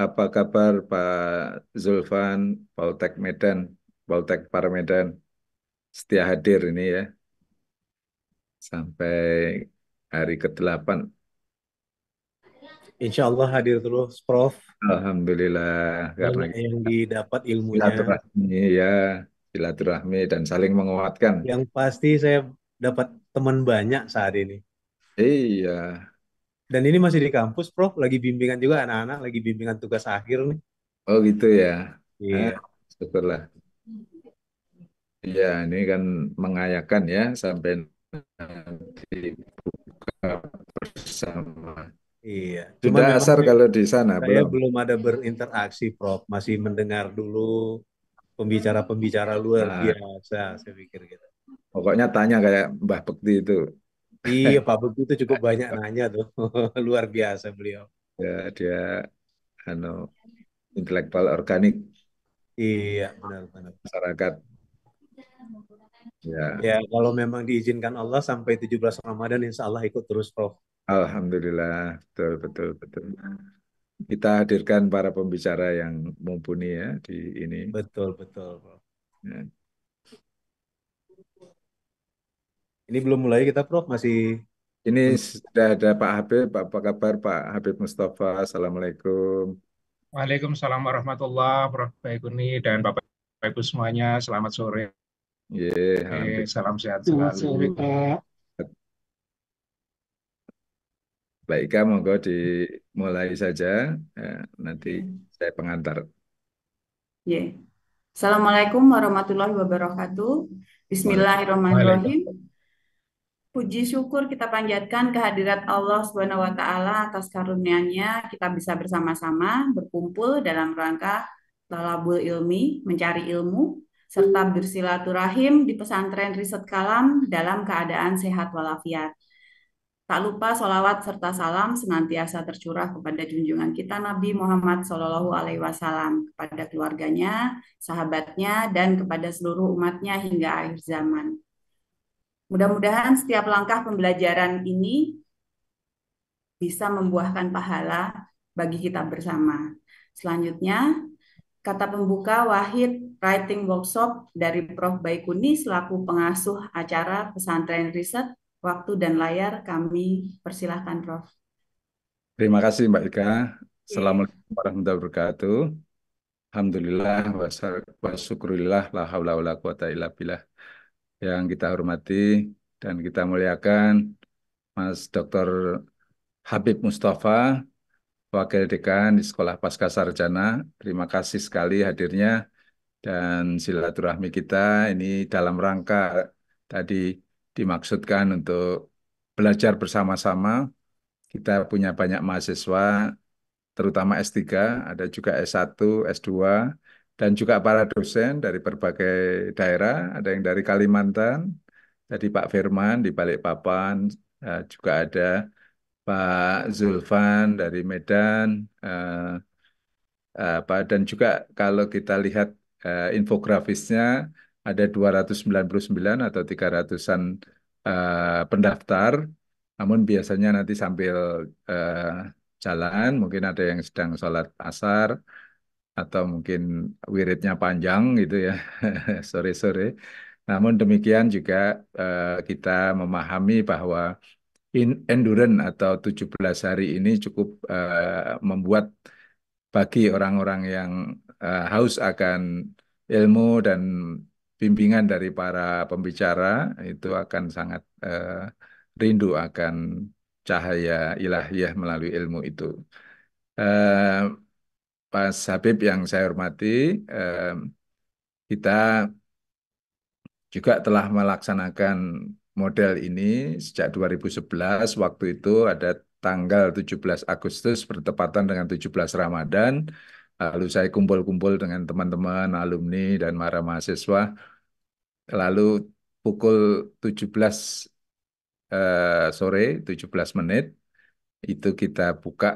Apa kabar Pak Zulfan, Poltek Medan, Poltek Paramedan, setia hadir ini ya, sampai hari ke-8. Insya Allah hadir terus, Prof. Alhamdulillah, karena Banyak yang kita didapat ilmunya. silaturahmi ya, silaturahmi dan saling menguatkan. Yang pasti saya dapat teman banyak saat ini. Iya, Dan ini masih di kampus, Prof. Lagi bimbingan juga anak-anak, lagi bimbingan tugas akhir nih. oh gitu ya. Ah, Iya, syukurlah. Iya, ini kan mengayakan ya, sampai nanti buka bersama. iya. Cuman Sudah memang asar kalau di sana, saya belum? belum ada berinteraksi, Prof. Masih mendengar dulu pembicara-pembicara luar Ah, biasa, saya pikir gitu. pokoknya tanya kayak Mbah Bekti itu. Iya, Pak Beku itu cukup banyak nanya tuh. Luar biasa beliau. Ya, dia anu intelektual organik Iya, benar-benar. masyarakat. Ya, Ya, kalau memang diizinkan Allah sampai 17 Ramadan, insya Allah ikut terus, Prof. alhamdulillah, betul betul betul. Kita hadirkan para pembicara yang mumpuni ya di ini. Betul, betul, Prof. Ya. Ini belum mulai kita, Prof. Masih Ini menunggu. sudah ada Pak Habib. Apa kabar Pak Habib Mustafa? Assalamualaikum. Waalaikumsalam warahmatullahi wabarakatuh, Pak Guni dan Bapak Ibu semuanya. Selamat sore, Ya, alhamdulillah. salam sehat selalu. Baik, kamu monggo dimulai saja. Ya, nanti saya pengantar. Ya. Assalamualaikum warahmatullahi wabarakatuh. Bismillahirrahmanirrahim. Waalaikumsalam. Puji syukur kita panjatkan kehadirat Allah Subhanahu wa taala atas karunia-Nya kita bisa bersama-sama berkumpul dalam rangka talabul ilmi, mencari ilmu serta bersilaturahim di pesantren Riset Kalam dalam keadaan sehat walafiat. Tak lupa sholawat serta salam senantiasa tercurah kepada junjungan kita Nabi Muhammad Shallallahu Alaihi Wasallam, kepada keluarganya, sahabatnya, dan kepada seluruh umatnya hingga akhir zaman. Mudah-mudahan setiap langkah pembelajaran ini bisa membuahkan pahala bagi kita bersama. Selanjutnya, kata pembuka Wahid Writing Workshop dari Prof. Baikuni selaku pengasuh acara pesantren riset, waktu dan layar kami persilahkan Prof. Terima kasih Mbak Ika. Oke. Assalamualaikum warahmatullahi wabarakatuh. Alhamdulillah wa syukurillah la haula wala quwata illa billah. Yang kita hormati dan kita muliakan Mas Dr. Habib Mustafa, Wakil Dekan di Sekolah Pasca Sarjana. Terima kasih sekali hadirnya dan silaturahmi kita ini dalam rangka tadi dimaksudkan untuk belajar bersama-sama. Kita punya banyak mahasiswa terutama S3, ada juga S1, S2, dan juga para dosen dari berbagai daerah, ada yang dari Kalimantan, tadi Pak Firman di Balikpapan, juga ada Pak Zulfan dari Medan, dan juga kalau kita lihat infografisnya, ada 299 atau 300-an pendaftar, namun biasanya nanti sambil eh, jalan, mungkin ada yang sedang sholat asar, atau mungkin wiridnya panjang gitu ya, sore-sore. Namun demikian juga kita memahami bahwa endurance atau 17 hari ini cukup membuat bagi orang-orang yang haus akan ilmu dan bimbingan dari para pembicara itu akan sangat rindu akan cahaya ilahiyah melalui ilmu itu. Eh, Mas Habib yang saya hormati, eh, kita juga telah melaksanakan model ini sejak 2011. Waktu itu ada tanggal 17 Agustus bertepatan dengan 17 Ramadan. Lalu saya kumpul-kumpul dengan teman-teman, alumni, dan para mahasiswa. Lalu pukul 17 sore, 17 menit, itu kita buka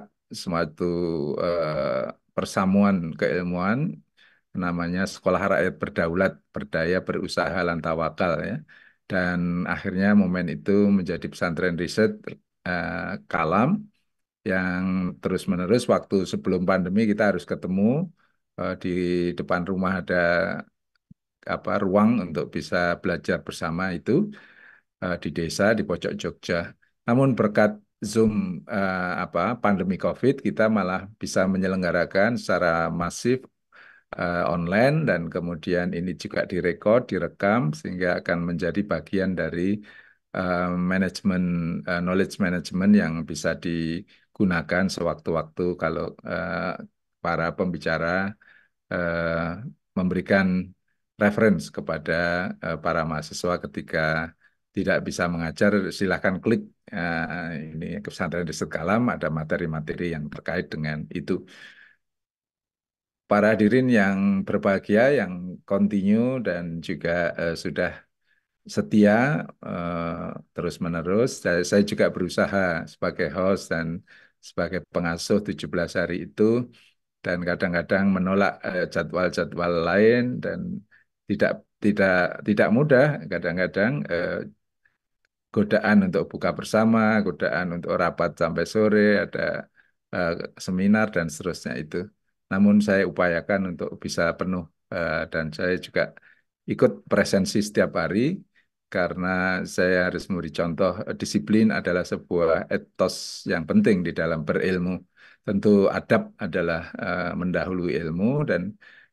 suatu persamuan keilmuan namanya Sekolah Rakyat Berdaulat, Berdaya, Berusaha, dan Tawakal ya. Dan akhirnya momen itu menjadi pesantren riset Kalam yang terus-menerus. Waktu sebelum pandemi kita harus ketemu di depan rumah ada ruang untuk bisa belajar bersama itu di desa di pojok Jogja. Namun berkat Zoom pandemi COVID kita malah bisa menyelenggarakan secara masif online dan kemudian ini juga direkod, direkam sehingga akan menjadi bagian dari manajemen knowledge management yang bisa digunakan sewaktu-waktu kalau para pembicara eh, memberikan reference kepada para mahasiswa ketika tidak bisa mengajar, silahkan klik ini Pesantren Riset Kalam, ada materi-materi yang terkait dengan itu. Para hadirin yang berbahagia, yang continue dan juga sudah setia terus-menerus. Saya juga berusaha sebagai host dan sebagai pengasuh 17 hari itu dan kadang-kadang menolak jadwal-jadwal lain dan tidak tidak tidak mudah kadang-kadang godaan untuk buka bersama, godaan untuk rapat sampai sore, ada eh, seminar dan seterusnya itu. Namun saya upayakan untuk bisa penuh dan saya juga ikut presensi setiap hari karena saya harus memberi contoh disiplin adalah sebuah etos yang penting di dalam berilmu. Tentu adab adalah mendahului ilmu dan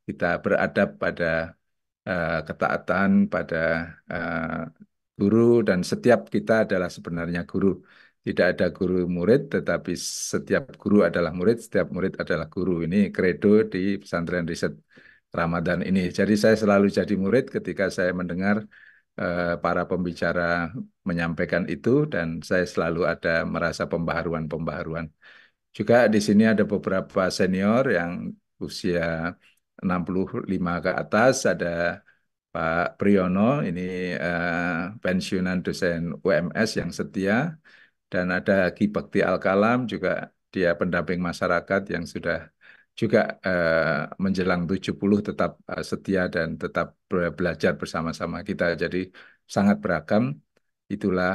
kita beradab pada ketaatan pada eh, guru dan setiap kita adalah sebenarnya guru. Tidak ada guru murid, tetapi setiap guru adalah murid, setiap murid adalah guru. Ini kredo di pesantren riset Ramadan ini. Jadi saya selalu jadi murid ketika saya mendengar para pembicara menyampaikan itu dan saya selalu ada merasa pembaharuan-pembaharuan. Juga di sini ada beberapa senior yang usia 65 ke atas, ada Pak Priyono, ini pensiunan dosen UMS yang setia, dan ada Ki Bekti Alkalam, juga dia pendamping masyarakat yang sudah juga menjelang 70 tetap setia dan tetap belajar bersama-sama kita. Jadi sangat beragam, itulah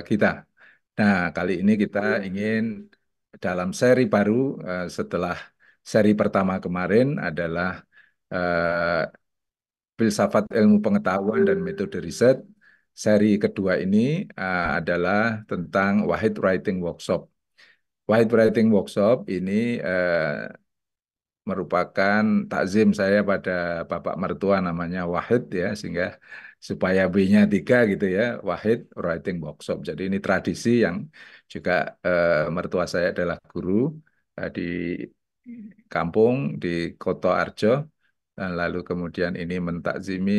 kita. Nah, kali ini kita ingin dalam seri baru setelah seri pertama kemarin adalah eh, filsafat ilmu pengetahuan dan metode riset. Seri kedua ini adalah tentang Wahid Writing Workshop. Wahid Writing Workshop ini merupakan takzim saya pada bapak mertua namanya Wahid ya, sehingga supaya B-nya 3 gitu ya, Wahid Writing Workshop. Jadi ini tradisi yang juga mertua saya adalah guru di kampung di Koto Arjo. Dan lalu kemudian ini mentakzimi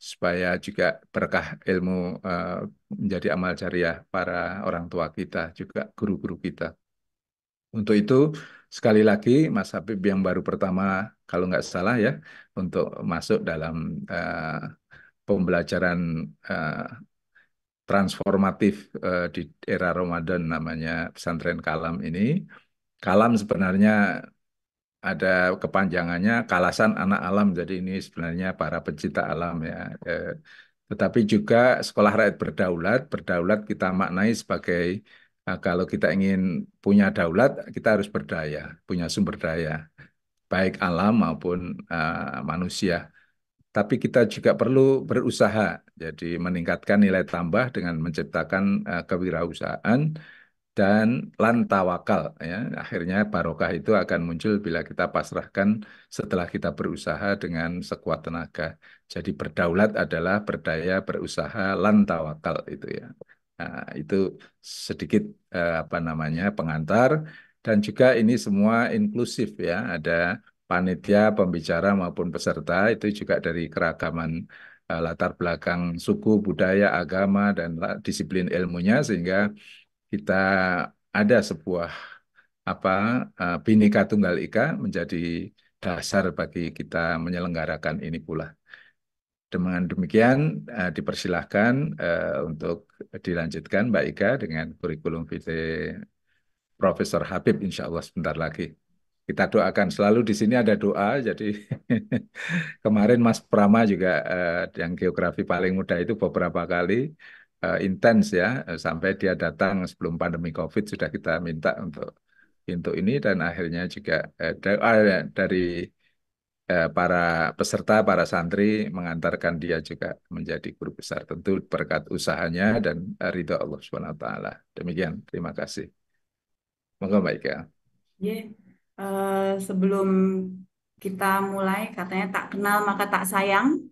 supaya juga berkah ilmu menjadi amal jariah para orang tua kita, juga guru-guru kita. Untuk itu, sekali lagi, Mas Habib yang baru pertama, kalau nggak salah ya, untuk masuk dalam pembelajaran eh, transformatif di era Ramadan namanya pesantren Kalam ini. Kalam sebenarnya ada kepanjangannya Kalasan Anak Alam, jadi ini sebenarnya para pencipta alam ya. Tetapi juga sekolah rakyat berdaulat, berdaulat kita maknai sebagai kalau kita ingin punya daulat, kita harus berdaya, punya sumber daya, baik alam maupun manusia. Tapi kita juga perlu berusaha, jadi meningkatkan nilai tambah dengan menciptakan kewirausahaan dan lantawakal ya. Akhirnya barokah itu akan muncul bila kita pasrahkan setelah kita berusaha dengan sekuat tenaga. Jadi berdaulat adalah berdaya, berusaha, lantawakal itu ya. Nah, itu sedikit pengantar dan juga ini semua inklusif ya. Ada panitia, pembicara maupun peserta itu juga dari keragaman latar belakang suku, budaya, agama dan disiplin ilmunya sehingga kita ada sebuah apa Bhinneka Tunggal Ika menjadi dasar bagi kita menyelenggarakan ini pula. Dengan demikian dipersilahkan untuk dilanjutkan Mbak Ika dengan kurikulum vitae Profesor Habib insya Allah sebentar lagi. Kita doakan selalu di sini ada doa. Jadi kemarin Mas Prama juga yang geografi paling muda itu beberapa kali intens ya, sampai dia datang sebelum pandemi COVID sudah kita minta untuk ini, dan akhirnya juga dari para peserta, para santri mengantarkan dia juga menjadi guru besar, tentu berkat usahanya dan ridho Allah Subhanahu wa taala. Demikian, terima kasih. Monggo Mbak Ika. Ye, sebelum kita mulai, katanya tak kenal maka tak sayang.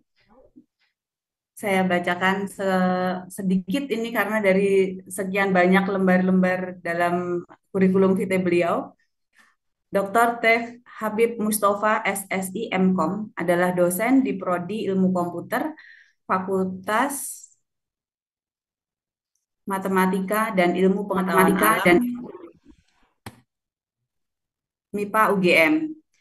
Saya bacakan sedikit ini karena dari sekian banyak lembar-lembar dalam kurikulum vitae beliau. Dr. Teh Habib Mustafa SSI MKom adalah dosen di Prodi Ilmu Komputer Fakultas Matematika dan Ilmu Pengetahuan Alam MIPA UGM.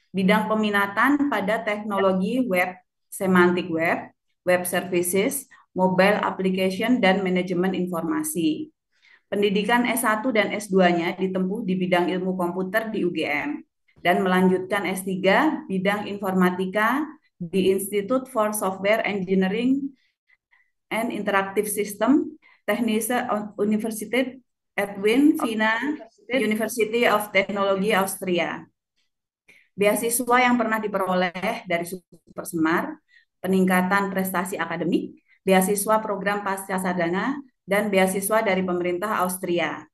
Bidang peminatan pada teknologi web, semantik web, web services, mobile application, dan manajemen informasi. Pendidikan S1 dan S2-nya ditempuh di bidang ilmu komputer di UGM dan melanjutkan S3 bidang informatika di Institute for Software Engineering and Interactive System, Technische Universität Edwin Vina, University of Technology Austria. Beasiswa yang pernah diperoleh dari Super Semar, peningkatan prestasi akademik, beasiswa program pasca sarjana, dan beasiswa dari pemerintah Austria.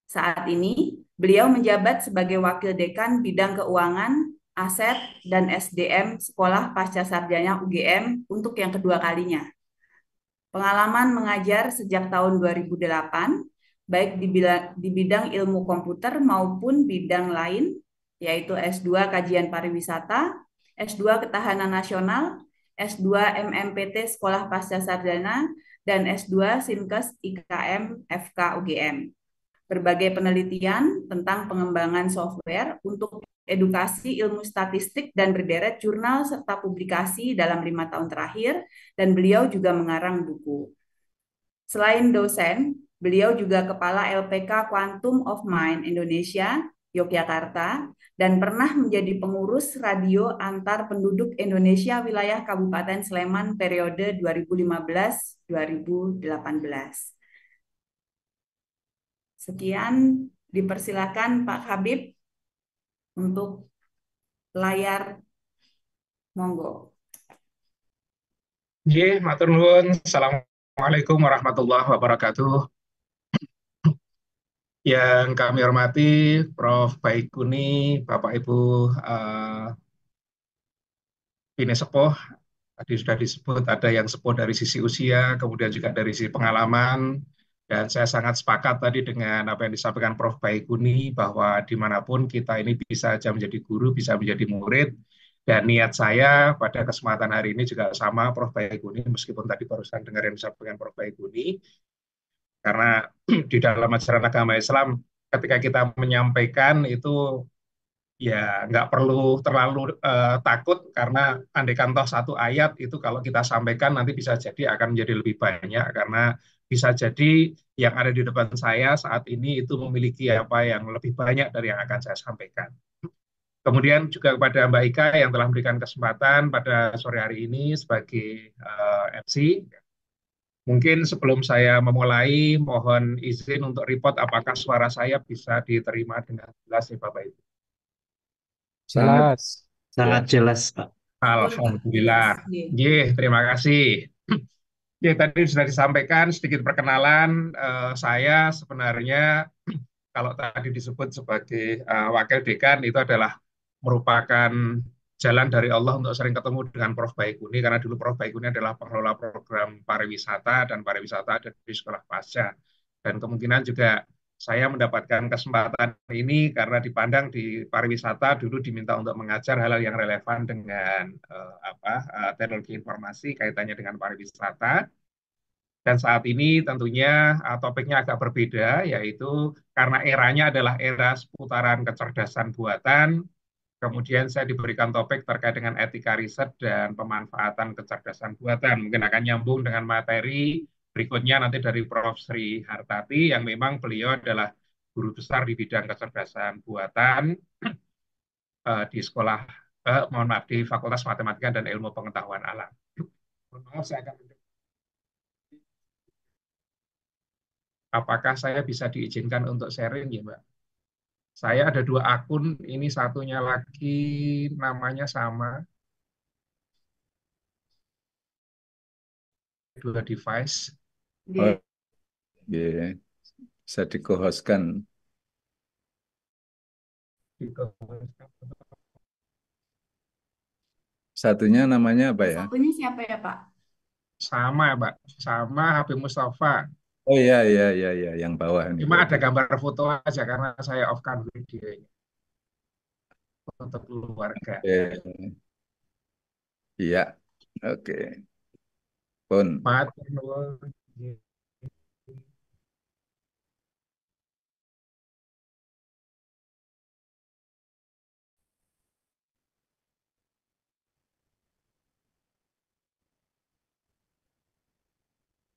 Saat ini, beliau menjabat sebagai Wakil Dekan Bidang Keuangan, Aset, dan SDM Sekolah Pasca Sarjana UGM untuk yang kedua kalinya. Pengalaman mengajar sejak tahun 2008, baik di bidang ilmu komputer maupun bidang lain, yaitu S2 Kajian Pariwisata, S2 Ketahanan Nasional, S2 MMPT Sekolah Pasca Sarjana, dan S2 Sinkes IKM FK UGM. Berbagai penelitian tentang pengembangan software untuk edukasi ilmu statistik dan berderet jurnal serta publikasi dalam 5 tahun terakhir, dan beliau juga mengarang buku. Selain dosen, beliau juga Kepala LPK Quantum of Mind Indonesia, Yogyakarta, dan pernah menjadi pengurus radio antar penduduk Indonesia wilayah Kabupaten Sleman periode 2015-2018. Sekian, dipersilakan Pak Habib untuk layar, monggo. Matur nuwun. Assalamualaikum warahmatullahi wabarakatuh. Yang kami hormati Prof. Baikuni, Bapak Ibu Bini Sepuh, tadi sudah disebut ada yang sepuh dari sisi usia, kemudian juga dari sisi pengalaman, dan saya sangat sepakat tadi dengan apa yang disampaikan Prof. Baikuni, bahwa dimanapun kita ini bisa saja menjadi guru, bisa menjadi murid, dan niat saya pada kesempatan hari ini juga sama Prof. Baikuni, meskipun tadi barusan dengar yang disampaikan Prof. Baikuni, karena di dalam ajaran agama Islam, ketika kita menyampaikan itu ya nggak perlu terlalu takut, karena andaikan toh satu ayat itu kalau kita sampaikan nanti bisa jadi akan menjadi lebih banyak, karena bisa jadi yang ada di depan saya saat ini itu memiliki apa yang lebih banyak dari yang akan saya sampaikan. Kemudian juga kepada Mbak Ika yang telah memberikan kesempatan pada sore hari ini sebagai MC. Mungkin sebelum saya memulai, mohon izin untuk report apakah suara saya bisa diterima dengan jelas ya Bapak Ibu. Sangat Sangat jelas, Pak. Alhamdulillah. Terima kasih. Tadi sudah disampaikan sedikit perkenalan. Saya sebenarnya kalau tadi disebut sebagai wakil dekan itu adalah merupakan jalan dari Allah untuk sering ketemu dengan Prof. Baikuni, karena dulu Prof. Baikuni adalah pengelola program pariwisata dan pariwisata ada di sekolah pasca. Dan kemungkinan juga saya mendapatkan kesempatan ini karena dipandang di pariwisata dulu diminta untuk mengajar hal-hal yang relevan dengan teknologi informasi kaitannya dengan pariwisata. Dan saat ini tentunya topiknya agak berbeda, yaitu karena eranya adalah era seputaran kecerdasan buatan. Kemudian saya diberikan topik terkait dengan etika riset dan pemanfaatan kecerdasan buatan. Mungkin akan nyambung dengan materi berikutnya nanti dari Prof. Sri Hartati, yang memang beliau adalah guru besar di bidang kecerdasan buatan di sekolah, di Fakultas Matematika dan Ilmu Pengetahuan Alam. Mohon maaf, saya akan apakah saya bisa diizinkan untuk sharing ya Mbak? Saya ada 2 akun, ini satunya lagi namanya sama, 2 device. Oh, iya. Bisa di-co-hostkan. Satunya namanya apa ya? Satunya siapa ya, Pak? Sama Mbak, sama Habib Mustafa. Oh iya, iya, iya, iya. Yang bawah ini Cuma ada berarti. gambar foto aja karena saya off-kan videonya untuk keluarga. Oke. Iya, oke. Pun. Matur nuwun.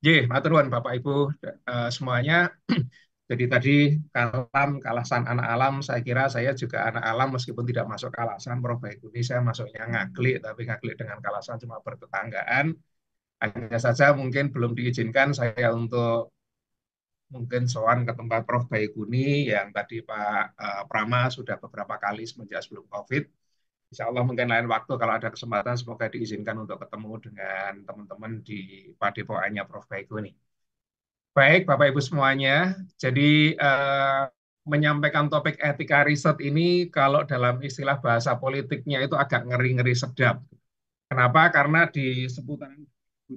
Matur nuwun Bapak Ibu semuanya. Jadi tadi kalam, kalasan anak alam, saya kira saya juga anak alam meskipun tidak masuk kalasan, Prof. Baikuni saya masuknya ngaglik, tapi ngaglik dengan kalasan cuma bertetanggaan. Hanya saja mungkin belum diizinkan saya untuk mungkin sowan ke tempat Prof. Baikuni yang tadi Pak Prama sudah beberapa kali semenjak sebelum COVID. Insya Allah mungkin lain waktu kalau ada kesempatan semoga diizinkan untuk ketemu dengan teman-teman di Padepokannya Prof. Baikuni. Baik, Bapak Ibu semuanya. Jadi menyampaikan topik etika riset ini kalau dalam istilah bahasa politiknya itu agak ngeri-ngeri sedap. Kenapa? Karena di seputaran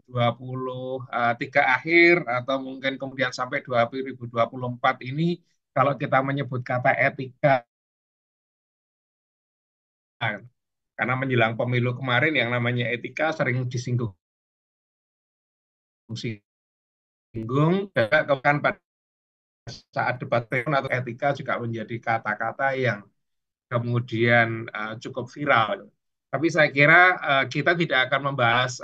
2023 akhir atau mungkin kemudian sampai 2024 ini kalau kita menyebut kata etika karena menjelang pemilu kemarin yang namanya etika sering disinggung bahkan pada saat debat atau etika juga menjadi kata-kata yang kemudian cukup viral. Tapi saya kira kita tidak akan membahas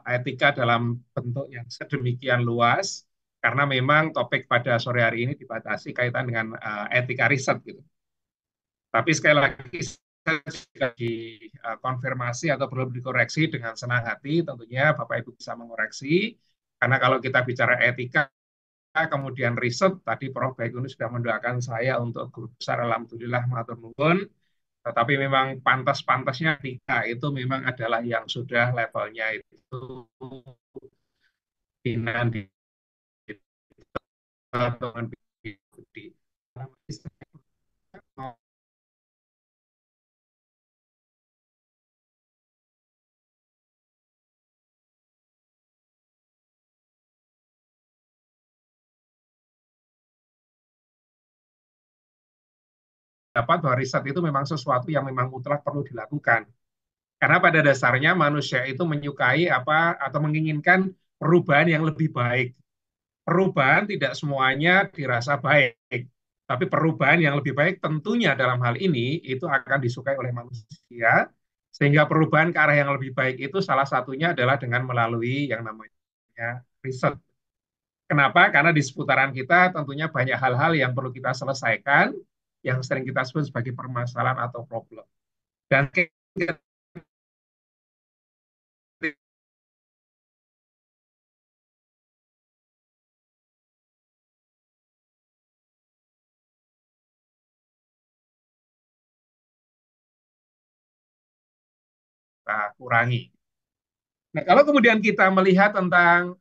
etika dalam bentuk yang sedemikian luas karena memang topik pada sore hari ini dibatasi kaitan dengan etika riset gitu. Tapi sekali lagi saya juga dikonfirmasi atau perlu dikoreksi dengan senang hati tentunya Bapak Ibu bisa mengoreksi karena kalau kita bicara etika kemudian riset tadi Prof. Baikuni sudah mendoakan saya untuk guru besar alhamdulillah matur nuwun. Tetapi memang pantas-pantasnya etika itu memang adalah yang sudah levelnya itu pimpinan di dapat bahwa riset itu memang sesuatu yang memang mutlak perlu dilakukan. Karena pada dasarnya manusia itu menyukai apa atau menginginkan perubahan yang lebih baik. Perubahan tidak semuanya dirasa baik, tapi perubahan yang lebih baik tentunya dalam hal ini itu akan disukai oleh manusia, sehingga perubahan ke arah yang lebih baik itu salah satunya adalah dengan melalui yang namanya riset. Kenapa? Karena di seputaran kita tentunya banyak hal-hal yang perlu kita selesaikan, yang sering kita sebut sebagai permasalahan atau problem. Dan kita kurangi. Nah, kalau kemudian kita melihat tentang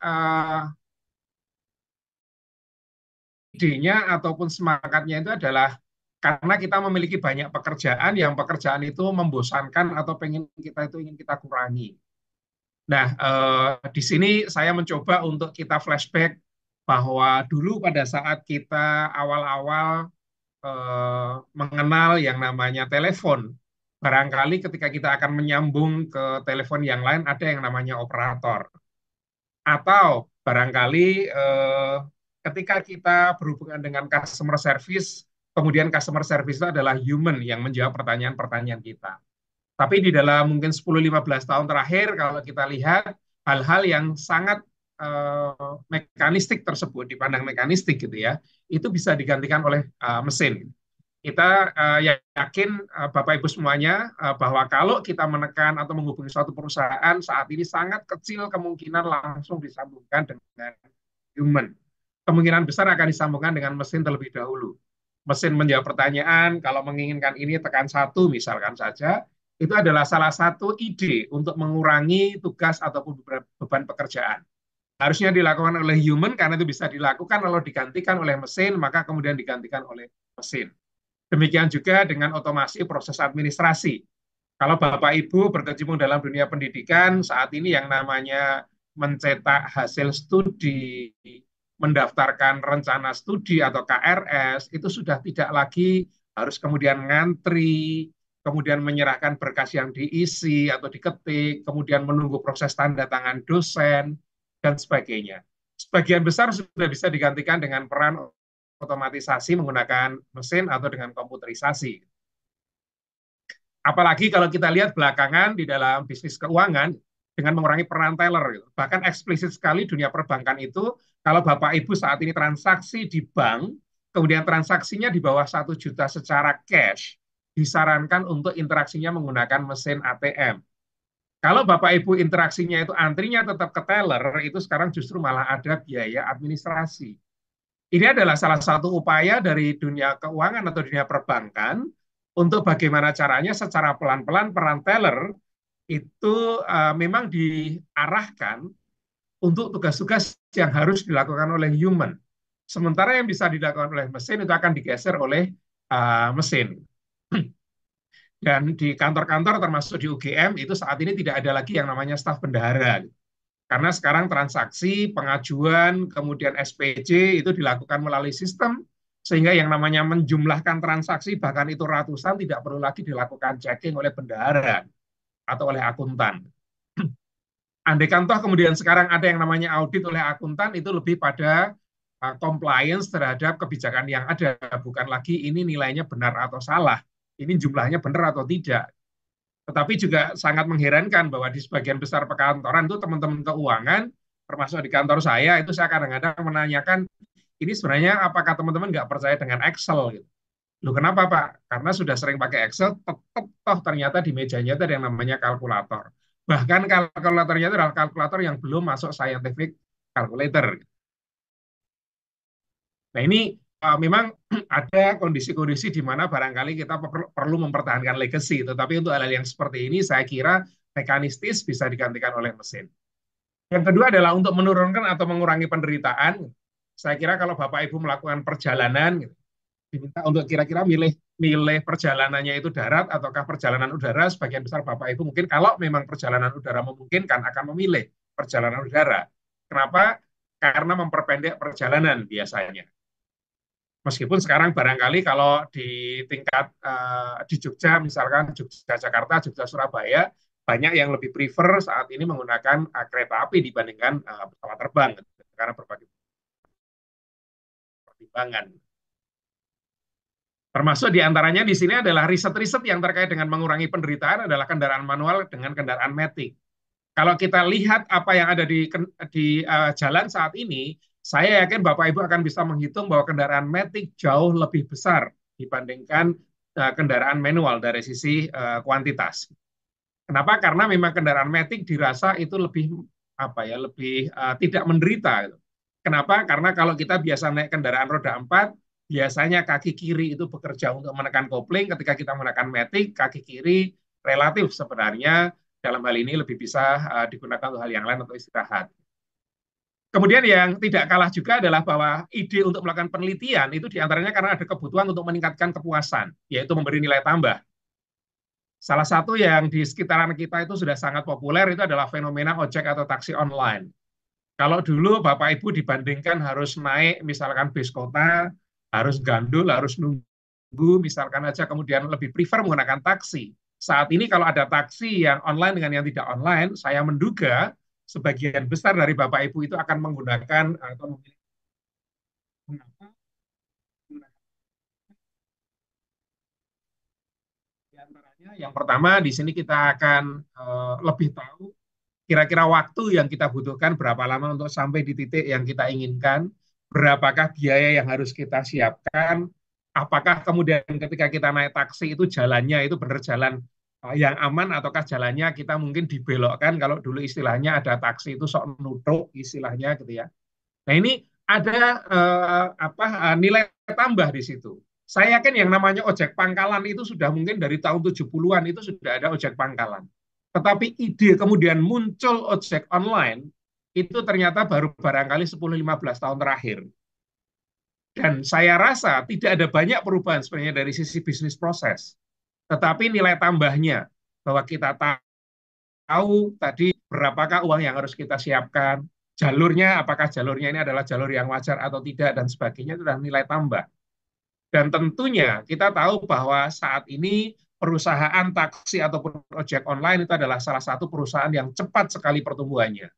idenya ataupun semangatnya itu adalah karena kita memiliki banyak pekerjaan yang pekerjaan itu membosankan atau ingin kita kurangi. Nah, di sini saya mencoba untuk kita flashback bahwa dulu pada saat kita awal-awal mengenal yang namanya telepon, barangkali ketika kita akan menyambung ke telepon yang lain ada yang namanya operator. Atau barangkali ketika kita berhubungan dengan customer service, kemudian customer service itu adalah human yang menjawab pertanyaan-pertanyaan kita. Tapi di dalam mungkin 10-15 tahun terakhir, kalau kita lihat hal-hal yang sangat mekanistik tersebut, dipandang mekanistik gitu ya, itu bisa digantikan oleh mesin. Kita yakin Bapak Ibu semuanya bahwa kalau kita menekan atau menghubungi suatu perusahaan saat ini sangat kecil kemungkinan langsung disambungkan dengan human. kemungkinan besar akan disambungkan dengan mesin terlebih dahulu. Mesin menjawab pertanyaan, kalau menginginkan ini tekan 1 misalkan saja, itu adalah salah satu ide untuk mengurangi tugas ataupun beban pekerjaan. Harusnya dilakukan oleh human karena itu bisa dilakukan, kalau digantikan oleh mesin, maka kemudian digantikan oleh mesin. Demikian juga dengan otomasi proses administrasi. Kalau Bapak Ibu berkecimpung dalam dunia pendidikan, saat ini yang namanya mencetak hasil studi, mendaftarkan rencana studi atau KRS, itu sudah tidak lagi harus kemudian ngantri, kemudian menyerahkan berkas yang diisi atau diketik, kemudian menunggu proses tanda tangan dosen, dan sebagainya. Sebagian besar sudah bisa digantikan dengan peran otomatisasi menggunakan mesin atau dengan komputerisasi. Apalagi kalau kita lihat belakangan di dalam bisnis keuangan dengan mengurangi peran teller. Bahkan eksplisit sekali dunia perbankan itu, kalau Bapak Ibu saat ini transaksi di bank, kemudian transaksinya di bawah 1 juta secara cash, disarankan untuk interaksinya menggunakan mesin ATM. Kalau Bapak Ibu interaksinya itu antrinya tetap ke teller, itu sekarang justru malah ada biaya administrasi. Ini adalah salah satu upaya dari dunia keuangan atau dunia perbankan untuk bagaimana caranya secara pelan-pelan peran teller itu memang diarahkan untuk tugas-tugas yang harus dilakukan oleh human. Sementara yang bisa dilakukan oleh mesin itu akan digeser oleh mesin. Dan di kantor-kantor termasuk di UGM itu saat ini tidak ada lagi yang namanya staf bendahara. Karena sekarang transaksi, pengajuan, kemudian SPJ itu dilakukan melalui sistem, sehingga yang namanya menjumlahkan transaksi, bahkan itu ratusan, tidak perlu lagi dilakukan checking oleh bendahara atau oleh akuntan. Andaikan toh kemudian sekarang ada yang namanya audit oleh akuntan, itu lebih pada compliance terhadap kebijakan yang ada, bukan lagi ini nilainya benar atau salah, ini jumlahnya benar atau tidak. Tetapi juga sangat mengherankan bahwa di sebagian besar perkantoran itu teman-teman keuangan, termasuk di kantor saya, itu saya kadang-kadang menanyakan, ini sebenarnya apakah teman-teman nggak percaya dengan Excel? Gitu. Loh kenapa Pak? Karena sudah sering pakai Excel, tetap toh ternyata di mejanya itu ada yang namanya kalkulator. Bahkan kalkulatornya itu adalah kalkulator yang belum masuk scientific calculator. Nah ini memang ada kondisi-kondisi di mana barangkali kita perlu mempertahankan legacy, tetapi untuk hal-hal yang seperti ini saya kira mekanistis bisa digantikan oleh mesin. Yang kedua adalah untuk menurunkan atau mengurangi penderitaan. Saya kira kalau Bapak Ibu melakukan perjalanan, diminta untuk kira-kira milih perjalanannya itu darat ataukah perjalanan udara, sebagian besar Bapak Ibu mungkin kalau memang perjalanan udara memungkinkan akan memilih perjalanan udara. Kenapa? Karena memperpendek perjalanan biasanya. Meskipun sekarang barangkali kalau di tingkat di Jogja, misalkan Jogja Jakarta, Jogja Surabaya, banyak yang lebih prefer saat ini menggunakan kereta api dibandingkan pesawat terbang, karena berbagai pertimbangan. Termasuk diantaranya di sini adalah riset-riset yang terkait dengan mengurangi penderitaan adalah kendaraan manual dengan kendaraan matic. Kalau kita lihat apa yang ada di jalan saat ini, saya yakin Bapak Ibu akan bisa menghitung bahwa kendaraan matic jauh lebih besar dibandingkan kendaraan manual dari sisi kuantitas. Kenapa? Karena memang kendaraan matic dirasa itu lebih tidak menderita. Kenapa? Karena kalau kita biasa naik kendaraan roda 4, biasanya kaki kiri itu bekerja untuk menekan kopling, ketika kita menggunakan matic, kaki kiri relatif sebenarnya dalam hal ini lebih bisa digunakan untuk hal yang lain atau istirahat. Kemudian yang tidak kalah juga adalah bahwa ide untuk melakukan penelitian itu diantaranya karena ada kebutuhan untuk meningkatkan kepuasan, yaitu memberi nilai tambah. Salah satu yang di sekitaran kita itu sudah sangat populer itu adalah fenomena ojek atau taksi online. Kalau dulu Bapak Ibu dibandingkan harus naik misalkan bis kota, harus gandul, harus nunggu, misalkan aja kemudian lebih prefer menggunakan taksi. Saat ini kalau ada taksi yang online dengan yang tidak online, saya menduga sebagian besar dari Bapak Ibu itu akan menggunakan atau memilih. Di antaranya yang pertama di sini kita akan lebih tahu kira-kira waktu yang kita butuhkan berapa lama untuk sampai di titik yang kita inginkan, berapakah biaya yang harus kita siapkan, apakah kemudian ketika kita naik taksi itu jalannya itu benar jalan yang aman ataukah jalannya kita mungkin dibelokkan, kalau dulu istilahnya ada taksi itu sok nutruk istilahnya gitu ya. Nah ini ada nilai tambah di situ. Saya yakin yang namanya ojek pangkalan itu sudah mungkin dari tahun 70-an itu sudah ada ojek pangkalan. Tetapi ide kemudian muncul ojek online itu ternyata baru barangkali 10-15 tahun terakhir. Dan saya rasa tidak ada banyak perubahan sebenarnya dari sisi bisnis proses. Tetapi nilai tambahnya bahwa kita tahu tadi berapakah uang yang harus kita siapkan, jalurnya, apakah jalurnya ini adalah jalur yang wajar atau tidak, dan sebagainya, itu adalah nilai tambah. Dan tentunya kita tahu bahwa saat ini perusahaan taksi ataupun ojek online itu adalah salah satu perusahaan yang cepat sekali pertumbuhannya.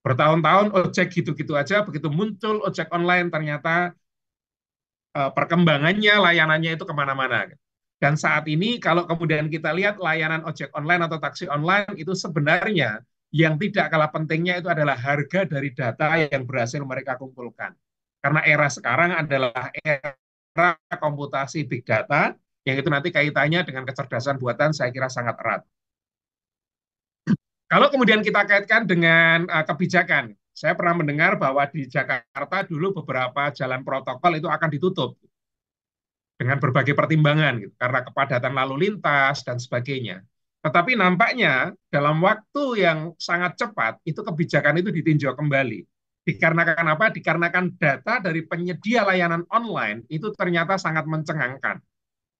Bertahun-tahun ojek gitu-gitu aja, begitu muncul ojek online ternyata perkembangannya, layanannya itu kemana-mana. Dan saat ini kalau kemudian kita lihat layanan ojek online atau taksi online itu sebenarnya yang tidak kalah pentingnya itu adalah harga dari data yang berhasil mereka kumpulkan. Karena era sekarang adalah era komputasi big data, yang itu nanti kaitannya dengan kecerdasan buatan saya kira sangat erat. Kalau kemudian kita kaitkan dengan kebijakan, saya pernah mendengar bahwa di Jakarta dulu beberapa jalan protokol itu akan ditutup dengan berbagai pertimbangan, gitu, karena kepadatan lalu lintas dan sebagainya. Tetapi nampaknya dalam waktu yang sangat cepat itu kebijakan itu ditinjau kembali. Dikarenakan apa? Dikarenakan data dari penyedia layanan online itu ternyata sangat mencengangkan.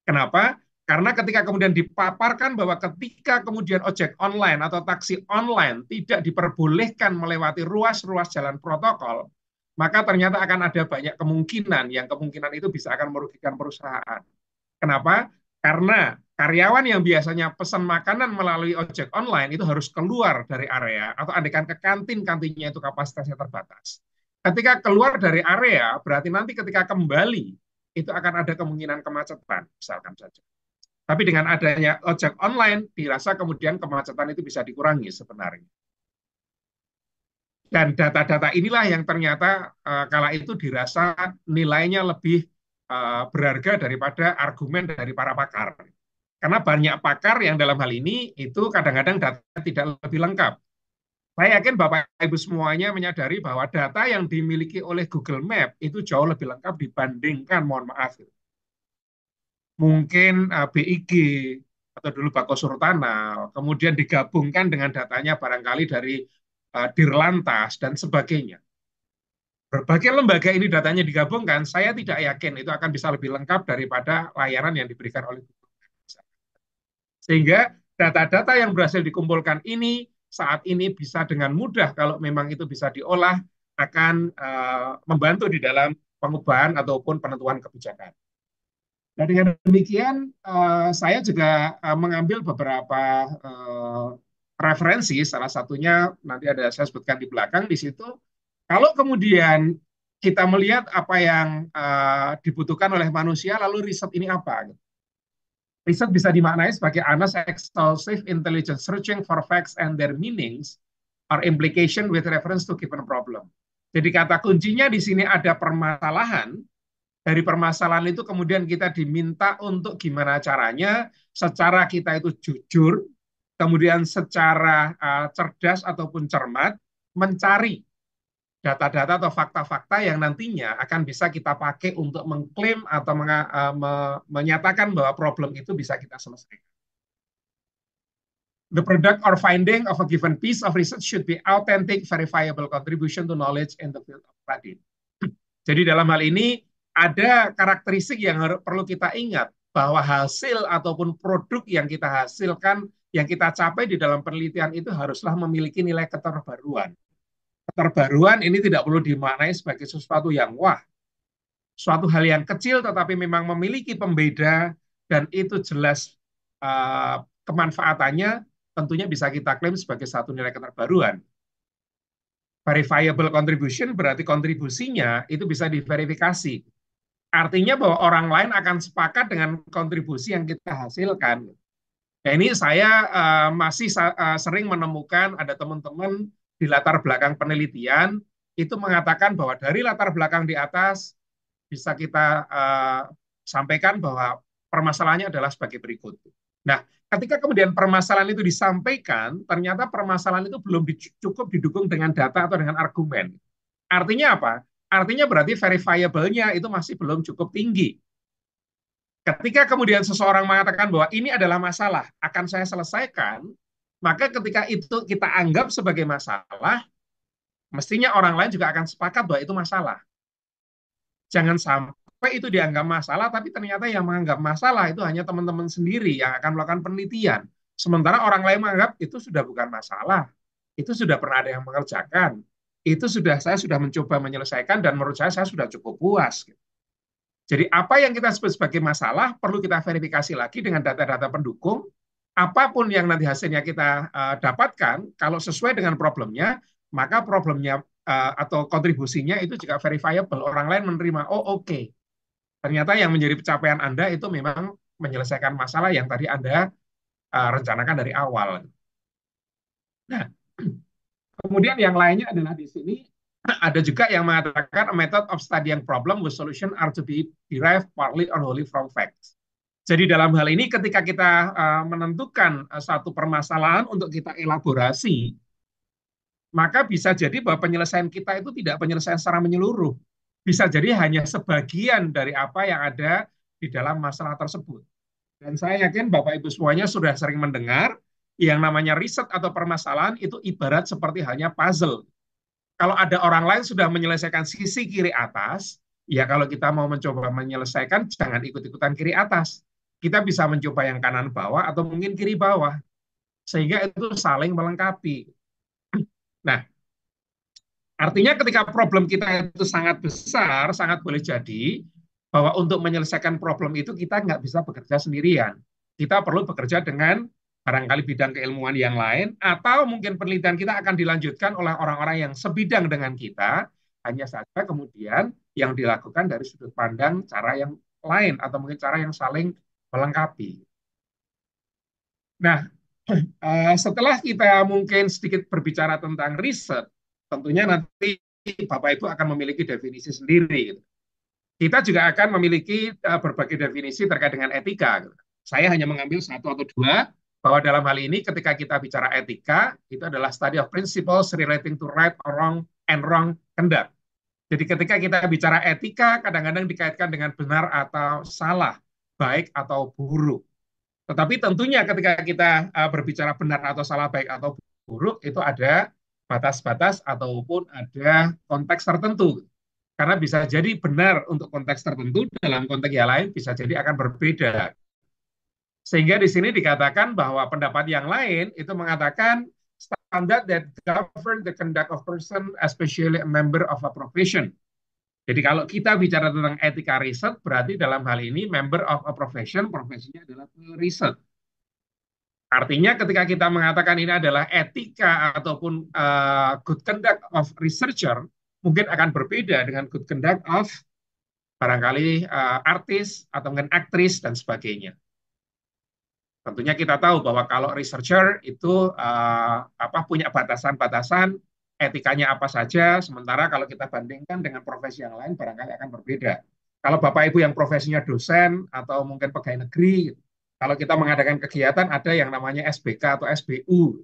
Kenapa? Karena ketika kemudian dipaparkan bahwa ketika kemudian ojek online atau taksi online tidak diperbolehkan melewati ruas-ruas jalan protokol, maka ternyata akan ada banyak kemungkinan yang kemungkinan itu bisa akan merugikan perusahaan. Kenapa? Karena karyawan yang biasanya pesan makanan melalui ojek online itu harus keluar dari area atau andaikan ke kantin-kantinnya itu kapasitasnya terbatas. Ketika keluar dari area, berarti nanti ketika kembali itu akan ada kemungkinan kemacetan, misalkan saja. Tapi dengan adanya ojek online, dirasa kemudian kemacetan itu bisa dikurangi sebenarnya. Dan data-data inilah yang ternyata kala itu dirasa nilainya lebih berharga daripada argumen dari para pakar. Karena banyak pakar yang dalam hal ini itu kadang-kadang data tidak lebih lengkap. Saya yakin Bapak Ibu semuanya menyadari bahwa data yang dimiliki oleh Google Map itu jauh lebih lengkap dibandingkan, mohon maaf, mungkin BIG atau dulu Bako Surtanal, kemudian digabungkan dengan datanya barangkali dari Dirlantas dan sebagainya. Berbagai lembaga ini datanya digabungkan, saya tidak yakin itu akan bisa lebih lengkap daripada layanan yang diberikan oleh Google. Sehingga data-data yang berhasil dikumpulkan ini saat ini bisa dengan mudah kalau memang itu bisa diolah akan membantu di dalam pengubahan ataupun penentuan kebijakan. Nah, dengan demikian saya juga mengambil beberapa referensi, salah satunya nanti ada saya sebutkan di belakang di situ. Kalau kemudian kita melihat apa yang dibutuhkan oleh manusia, lalu riset ini apa? Riset bisa dimaknai sebagai honest, exhaustive, intelligent searching for facts and their meanings or implication with reference to given problem. Jadi kata kuncinya di sini ada permasalahan. Dari permasalahan itu kemudian kita diminta untuk gimana caranya secara kita itu jujur, kemudian secara cerdas ataupun cermat mencari data-data atau fakta-fakta yang nantinya akan bisa kita pakai untuk mengklaim atau menyatakan bahwa problem itu bisa kita selesaikan. The product or finding of a given piece of research should be authentic, verifiable contribution to knowledge in the field of study. Jadi dalam hal ini ada karakteristik yang perlu kita ingat, bahwa hasil ataupun produk yang kita hasilkan, yang kita capai di dalam penelitian itu haruslah memiliki nilai keterbaruan. Keterbaruan ini tidak perlu dimaknai sebagai sesuatu yang wah, suatu hal yang kecil tetapi memang memiliki pembeda dan itu jelas kemanfaatannya tentunya bisa kita klaim sebagai satu nilai keterbaruan. Verifiable contribution berarti kontribusinya itu bisa diverifikasi. Artinya bahwa orang lain akan sepakat dengan kontribusi yang kita hasilkan. Nah, ini saya masih sering menemukan ada teman-teman di latar belakang penelitian itu mengatakan bahwa dari latar belakang di atas bisa kita sampaikan bahwa permasalahannya adalah sebagai berikut. Nah, ketika kemudian permasalahan itu disampaikan, ternyata permasalahan itu belum cukup didukung dengan data atau dengan argumen. Artinya apa? artinya berarti verifiable-nya itu masih belum cukup tinggi. Ketika kemudian seseorang mengatakan bahwa ini adalah masalah, akan saya selesaikan, maka ketika itu kita anggap sebagai masalah, mestinya orang lain juga akan sepakat bahwa itu masalah. Jangan sampai itu dianggap masalah, tapi ternyata yang menganggap masalah itu hanya teman-teman sendiri yang akan melakukan penelitian. Sementara orang lain menganggap itu sudah bukan masalah, itu sudah pernah ada yang mengerjakan, itu saya sudah mencoba menyelesaikan dan menurut saya sudah cukup puas. Jadi apa yang kita sebut sebagai masalah perlu kita verifikasi lagi dengan data-data pendukung. Apapun yang nanti hasilnya kita dapatkan, kalau sesuai dengan problemnya, maka problemnya atau kontribusinya itu juga verifiable. Orang lain menerima, oh oke. Ternyata yang menjadi pencapaian Anda itu memang menyelesaikan masalah yang tadi Anda rencanakan dari awal. Nah, kemudian yang lainnya adalah di sini ada juga yang mengatakan a method of studying problem with solution are to be derived partly or wholly from facts. Jadi dalam hal ini ketika kita menentukan satu permasalahan untuk kita elaborasi, maka bisa jadi bahwa penyelesaian kita itu tidak penyelesaian secara menyeluruh. Bisa jadi hanya sebagian dari apa yang ada di dalam masalah tersebut. Dan saya yakin Bapak Ibu semuanya sudah sering mendengar yang namanya riset atau permasalahan itu ibarat seperti hanya puzzle. Kalau ada orang lain sudah menyelesaikan sisi kiri atas, ya kalau kita mau mencoba menyelesaikan, jangan ikut-ikutan kiri atas. Kita bisa mencoba yang kanan bawah atau mungkin kiri bawah. Sehingga itu saling melengkapi. Nah, artinya ketika problem kita itu sangat besar, sangat boleh jadi bahwa untuk menyelesaikan problem itu kita nggak bisa bekerja sendirian. Kita perlu bekerja dengan barangkali bidang keilmuan yang lain, atau mungkin penelitian kita akan dilanjutkan oleh orang-orang yang sebidang dengan kita, hanya saja kemudian yang dilakukan dari sudut pandang cara yang lain, atau mungkin cara yang saling melengkapi. Nah, setelah kita mungkin sedikit berbicara tentang riset, tentunya nanti Bapak Ibu akan memiliki definisi sendiri. Kita juga akan memiliki berbagai definisi terkait dengan etika. Saya hanya mengambil satu atau dua, bahwa dalam hal ini ketika kita bicara etika, itu adalah study of principles relating to right or wrong and wrong conduct. Jadi ketika kita bicara etika, kadang-kadang dikaitkan dengan benar atau salah, baik atau buruk. Tetapi tentunya ketika kita berbicara benar atau salah, baik atau buruk, itu ada batas-batas ataupun ada konteks tertentu. Karena bisa jadi benar untuk konteks tertentu, dalam konteks yang lain bisa jadi akan berbeda. Sehingga di sini dikatakan bahwa pendapat yang lain itu mengatakan standard that govern the conduct of person, especially a member of a profession. Jadi kalau kita bicara tentang etika riset, berarti dalam hal ini member of a profession, profesinya adalah riset. Artinya ketika kita mengatakan ini adalah etika ataupun good conduct of researcher, mungkin akan berbeda dengan good conduct of barangkali artis atau mungkin aktris dan sebagainya. Tentunya kita tahu bahwa kalau researcher itu punya batasan-batasan, etikanya apa saja, sementara kalau kita bandingkan dengan profesi yang lain barangkali akan berbeda. Kalau Bapak Ibu yang profesinya dosen atau mungkin pegawai negeri, kalau kita mengadakan kegiatan ada yang namanya SBK atau SBU.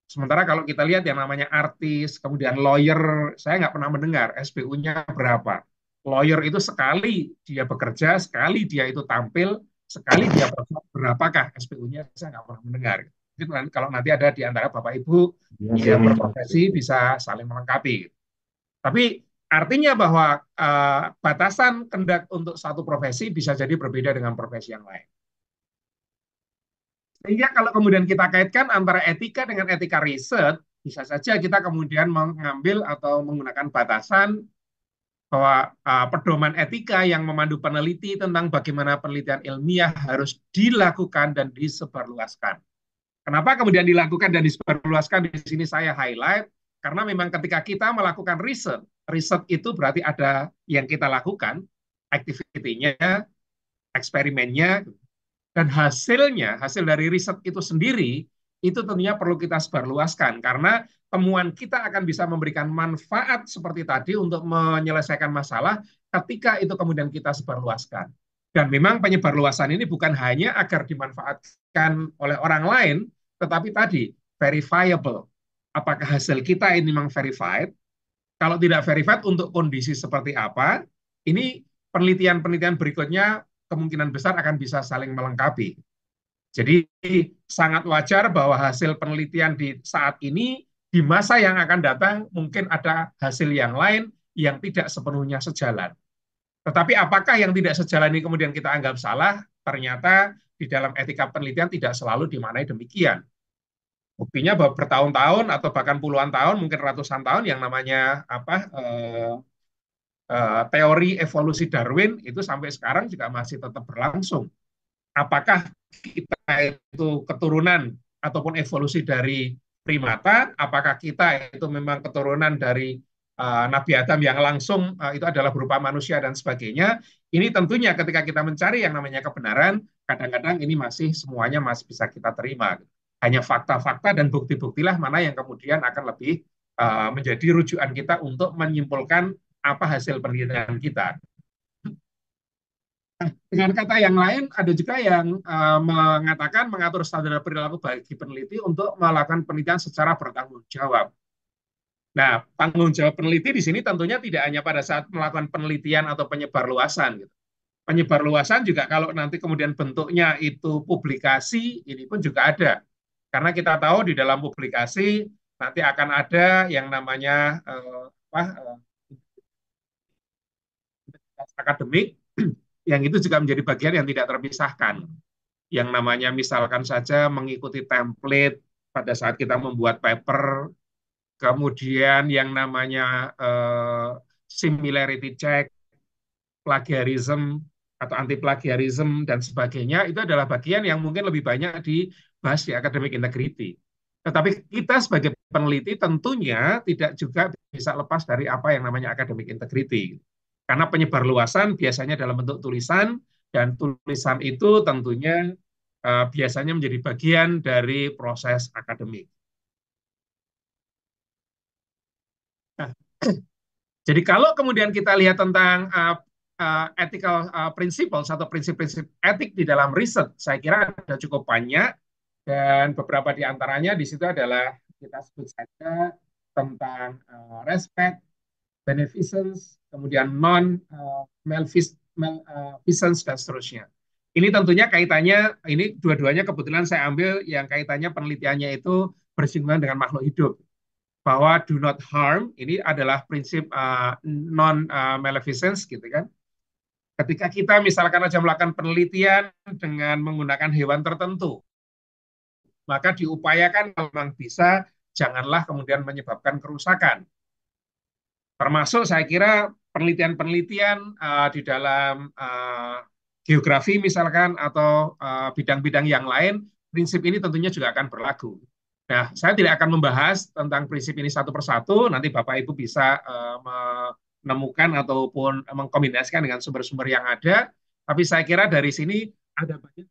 Sementara kalau kita lihat yang namanya artis, kemudian lawyer, saya nggak pernah mendengar SBU-nya berapa. Lawyer itu sekali dia bekerja, sekali dia itu tampil, sekali dia berapakah SPU-nya, saya nggak pernah mendengar. Jadi kalau nanti ada di antara Bapak Ibu yang berprofesi bisa saling melengkapi. Tapi artinya bahwa batasan kehendak untuk satu profesi bisa jadi berbeda dengan profesi yang lain. Sehingga kalau kemudian kita kaitkan antara etika dengan etika riset, bisa saja kita kemudian mengambil atau menggunakan batasan bahwa pedoman etika yang memandu peneliti tentang bagaimana penelitian ilmiah harus dilakukan dan disebarluaskan. Kenapa kemudian dilakukan dan disebarluaskan? Di sini saya highlight, karena memang ketika kita melakukan riset, riset itu berarti ada yang kita lakukan, activity-nya, eksperimennya, dan hasil dari riset itu sendiri, itu tentunya perlu kita sebarluaskan, karena temuan kita akan bisa memberikan manfaat seperti tadi untuk menyelesaikan masalah ketika itu kemudian kita sebarluaskan. Dan memang penyebarluasan ini bukan hanya agar dimanfaatkan oleh orang lain, tetapi tadi verifiable. Apakah hasil kita ini memang verified? Kalau tidak verified untuk kondisi seperti apa, ini penelitian-penelitian berikutnya kemungkinan besar akan bisa saling melengkapi. Jadi sangat wajar bahwa hasil penelitian di saat ini, di masa yang akan datang mungkin ada hasil yang lain yang tidak sepenuhnya sejalan. Tetapi apakah yang tidak sejalan ini kemudian kita anggap salah? Ternyata di dalam etika penelitian tidak selalu dimaknai demikian. Buktinya bahwa bertahun-tahun atau bahkan puluhan tahun, mungkin ratusan tahun yang namanya teori evolusi Darwin itu sampai sekarang juga masih tetap berlangsung. Apakah kita itu keturunan ataupun evolusi dari primata? Apakah kita itu memang keturunan dari Nabi Adam yang langsung itu adalah berupa manusia dan sebagainya? Ini tentunya ketika kita mencari yang namanya kebenaran, kadang-kadang ini masih semuanya masih bisa kita terima. Hanya fakta-fakta dan bukti-buktilah mana yang kemudian akan lebih menjadi rujukan kita untuk menyimpulkan apa hasil penelitian kita. Dengan kata yang lain, ada juga yang mengatakan mengatur standar perilaku bagi peneliti untuk melakukan penelitian secara bertanggung jawab. Nah, tanggung jawab peneliti di sini tentunya tidak hanya pada saat melakukan penelitian atau penyebarluasan. Gitu. Penyebarluasan juga kalau nanti kemudian bentuknya itu publikasi, ini pun juga ada. Karena kita tahu di dalam publikasi nanti akan ada yang namanya akademik, yang itu juga menjadi bagian yang tidak terpisahkan. Yang namanya misalkan saja mengikuti template pada saat kita membuat paper, kemudian yang namanya similarity check, plagiarism atau anti-plagiarism dan sebagainya, itu adalah bagian yang mungkin lebih banyak dibahas di academic integrity. Tetapi kita sebagai peneliti tentunya tidak juga bisa lepas dari apa yang namanya academic integrity. Karena penyebarluasan biasanya dalam bentuk tulisan, dan tulisan itu tentunya biasanya menjadi bagian dari proses akademik. Nah, jadi kalau kemudian kita lihat tentang ethical principles atau prinsip-prinsip etik di dalam riset, saya kira ada cukup banyak, dan beberapa di antaranya di situ adalah kita sebut saja tentang respect, beneficence, kemudian non-malfeasance, dan seterusnya. Ini tentunya kaitannya, ini dua-duanya kebetulan saya ambil yang kaitannya penelitiannya itu bersinggungan dengan makhluk hidup. Bahwa do not harm, ini adalah prinsip non-maleficence, gitu kan. Ketika kita misalkan aja melakukan penelitian dengan menggunakan hewan tertentu, maka diupayakan kalau memang bisa, janganlah kemudian menyebabkan kerusakan. Termasuk saya kira penelitian-penelitian di dalam geografi misalkan atau bidang-bidang yang lain, prinsip ini tentunya juga akan berlaku. Nah, saya tidak akan membahas tentang prinsip ini satu persatu, nanti Bapak Ibu bisa menemukan ataupun mengkombinasikan dengan sumber-sumber yang ada, tapi saya kira dari sini ada banyak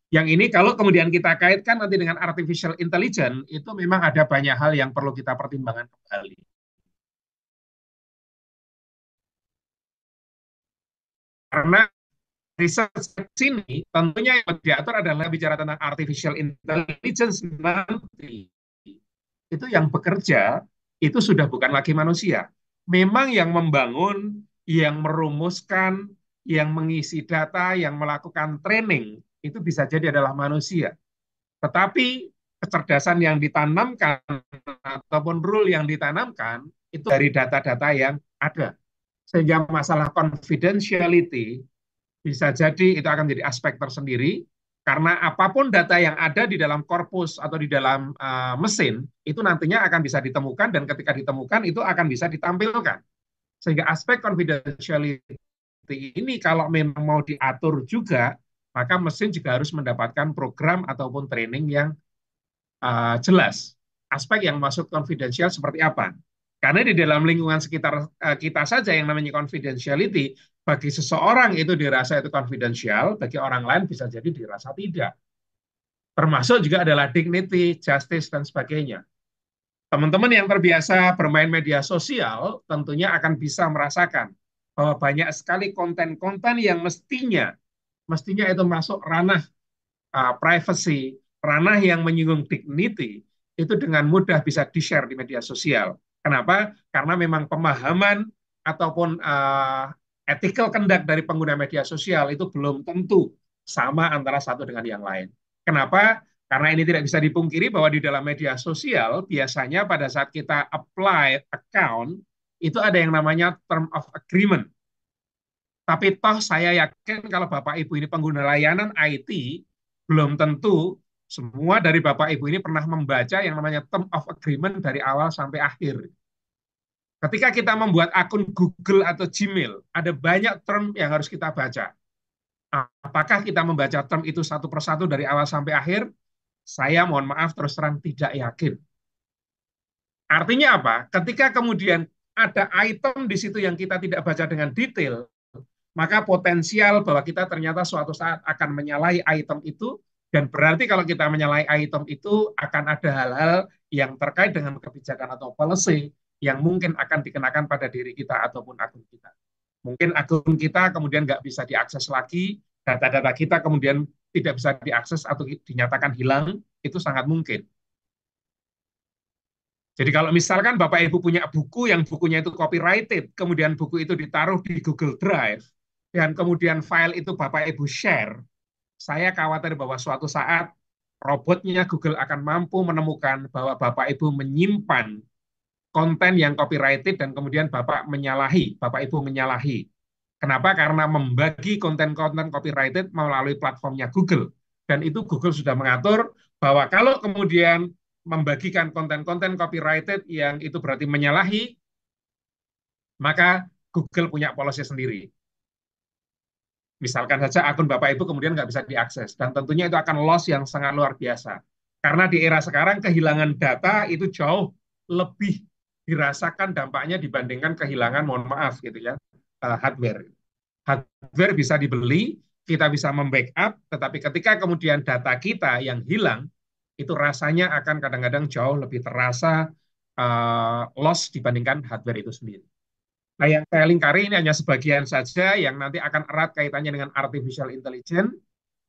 yang ini kalau kemudian kita kaitkan nanti dengan artificial intelligence, itu memang ada banyak hal yang perlu kita pertimbangkan kembali. Karena riset sini tentunya yang diatur adalah bicara tentang artificial intelligence nanti. Itu yang bekerja, itu sudah bukan lagi manusia. Memang yang membangun, yang merumuskan, yang mengisi data, yang melakukan training, itu bisa jadi adalah manusia. Tetapi kecerdasan yang ditanamkan ataupun rule yang ditanamkan itu dari data-data yang ada. Sehingga masalah confidentiality bisa jadi itu akan menjadi aspek tersendiri, karena apapun data yang ada di dalam korpus atau di dalam mesin, itu nantinya akan bisa ditemukan, dan ketika ditemukan itu akan bisa ditampilkan. Sehingga aspek confidentiality ini kalau memang mau diatur juga, maka mesin juga harus mendapatkan program ataupun training yang jelas. Aspek yang masuk confidential seperti apa? Karena di dalam lingkungan sekitar kita saja yang namanya confidentiality, bagi seseorang itu dirasa itu confidential, bagi orang lain bisa jadi dirasa tidak. Termasuk juga adalah dignity, justice, dan sebagainya. Teman-teman yang terbiasa bermain media sosial tentunya akan bisa merasakan bahwa banyak sekali konten-konten yang mestinya itu masuk ranah privacy, ranah yang menyinggung dignity, itu dengan mudah bisa di-share di media sosial. Kenapa? Karena memang pemahaman ataupun ethical conduct dari pengguna media sosial itu belum tentu sama antara satu dengan yang lain. Kenapa? Karena ini tidak bisa dipungkiri bahwa di dalam media sosial biasanya pada saat kita apply account itu ada yang namanya term of agreement. Tapi toh saya yakin kalau Bapak Ibu ini pengguna layanan IT, belum tentu semua dari Bapak Ibu ini pernah membaca yang namanya term of agreement dari awal sampai akhir. Ketika kita membuat akun Google atau Gmail, ada banyak term yang harus kita baca. Apakah kita membaca term itu satu persatu dari awal sampai akhir? Saya mohon maaf terus terang tidak yakin. Artinya apa? Ketika kemudian ada item di situ yang kita tidak baca dengan detail, maka potensial bahwa kita ternyata suatu saat akan menyalahi item itu, dan berarti kalau kita menyalahi item itu akan ada hal-hal yang terkait dengan kebijakan atau policy yang mungkin akan dikenakan pada diri kita ataupun akun kita. Mungkin akun kita kemudian nggak bisa diakses lagi, data-data kita kemudian tidak bisa diakses atau dinyatakan hilang, itu sangat mungkin. Jadi kalau misalkan Bapak Ibu punya buku yang bukunya itu copyrighted, kemudian buku itu ditaruh di Google Drive, dan kemudian file itu Bapak Ibu share, saya khawatir bahwa suatu saat robotnya Google akan mampu menemukan bahwa Bapak Ibu menyimpan konten yang copyrighted dan kemudian Bapak Ibu menyalahi. Kenapa? Karena membagi konten-konten copyrighted melalui platformnya Google. Dan itu Google sudah mengatur bahwa kalau kemudian membagikan konten-konten copyrighted yang itu berarti menyalahi, maka Google punya policy sendiri. Misalkan saja akun Bapak Ibu kemudian nggak bisa diakses, dan tentunya itu akan loss yang sangat luar biasa. Karena di era sekarang kehilangan data itu jauh lebih dirasakan dampaknya dibandingkan kehilangan, mohon maaf gitu ya, hardware. Hardware bisa dibeli, kita bisa membackup, tetapi ketika kemudian data kita yang hilang, itu rasanya akan kadang-kadang jauh lebih terasa loss dibandingkan hardware itu sendiri. Nah, yang saya lingkari ini hanya sebagian saja yang nanti akan erat kaitannya dengan artificial intelligence,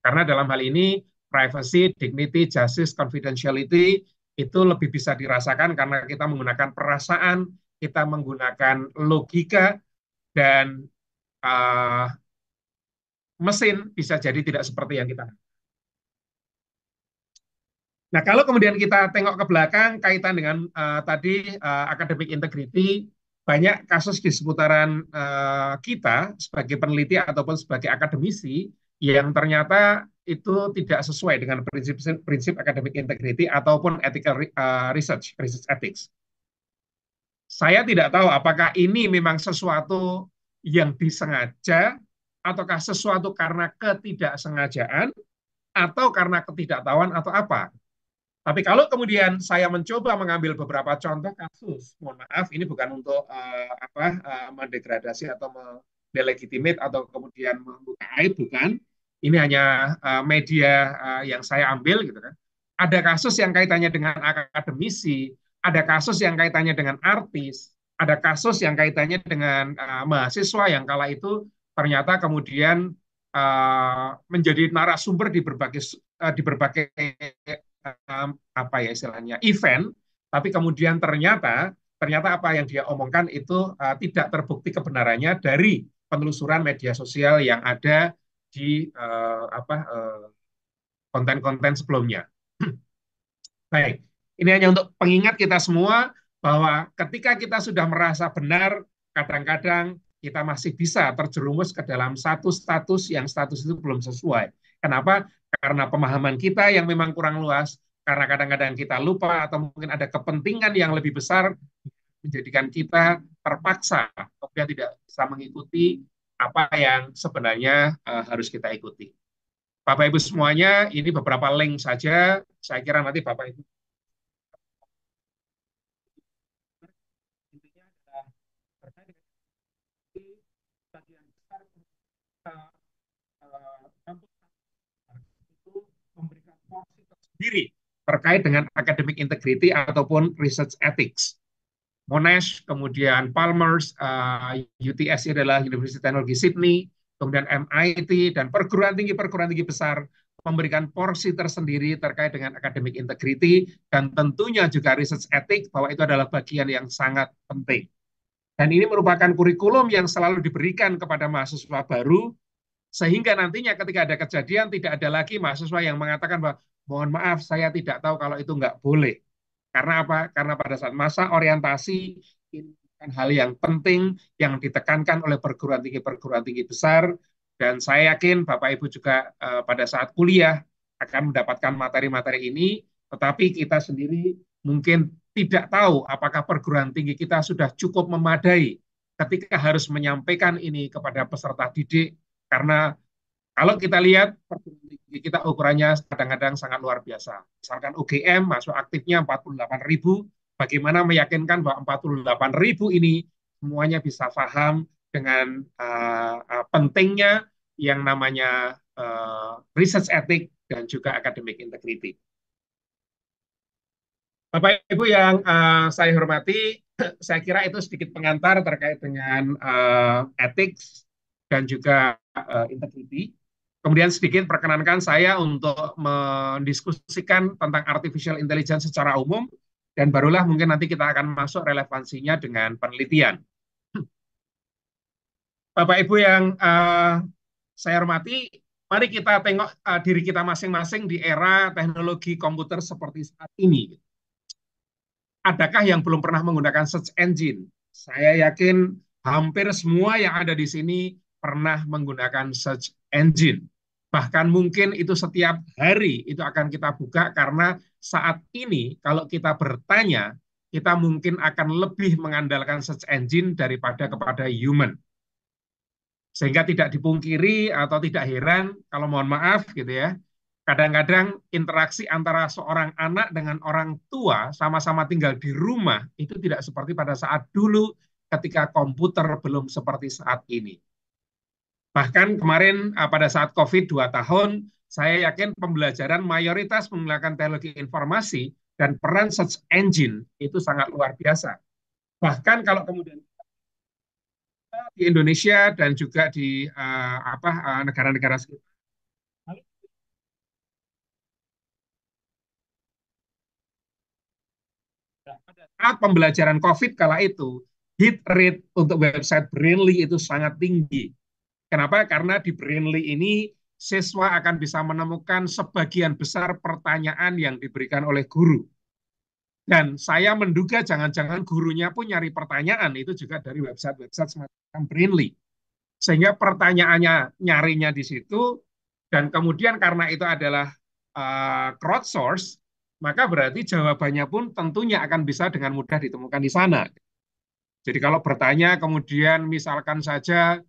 karena dalam hal ini privacy, dignity, justice, confidentiality itu lebih bisa dirasakan karena kita menggunakan perasaan, kita menggunakan logika, dan mesin bisa jadi tidak seperti yang kita. Nah, kalau kemudian kita tengok ke belakang kaitan dengan tadi academic integrity, banyak kasus di seputaran kita sebagai peneliti ataupun sebagai akademisi yang ternyata itu tidak sesuai dengan prinsip academic integrity ataupun ethical research ethics. Saya tidak tahu apakah ini memang sesuatu yang disengaja ataukah sesuatu karena ketidaksengajaan atau karena ketidaktahuan atau apa. Tapi kalau kemudian saya mencoba mengambil beberapa contoh kasus, mohon maaf, ini bukan untuk mendegradasi atau mendelegitimate atau kemudian membuka aib, bukan. Ini hanya media yang saya ambil, gitu kan. Ada kasus yang kaitannya dengan akademisi, ada kasus yang kaitannya dengan artis, ada kasus yang kaitannya dengan mahasiswa yang kala itu ternyata kemudian menjadi narasumber di berbagai apa ya istilahnya event, tapi kemudian ternyata apa yang dia omongkan itu tidak terbukti kebenarannya dari penelusuran media sosial yang ada di konten-konten sebelumnya. Baik, ini hanya untuk pengingat kita semua bahwa ketika kita sudah merasa benar, kadang-kadang kita masih bisa terjerumus ke dalam satu status yang status itu belum sesuai. Kenapa? Karena pemahaman kita yang memang kurang luas, karena kadang-kadang kita lupa atau mungkin ada kepentingan yang lebih besar menjadikan kita terpaksa kemudian tidak bisa mengikuti apa yang sebenarnya harus kita ikuti. Bapak Ibu semuanya, ini beberapa link saja. Saya kira nanti Bapak Ibu intinya adalah terkait dengan bagian besar itu memberikan porsi tersendiri terkait dengan academic integrity ataupun research ethics. Monash, kemudian Palmer's, UTS adalah University Teknologi Sydney, kemudian MIT, dan perguruan tinggi besar memberikan porsi tersendiri terkait dengan academic integrity, dan tentunya juga research ethics, bahwa itu adalah bagian yang sangat penting. Dan ini merupakan kurikulum yang selalu diberikan kepada mahasiswa baru, sehingga nantinya ketika ada kejadian tidak ada lagi mahasiswa yang mengatakan bahwa mohon maaf saya tidak tahu kalau itu nggak boleh. Karena apa? Karena pada saat masa orientasi ini bukan hal yang penting yang ditekankan oleh perguruan tinggi besar, dan saya yakin Bapak Ibu juga pada saat kuliah akan mendapatkan materi-materi ini, tetapi kita sendiri mungkin tidak tahu apakah perguruan tinggi kita sudah cukup memadai ketika harus menyampaikan ini kepada peserta didik. Karena kalau kita lihat perguruan tinggi kita ukurannya kadang-kadang sangat luar biasa. Misalkan UGM masuk aktifnya 48.000, bagaimana meyakinkan bahwa 48.000 ini semuanya bisa paham dengan pentingnya yang namanya research ethics dan juga academic integrity. Bapak Ibu yang saya hormati, saya kira itu sedikit pengantar terkait dengan ethics dan juga integrity. Kemudian sedikit perkenankan saya untuk mendiskusikan tentang artificial intelligence secara umum, dan barulah mungkin nanti kita akan masuk relevansinya dengan penelitian. Bapak Ibu yang saya hormati, mari kita tengok diri kita masing-masing di era teknologi komputer seperti saat ini. Adakah yang belum pernah menggunakan search engine? Saya yakin hampir semua yang ada di sini pernah menggunakan search engine. Bahkan mungkin itu setiap hari itu akan kita buka, karena saat ini kalau kita bertanya, kita mungkin akan lebih mengandalkan search engine daripada kepada human. Sehingga tidak dipungkiri atau tidak heran kalau mohon maaf gitu ya, kadang-kadang interaksi antara seorang anak dengan orang tua sama-sama tinggal di rumah itu tidak seperti pada saat dulu ketika komputer belum seperti saat ini. Bahkan kemarin pada saat COVID 2 tahun, saya yakin pembelajaran mayoritas menggunakan teknologi informasi dan peran search engine itu sangat luar biasa. Bahkan kalau kemudian di Indonesia dan juga di negara-negara sekitar, saat pembelajaran COVID kala itu, hit rate untuk website Brainly itu sangat tinggi. Kenapa? Karena di Brainly ini siswa akan bisa menemukan sebagian besar pertanyaan yang diberikan oleh guru. Dan saya menduga jangan-jangan gurunya pun nyari pertanyaan itu juga dari website-website semacam Brainly. Sehingga pertanyaannya nyarinya di situ, dan kemudian karena itu adalah crowdsource, maka berarti jawabannya pun tentunya akan bisa dengan mudah ditemukan di sana. Jadi kalau bertanya kemudian misalkan saja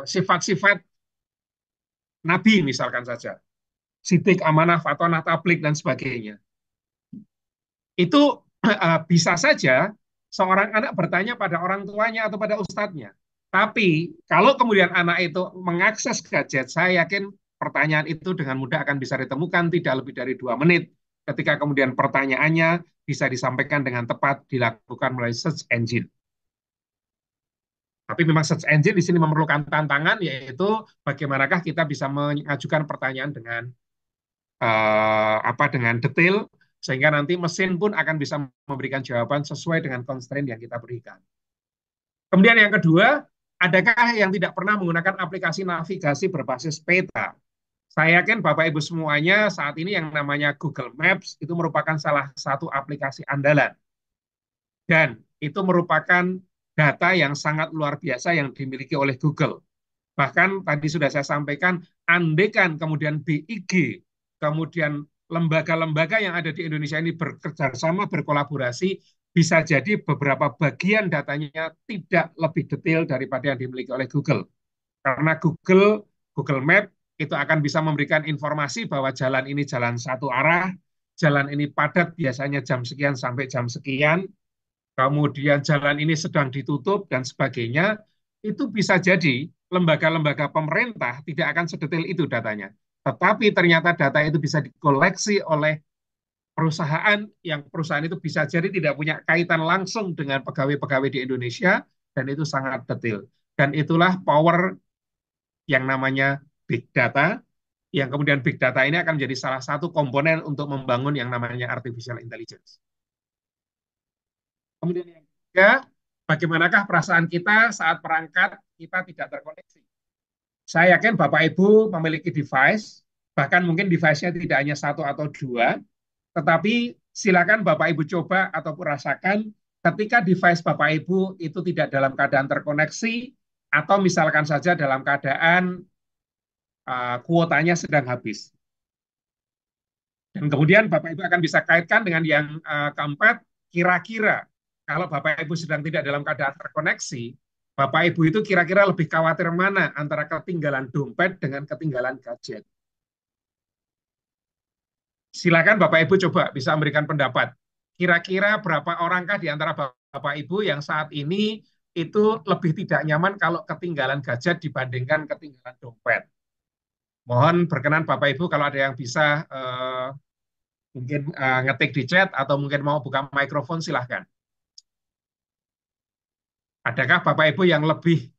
sifat-sifat Nabi misalkan saja, sidik, amanah, fatonah, tablik, dan sebagainya. Itu bisa saja seorang anak bertanya pada orang tuanya atau pada ustadznya. Tapi kalau kemudian anak itu mengakses gadget, saya yakin pertanyaan itu dengan mudah akan bisa ditemukan tidak lebih dari 2 menit. Ketika kemudian pertanyaannya bisa disampaikan dengan tepat, dilakukan melalui search engine. Tapi memang search engine di sini memerlukan tantangan, yaitu bagaimanakah kita bisa mengajukan pertanyaan dengan dengan detail, sehingga nanti mesin pun akan bisa memberikan jawaban sesuai dengan constraint yang kita berikan. Kemudian yang kedua, adakah yang tidak pernah menggunakan aplikasi navigasi berbasis peta? Saya yakin Bapak Ibu semuanya saat ini yang namanya Google Maps itu merupakan salah satu aplikasi andalan. Dan itu merupakan data yang sangat luar biasa yang dimiliki oleh Google. Bahkan tadi sudah saya sampaikan, andaikan kemudian BIG, kemudian lembaga-lembaga yang ada di Indonesia ini bekerja sama, berkolaborasi, bisa jadi beberapa bagian datanya tidak lebih detail daripada yang dimiliki oleh Google. Karena Google Map itu akan bisa memberikan informasi bahwa jalan ini jalan satu arah, jalan ini padat biasanya jam sekian sampai jam sekian, kemudian jalan ini sedang ditutup dan sebagainya. Itu bisa jadi lembaga-lembaga pemerintah tidak akan sedetail itu datanya. Tetapi ternyata data itu bisa dikoleksi oleh perusahaan itu bisa jadi tidak punya kaitan langsung dengan pegawai-pegawai di Indonesia, dan itu sangat detail. Dan itulah power yang namanya big data, yang kemudian big data ini akan menjadi salah satu komponen untuk membangun yang namanya artificial intelligence. Kemudian yang ketiga, bagaimanakah perasaan kita saat perangkat kita tidak terkoneksi? Saya yakin Bapak Ibu memiliki device, bahkan mungkin device-nya tidak hanya satu atau dua, tetapi silakan Bapak Ibu coba ataupun rasakan ketika device Bapak Ibu itu tidak dalam keadaan terkoneksi, atau misalkan saja dalam keadaan kuotanya sedang habis. Dan kemudian Bapak Ibu akan bisa kaitkan dengan yang keempat, kira-kira kalau Bapak Ibu sedang tidak dalam keadaan terkoneksi, Bapak Ibu itu kira-kira lebih khawatir mana antara ketinggalan dompet dengan ketinggalan gadget. Silakan Bapak Ibu coba bisa memberikan pendapat. Kira-kira berapa orangkah di antara Bapak Ibu yang saat ini itu lebih tidak nyaman kalau ketinggalan gadget dibandingkan ketinggalan dompet? Mohon berkenan Bapak Ibu kalau ada yang bisa mungkin ngetik di chat atau mungkin mau buka mikrofon, silahkan. Adakah Bapak Ibu yang lebih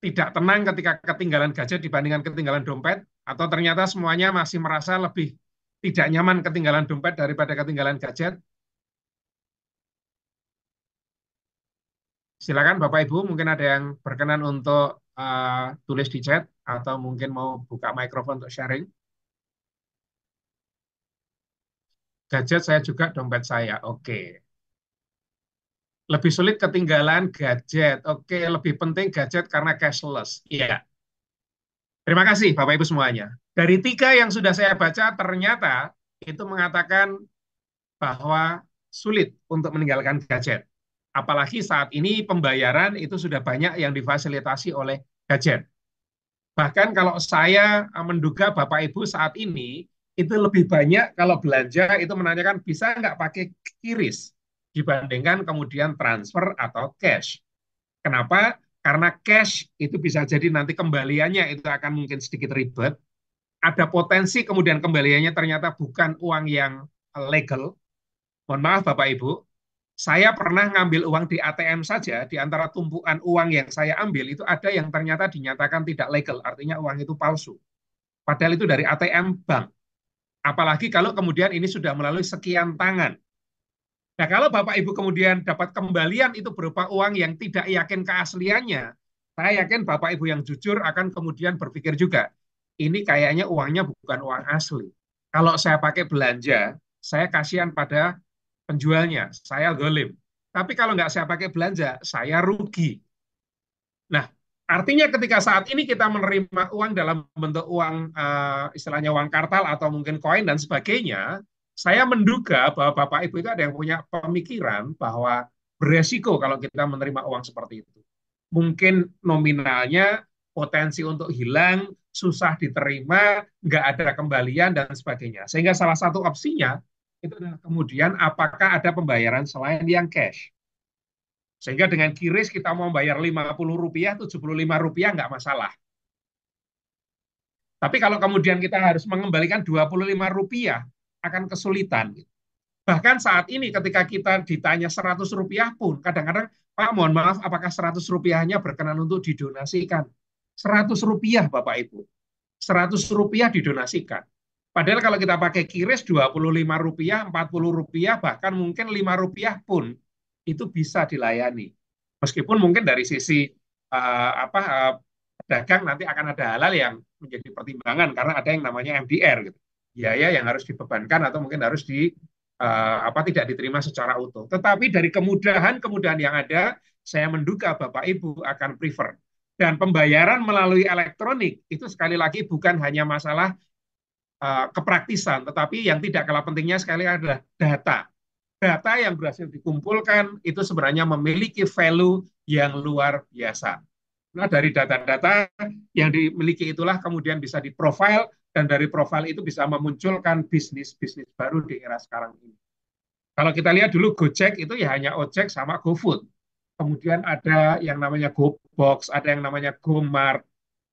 tidak tenang ketika ketinggalan gadget dibandingkan ketinggalan dompet? Atau ternyata semuanya masih merasa lebih tidak nyaman ketinggalan dompet daripada ketinggalan gadget? Silakan Bapak Ibu, mungkin ada yang berkenan untuk tulis di chat atau mungkin mau buka mikrofon untuk sharing. Gadget saya juga, dompet saya. Oke. Lebih sulit ketinggalan gadget. Oke, lebih penting gadget karena cashless. Iya. Terima kasih Bapak Ibu semuanya. Dari 3 yang sudah saya baca, ternyata itu mengatakan bahwa sulit untuk meninggalkan gadget. Apalagi saat ini pembayaran itu sudah banyak yang difasilitasi oleh gadget. Bahkan kalau saya menduga Bapak Ibu saat ini itu lebih banyak kalau belanja itu menanyakan bisa nggak pakai QRIS dibandingkan kemudian transfer atau cash. Kenapa? Karena cash itu bisa jadi nanti kembaliannya itu akan mungkin sedikit ribet. Ada potensi kemudian kembaliannya ternyata bukan uang yang legal. Mohon maaf Bapak Ibu, saya pernah ngambil uang di ATM saja, di antara tumpukan uang yang saya ambil, itu ada yang ternyata dinyatakan tidak legal, artinya uang itu palsu. Padahal itu dari ATM bank. Apalagi kalau kemudian ini sudah melalui sekian tangan. Nah, kalau Bapak Ibu kemudian dapat kembalian itu berupa uang yang tidak yakin keasliannya, saya yakin Bapak Ibu yang jujur akan kemudian berpikir juga, ini kayaknya uangnya bukan uang asli. Kalau saya pakai belanja, saya kasihan pada penjualnya, saya zalim. Tapi kalau nggak saya pakai belanja, saya rugi. Nah, artinya ketika saat ini kita menerima uang dalam bentuk uang, istilahnya uang kartal atau mungkin koin dan sebagainya, saya menduga bahwa Bapak Ibu itu ada yang punya pemikiran bahwa beresiko kalau kita menerima uang seperti itu. Mungkin nominalnya potensi untuk hilang, susah diterima, nggak ada kembalian dan sebagainya. Sehingga salah satu opsinya itu adalah kemudian apakah ada pembayaran selain yang cash. Sehingga dengan QRIS kita mau bayar Rp50, Rp75 nggak masalah. Tapi kalau kemudian kita harus mengembalikan Rp25 akan kesulitan. Bahkan saat ini ketika kita ditanya Rp100 pun, kadang-kadang, Pak mohon maaf apakah Rp100-nya berkenan untuk didonasikan? Rp100 Bapak Ibu. Rp100 didonasikan. Padahal kalau kita pakai QRIS Rp25, Rp40, bahkan mungkin Rp5 pun itu bisa dilayani. Meskipun mungkin dari sisi pedagang nanti akan ada hal-hal yang menjadi pertimbangan karena ada yang namanya MDR gitu. Biaya yang harus dibebankan atau mungkin harus tidak diterima secara utuh. Tetapi dari kemudahan yang ada, saya menduga Bapak Ibu akan prefer. Dan pembayaran melalui elektronik itu sekali lagi bukan hanya masalah kepraktisan, tetapi yang tidak kalah pentingnya sekali adalah data. Data yang berhasil dikumpulkan itu sebenarnya memiliki value yang luar biasa. Nah, dari data-data yang dimiliki itulah kemudian bisa diprofil, dan dari profil itu bisa memunculkan bisnis-bisnis baru di era sekarang ini. Kalau kita lihat dulu Gojek itu ya hanya ojek sama GoFood. Kemudian ada yang namanya GoBox, ada yang namanya GoMart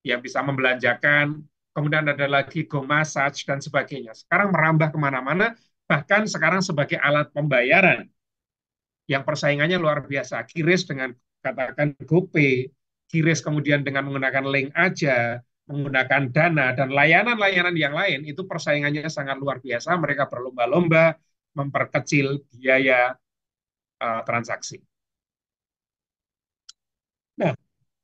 yang bisa membelanjakan, kemudian ada lagi GoMassage dan sebagainya. Sekarang merambah kemana-mana bahkan sekarang sebagai alat pembayaran yang persaingannya luar biasa. QRIS dengan katakan GoPay, QRIS kemudian dengan menggunakan link aja, menggunakan Dana, dan layanan-layanan yang lain, itu persaingannya sangat luar biasa. Mereka berlomba-lomba memperkecil biaya transaksi. Nah,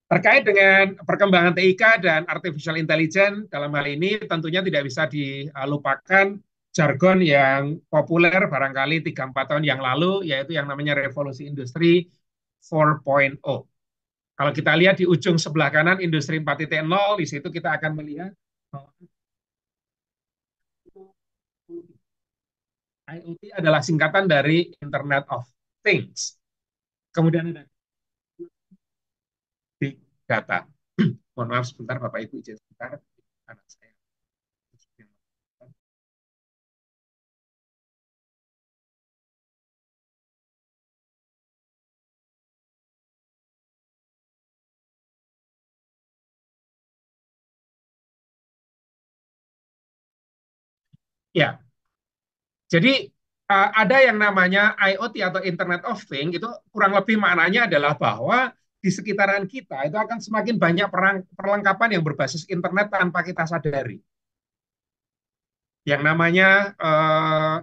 terkait dengan perkembangan TIK dan artificial intelligence dalam hal ini tentunya tidak bisa dilupakan jargon yang populer barangkali 3-4 tahun yang lalu, yaitu yang namanya revolusi industri 4.0. Kalau kita lihat di ujung sebelah kanan industri 4.0, di situ kita akan melihat IoT adalah singkatan dari Internet of Things. Kemudian ada big data. Mohon maaf sebentar, Bapak Ibu izin sebentar. Anak saya. Ya, jadi ada yang namanya IoT atau Internet of Things, itu kurang lebih maknanya adalah bahwa di sekitaran kita itu akan semakin banyak perlengkapan yang berbasis internet tanpa kita sadari. Yang namanya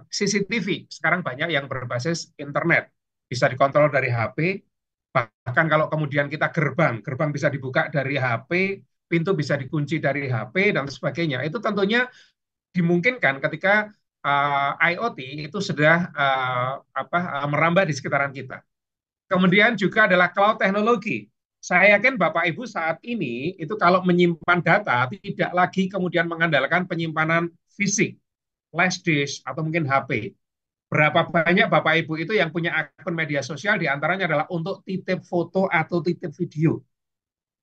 CCTV, sekarang banyak yang berbasis internet. Bisa dikontrol dari HP, bahkan kalau kemudian kita gerbang bisa dibuka dari HP, pintu bisa dikunci dari HP, dan sebagainya. Itu tentunya dimungkinkan ketika IoT itu sudah merambah di sekitaran kita. Kemudian juga adalah cloud teknologi. Saya yakin Bapak Ibu saat ini itu kalau menyimpan data tidak lagi kemudian mengandalkan penyimpanan fisik, flash disk atau mungkin HP. Berapa banyak Bapak Ibu itu yang punya akun media sosial, diantaranya adalah untuk titip foto atau titip video.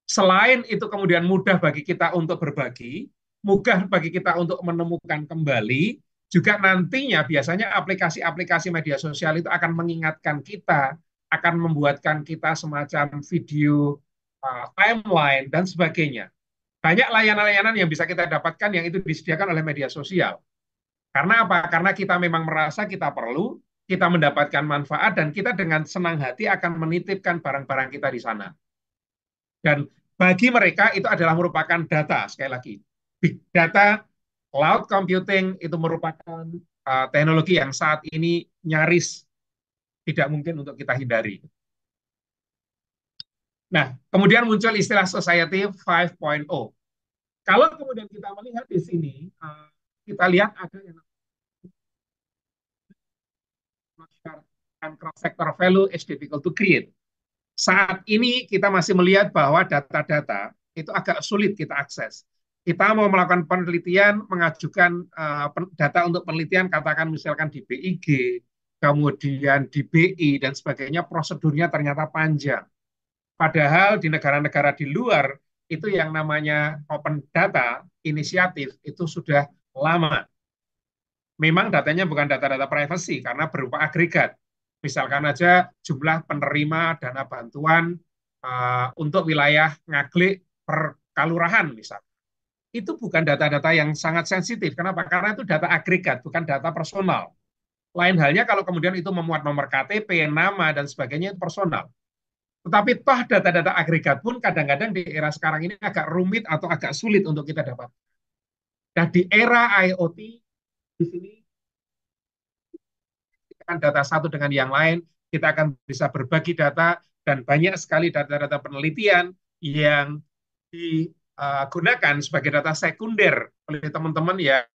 Selain itu kemudian mudah bagi kita untuk berbagi, mudah bagi kita untuk menemukan kembali, juga nantinya biasanya aplikasi-aplikasi media sosial itu akan mengingatkan kita, akan membuatkan kita semacam video timeline dan sebagainya. Banyak layanan-layanan yang bisa kita dapatkan yang itu disediakan oleh media sosial. Karena apa? Karena kita memang merasa kita perlu, kita mendapatkan manfaat, dan kita dengan senang hati akan menitipkan barang-barang kita di sana. Dan bagi mereka itu adalah merupakan data, sekali lagi. Big data, cloud computing itu merupakan teknologi yang saat ini nyaris tidak mungkin untuk kita hindari. Nah, kemudian muncul istilah Society 5.0. Kalau kemudian kita melihat di sini, kita lihat ada yang cross-sector value is difficult to create. Saat ini kita masih melihat bahwa data-data itu agak sulit kita akses. Kita mau melakukan penelitian, mengajukan data untuk penelitian, katakan misalkan di BIG, kemudian di BI, dan sebagainya, prosedurnya ternyata panjang. Padahal di negara-negara di luar, itu yang namanya open data, inisiatif, itu sudah lama. Memang datanya bukan data-data privacy, karena berupa agregat. Misalkan aja jumlah penerima dana bantuan untuk wilayah Ngaglik per kalurahan misalnya. Itu bukan data-data yang sangat sensitif. Kenapa? Karena itu data agregat, bukan data personal. Lain halnya kalau kemudian itu memuat nomor KTP, nama, dan sebagainya, itu personal. Tetapi toh data-data agregat pun kadang-kadang di era sekarang ini agak rumit atau agak sulit untuk kita dapat. Nah, di era IoT, di sini data satu dengan yang lain, kita akan bisa berbagi data, dan banyak sekali data-data penelitian yang digunakan sebagai data sekunder oleh teman-teman yang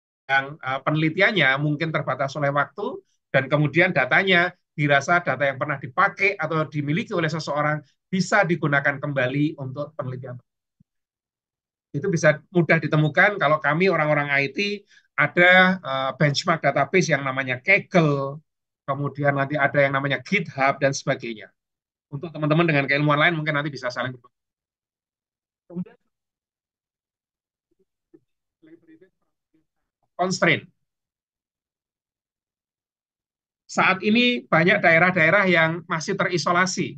penelitiannya mungkin terbatas oleh waktu, dan kemudian datanya dirasa data yang pernah dipakai atau dimiliki oleh seseorang bisa digunakan kembali untuk penelitian. Itu bisa mudah ditemukan kalau kami orang-orang IT ada benchmark database yang namanya Kaggle, kemudian nanti ada yang namanya GitHub, dan sebagainya. Untuk teman-teman dengan keilmuan lain mungkin nanti bisa saling berbagi. Kemudian constraint. Saat ini banyak daerah-daerah yang masih terisolasi,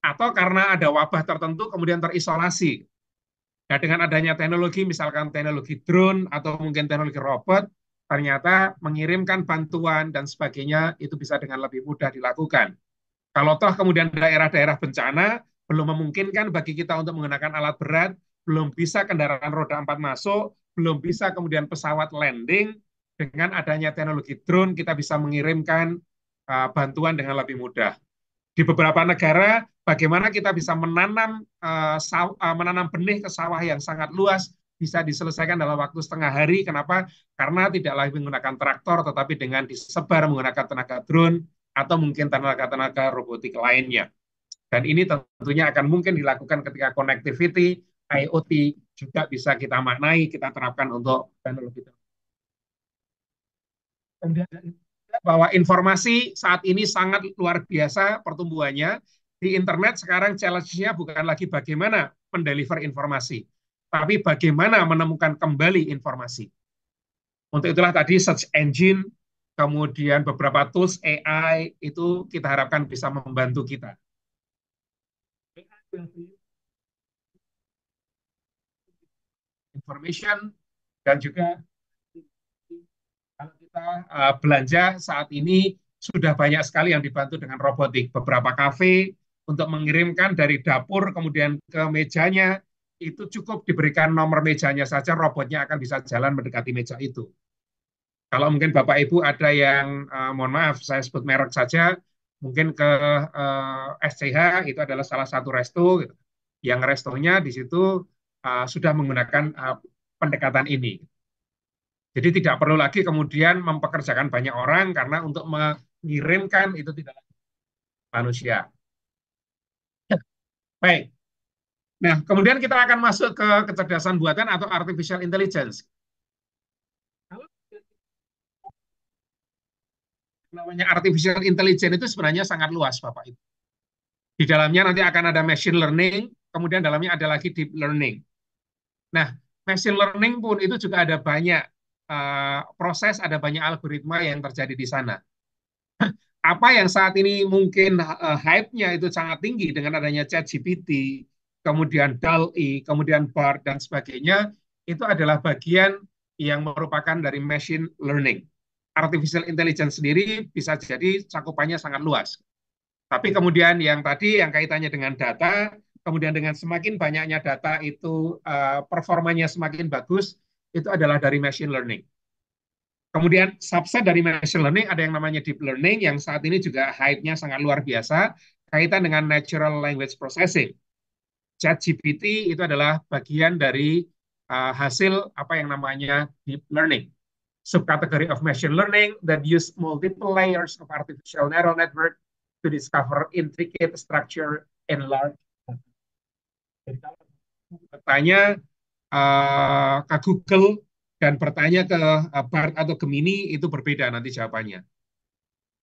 atau karena ada wabah tertentu kemudian terisolasi. Nah, dengan adanya teknologi, misalkan teknologi drone atau mungkin teknologi robot, ternyata mengirimkan bantuan dan sebagainya itu bisa dengan lebih mudah dilakukan. Kalau toh kemudian daerah-daerah bencana belum memungkinkan bagi kita untuk menggunakan alat berat, belum bisa kendaraan roda 4 masuk, belum bisa kemudian pesawat landing, dengan adanya teknologi drone kita bisa mengirimkan bantuan dengan lebih mudah. Di beberapa negara, bagaimana kita bisa menanam benih ke sawah yang sangat luas, bisa diselesaikan dalam waktu setengah hari. Kenapa? Karena tidak lagi menggunakan traktor, tetapi dengan disebar menggunakan tenaga drone, atau mungkin tenaga-tenaga robotik lainnya. Dan ini tentunya akan mungkin dilakukan ketika connectivity, IoT juga bisa kita maknai, kita terapkan untuk teknologi. Kemudian bahwa informasi saat ini sangat luar biasa pertumbuhannya. Di internet sekarang challenge-nya bukan lagi bagaimana mendeliver informasi, tapi bagaimana menemukan kembali informasi. Untuk itulah tadi search engine, kemudian beberapa tools AI itu kita harapkan bisa membantu kita. Information dan juga kalau kita belanja saat ini sudah banyak sekali yang dibantu dengan robotik. Beberapa kafe untuk mengirimkan dari dapur kemudian ke mejanya, itu cukup diberikan nomor mejanya saja, robotnya akan bisa jalan mendekati meja itu. Kalau mungkin Bapak Ibu ada yang, mohon maaf saya sebut merek saja, mungkin ke SCH, itu adalah salah satu resto, yang restonya di situ sudah menggunakan pendekatan ini. Jadi tidak perlu lagi kemudian mempekerjakan banyak orang karena untuk mengirimkan itu tidak manusia. Baik. Nah, kemudian kita akan masuk ke kecerdasan buatan atau artificial intelligence. Namanya artificial intelligence itu sebenarnya sangat luas, Bapak Ibu. Di dalamnya nanti akan ada machine learning, kemudian dalamnya ada lagi deep learning. Nah, machine learning pun itu juga ada banyak proses, ada banyak algoritma yang terjadi di sana. Apa yang saat ini mungkin hype-nya itu sangat tinggi dengan adanya ChatGPT, kemudian DALL-E, kemudian BART, dan sebagainya, itu adalah bagian yang merupakan dari machine learning. Artificial intelligence sendiri bisa jadi cakupannya sangat luas. Tapi kemudian yang tadi, yang kaitannya dengan data, kemudian dengan semakin banyaknya data itu performanya semakin bagus, itu adalah dari machine learning. Kemudian subset dari machine learning ada yang namanya deep learning yang saat ini juga hype-nya sangat luar biasa kaitan dengan natural language processing. ChatGPT itu adalah bagian dari hasil apa yang namanya deep learning. Subcategory of machine learning that use multiple layers of artificial neural network to discover intricate structure in large. Jadi kalau bertanya ke Google dan bertanya ke BART atau Gemini itu berbeda nanti jawabannya.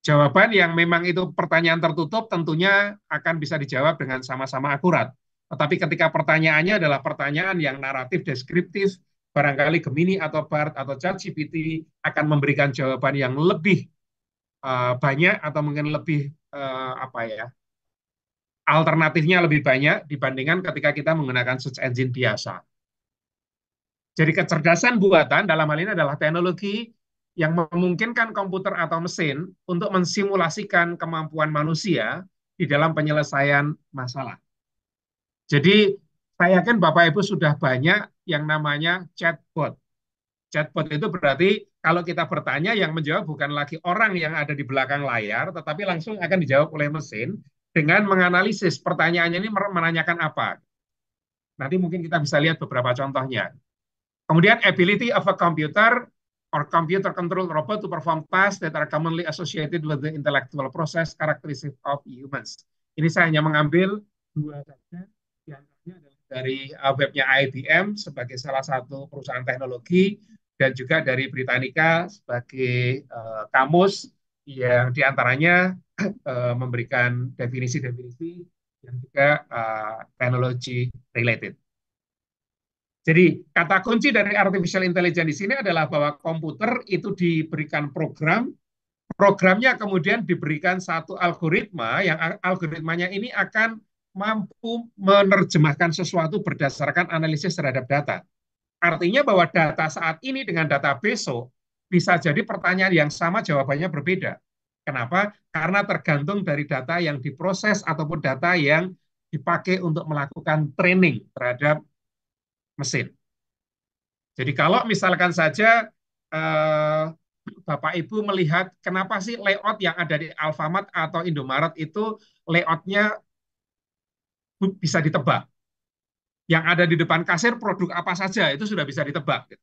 Jawaban yang memang itu pertanyaan tertutup tentunya akan bisa dijawab dengan sama-sama akurat. Tetapi ketika pertanyaannya adalah pertanyaan yang naratif deskriptif, barangkali Gemini atau BART atau ChatGPT akan memberikan jawaban yang lebih banyak atau mungkin lebih alternatifnya lebih banyak dibandingkan ketika kita menggunakan search engine biasa. Jadi kecerdasan buatan dalam hal ini adalah teknologi yang memungkinkan komputer atau mesin untuk mensimulasikan kemampuan manusia di dalam penyelesaian masalah. Jadi saya yakin Bapak Ibu sudah banyak yang namanya chatbot. Chatbot itu berarti kalau kita bertanya yang menjawab bukan lagi orang yang ada di belakang layar, tetapi langsung akan dijawab oleh mesin dengan menganalisis pertanyaannya ini menanyakan apa. Nanti mungkin kita bisa lihat beberapa contohnya. Kemudian ability of a computer or computer controlled robot to perform tasks that are commonly associated with the intellectual process characteristic of humans. Ini saya hanya mengambil dua saja, yang adalah dari webnya IBM sebagai salah satu perusahaan teknologi dan juga dari Britannica sebagai kamus yang diantaranya memberikan definisi-definisi yang juga teknologi related. Jadi kata kunci dari artificial intelligence di sini adalah bahwa komputer itu diberikan program, programnya kemudian diberikan satu algoritma, yang algoritmanya ini akan mampu menerjemahkan sesuatu berdasarkan analisis terhadap data. Artinya bahwa data saat ini dengan data besok bisa jadi pertanyaan yang sama jawabannya berbeda. Kenapa? Karena tergantung dari data yang diproses ataupun data yang dipakai untuk melakukan training terhadap mesin. Jadi kalau misalkan saja Bapak Ibu melihat kenapa sih layout yang ada di Alfamart atau Indomaret itu layoutnya bisa ditebak. Yang ada di depan kasir produk apa saja itu sudah bisa ditebak.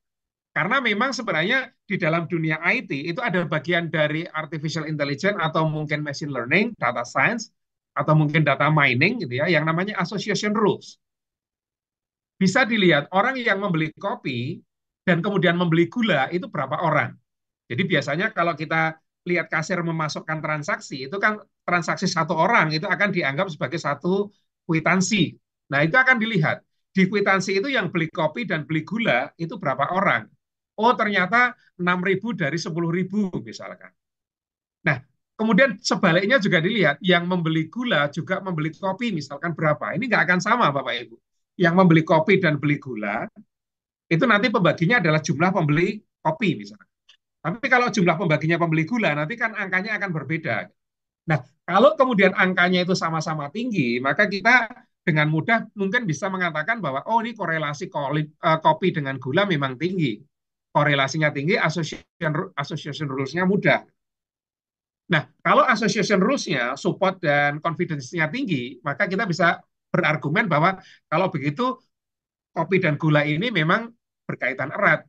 Karena memang sebenarnya di dalam dunia IT itu ada bagian dari artificial intelligence atau mungkin machine learning, data science, atau mungkin data mining gitu ya, yang namanya association rules. Bisa dilihat orang yang membeli kopi dan kemudian membeli gula itu berapa orang. Jadi biasanya kalau kita lihat kasir memasukkan transaksi, itu kan transaksi satu orang itu akan dianggap sebagai satu kwitansi. Nah itu akan dilihat. Di kwitansi itu yang beli kopi dan beli gula itu berapa orang. Oh ternyata 6.000 dari 10.000 misalkan. Nah kemudian sebaliknya juga dilihat, yang membeli gula juga membeli kopi misalkan berapa. Ini nggak akan sama Bapak Ibu. Yang membeli kopi dan beli gula, itu nanti pembaginya adalah jumlah pembeli kopi misalkan. Tapi kalau jumlah pembaginya pembeli gula, nanti kan angkanya akan berbeda. Nah, kalau kemudian angkanya itu sama-sama tinggi, maka kita dengan mudah mungkin bisa mengatakan bahwa, oh ini korelasi kopi dengan gula memang tinggi. Korelasinya tinggi, association rules-nya mudah. Nah, kalau association rules-nya, support dan confidence-nya tinggi, maka kita bisa berargumen bahwa kalau begitu, kopi dan gula ini memang berkaitan erat.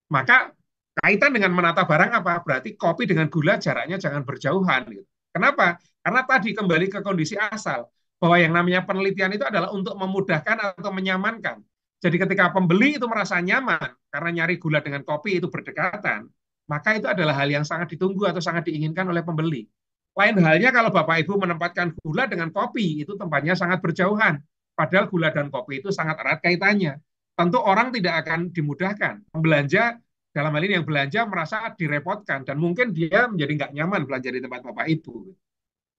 Maka kaitan dengan menata barang apa? Berarti kopi dengan gula jaraknya jangan berjauhan. Kenapa? Karena tadi kembali ke kondisi asal, bahwa yang namanya penelitian itu adalah untuk memudahkan atau menyamankan. Jadi ketika pembeli itu merasa nyaman karena nyari gula dengan kopi itu berdekatan, maka itu adalah hal yang sangat ditunggu atau sangat diinginkan oleh pembeli. Lain halnya kalau Bapak Ibu menempatkan gula dengan kopi, itu tempatnya sangat berjauhan. Padahal gula dan kopi itu sangat erat kaitannya. Tentu orang tidak akan dimudahkan. Belanja dalam hal ini yang belanja merasa direpotkan dan mungkin dia menjadi nggak nyaman belanja di tempat Bapak Ibu.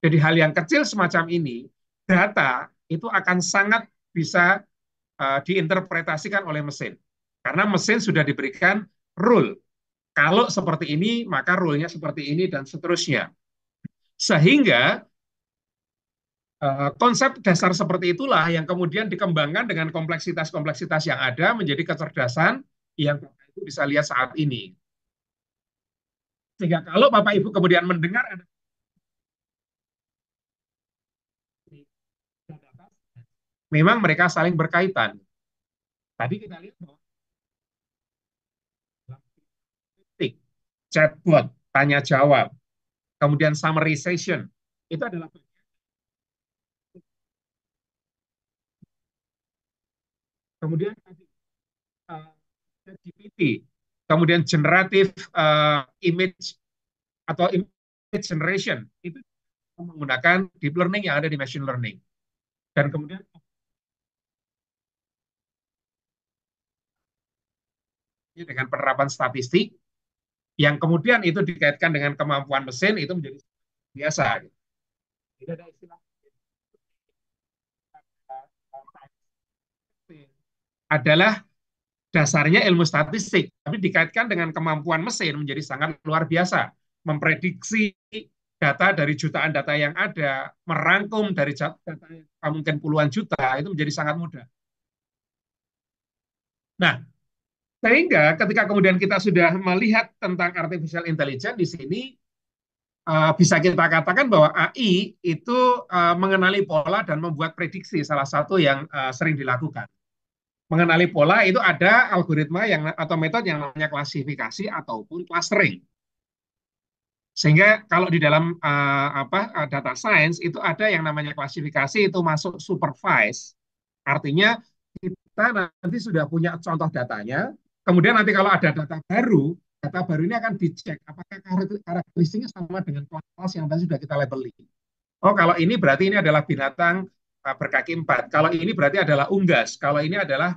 Jadi hal yang kecil semacam ini, data itu akan sangat bisa diinterpretasikan oleh mesin. Karena mesin sudah diberikan rule. Kalau seperti ini, maka rule-nya seperti ini dan seterusnya. Sehingga konsep dasar seperti itulah yang kemudian dikembangkan dengan kompleksitas-kompleksitas yang ada menjadi kecerdasan yang Bapak Ibu bisa lihat saat ini. Sehingga kalau Bapak Ibu kemudian mendengar ada memang mereka saling berkaitan. Tadi kita lihat bahwa chatbot, tanya jawab, kemudian summarization, itu adalah kemudian GPT, kemudian generative image atau image generation, itu menggunakan deep learning yang ada di machine learning. Dan kemudian dengan penerapan statistik, yang kemudian itu dikaitkan dengan kemampuan mesin, itu menjadi biasa. Tidak ada istilah adalah dasarnya ilmu statistik, tapi dikaitkan dengan kemampuan mesin menjadi sangat luar biasa. Memprediksi data dari jutaan data yang ada, merangkum dari data mungkin puluhan juta, itu menjadi sangat mudah. Nah, sehingga ketika kemudian kita sudah melihat tentang artificial intelligence di sini, bisa kita katakan bahwa AI itu mengenali pola dan membuat prediksi, salah satu yang sering dilakukan. Mengenali pola itu ada algoritma yang atau metode yang namanya klasifikasi ataupun clustering. Sehingga kalau di dalam data science itu ada yang namanya klasifikasi, itu masuk supervise. Artinya kita nanti sudah punya contoh datanya, kemudian nanti kalau ada data baru ini akan dicek apakah karakteristiknya sama dengan kelas yang tadi sudah kita labeli. Oh, kalau ini berarti ini adalah binatang berkaki 4. Kalau ini berarti adalah unggas. Kalau ini adalah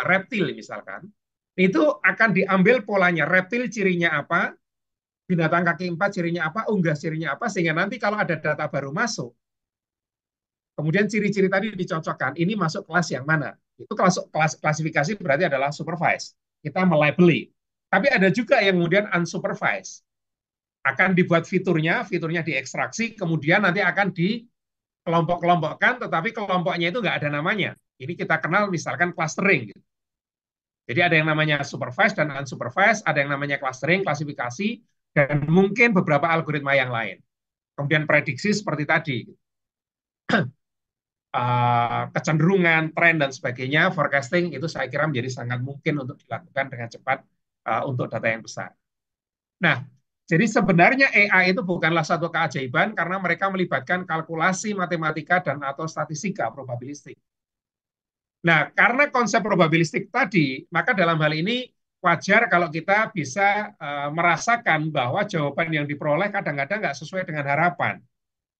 reptil misalkan. Itu akan diambil polanya. Reptil cirinya apa? Binatang kaki 4 cirinya apa? Unggas cirinya apa? Sehingga nanti kalau ada data baru masuk, kemudian ciri-ciri tadi dicocokkan. Ini masuk kelas yang mana? Itu klasifikasi berarti adalah supervise. Kita melabeli. Tapi ada juga yang kemudian unsupervised. Akan dibuat fiturnya diekstraksi, kemudian nanti akan dikelompok-kelompokkan, tetapi kelompoknya itu nggak ada namanya. Ini kita kenal misalkan clustering. Gitu. Jadi ada yang namanya supervised dan unsupervised, ada yang namanya clustering, klasifikasi, dan mungkin beberapa algoritma yang lain. Kemudian prediksi seperti tadi. Kecenderungan, tren, dan sebagainya, forecasting itu saya kira menjadi sangat mungkin untuk dilakukan dengan cepat untuk data yang besar. Nah, jadi sebenarnya AI itu bukanlah satu keajaiban karena mereka melibatkan kalkulasi, matematika, dan atau statistika probabilistik. Nah, karena konsep probabilistik tadi, maka dalam hal ini wajar kalau kita bisa merasakan bahwa jawaban yang diperoleh kadang-kadang nggak sesuai dengan harapan.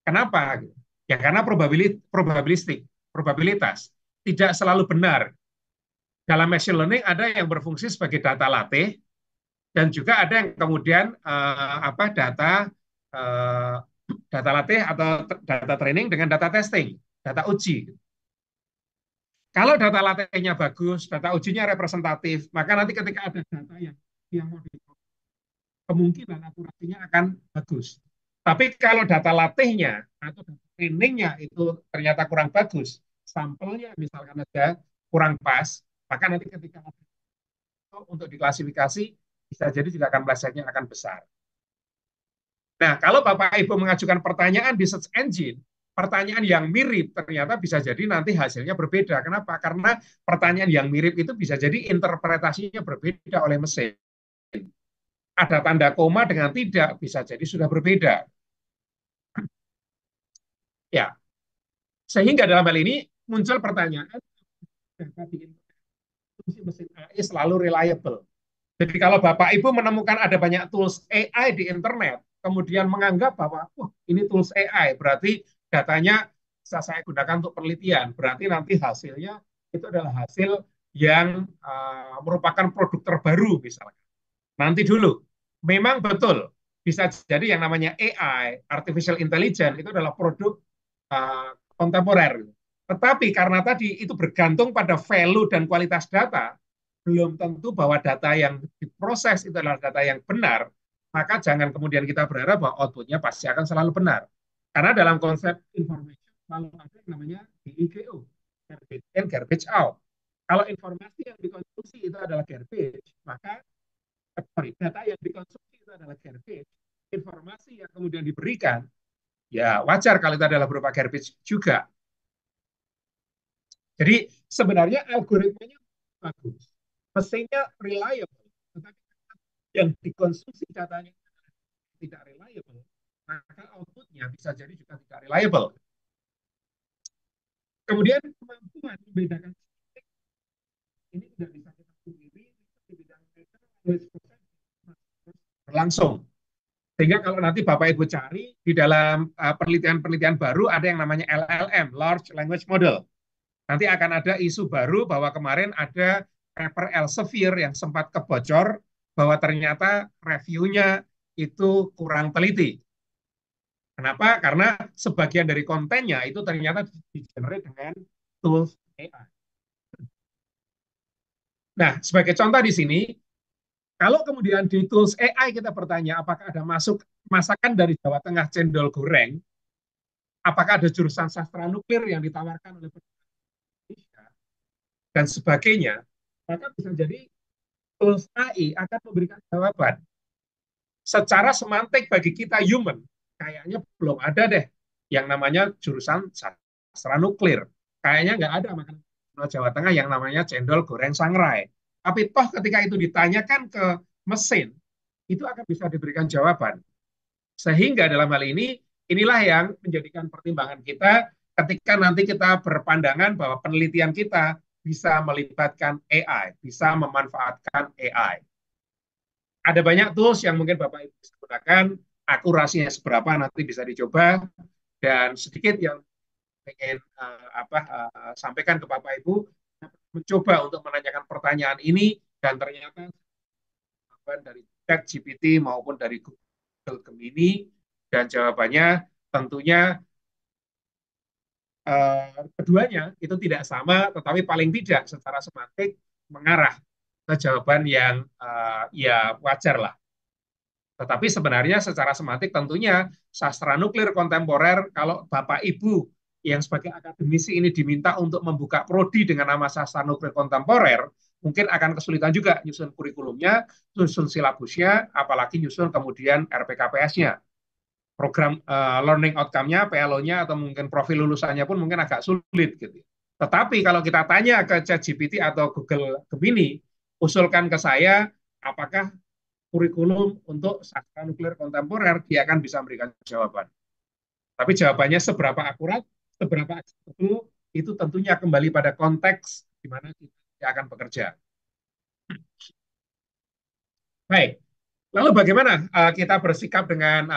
Kenapa? Ya karena probabilitas tidak selalu benar. Dalam machine learning ada yang berfungsi sebagai data latih dan juga ada yang kemudian data latih atau data training dengan data testing, data uji. Kalau data latihnya bagus, data ujinya representatif, maka nanti ketika ada data yang mau kemungkinan akurasinya akan bagus. Tapi kalau data latihnya atau data trainingnya itu ternyata kurang bagus, sampelnya misalkan ada kurang pas, maka nanti ketika untuk diklasifikasi bisa jadi juga akan melesetnya akan besar. Nah, kalau Bapak Ibu mengajukan pertanyaan di search engine, pertanyaan yang mirip ternyata bisa jadi nanti hasilnya berbeda. Kenapa? Karena pertanyaan yang mirip itu bisa jadi interpretasinya berbeda oleh mesin. Ada tanda koma dengan tidak, bisa jadi sudah berbeda. Ya, sehingga dalam hal ini muncul pertanyaan, mesin AI selalu reliable. Jadi kalau Bapak Ibu menemukan ada banyak tools AI di internet, kemudian menganggap bahwa ini tools AI, berarti datanya bisa saya gunakan untuk penelitian, berarti nanti hasilnya itu adalah hasil yang merupakan produk terbaru misalnya. Nanti dulu, memang betul, bisa jadi yang namanya AI, Artificial Intelligence, itu adalah produk kontemporer. Tetapi karena tadi itu bergantung pada value dan kualitas data, belum tentu bahwa data yang diproses itu adalah data yang benar, maka jangan kemudian kita berharap bahwa outputnya pasti akan selalu benar. Karena dalam konsep information selalu ada yang namanya GIGO, garbage in, garbage out. Kalau informasi yang dikonsumsi itu adalah garbage, maka data yang dikonsumsi itu adalah garbage, informasi yang kemudian diberikan, ya wajar kalau itu adalah berupa garbage juga. Jadi sebenarnya algoritmanya bagus, mesinnya reliable, tetapi yang dikonsumsi datanya tidak reliable, maka outputnya bisa jadi juga tidak reliable. Kemudian kemampuan membedakan ini tidak bisa kita sendiri di bidang berlangsung. Sehingga kalau nanti Bapak Ibu cari di dalam penelitian-penelitian baru ada yang namanya LLM, Large Language Model. Nanti akan ada isu baru bahwa kemarin ada paper Elsevier yang sempat kebocor bahwa ternyata reviewnya itu kurang teliti. Kenapa? Karena sebagian dari kontennya itu ternyata di-generate dengan tools AI. Nah, sebagai contoh di sini, kalau kemudian di tools AI kita bertanya apakah ada masakan dari Jawa Tengah cendol goreng, apakah ada jurusan sastra nuklir yang ditawarkan oleh Indonesia, dan sebagainya, maka bisa jadi tools AI akan memberikan jawaban. Secara semantik bagi kita human, kayaknya belum ada deh yang namanya jurusan sastra nuklir. Kayaknya nggak ada makanan Jawa Tengah yang namanya cendol goreng sangrai. Tapi toh ketika itu ditanyakan ke mesin, itu akan bisa diberikan jawaban. Sehingga dalam hal ini, inilah yang menjadikan pertimbangan kita ketika nanti kita berpandangan bahwa penelitian kita bisa melibatkan AI, bisa memanfaatkan AI. Ada banyak tools yang mungkin Bapak Ibu bisa gunakan, akurasinya seberapa nanti bisa dicoba, dan sedikit yang ingin sampaikan ke Bapak Ibu, mencoba untuk menanyakan pertanyaan ini, dan ternyata dari ChatGPT maupun dari Google Gemini, dan jawabannya tentunya keduanya itu tidak sama, tetapi paling tidak secara semantik mengarah ke jawaban yang ya wajar lah. Tetapi sebenarnya secara semantik tentunya sastra nuklir kontemporer, kalau Bapak Ibu yang sebagai akademisi ini diminta untuk membuka prodi dengan nama sastra nuklir kontemporer, mungkin akan kesulitan juga nyusun kurikulumnya, nyusun silabusnya, apalagi nyusun kemudian RPKPS-nya. Program learning outcome-nya, PLO-nya, atau mungkin profil lulusannya pun mungkin agak sulit gitu. Tetapi kalau kita tanya ke ChatGPT atau Google Gemini, usulkan ke saya apakah kurikulum untuk sastra nuklir kontemporer, dia akan bisa memberikan jawaban. Tapi jawabannya seberapa akurat, seberapa itu tentunya kembali pada konteks di mana kita akan bekerja. Baik, lalu bagaimana kita bersikap dengan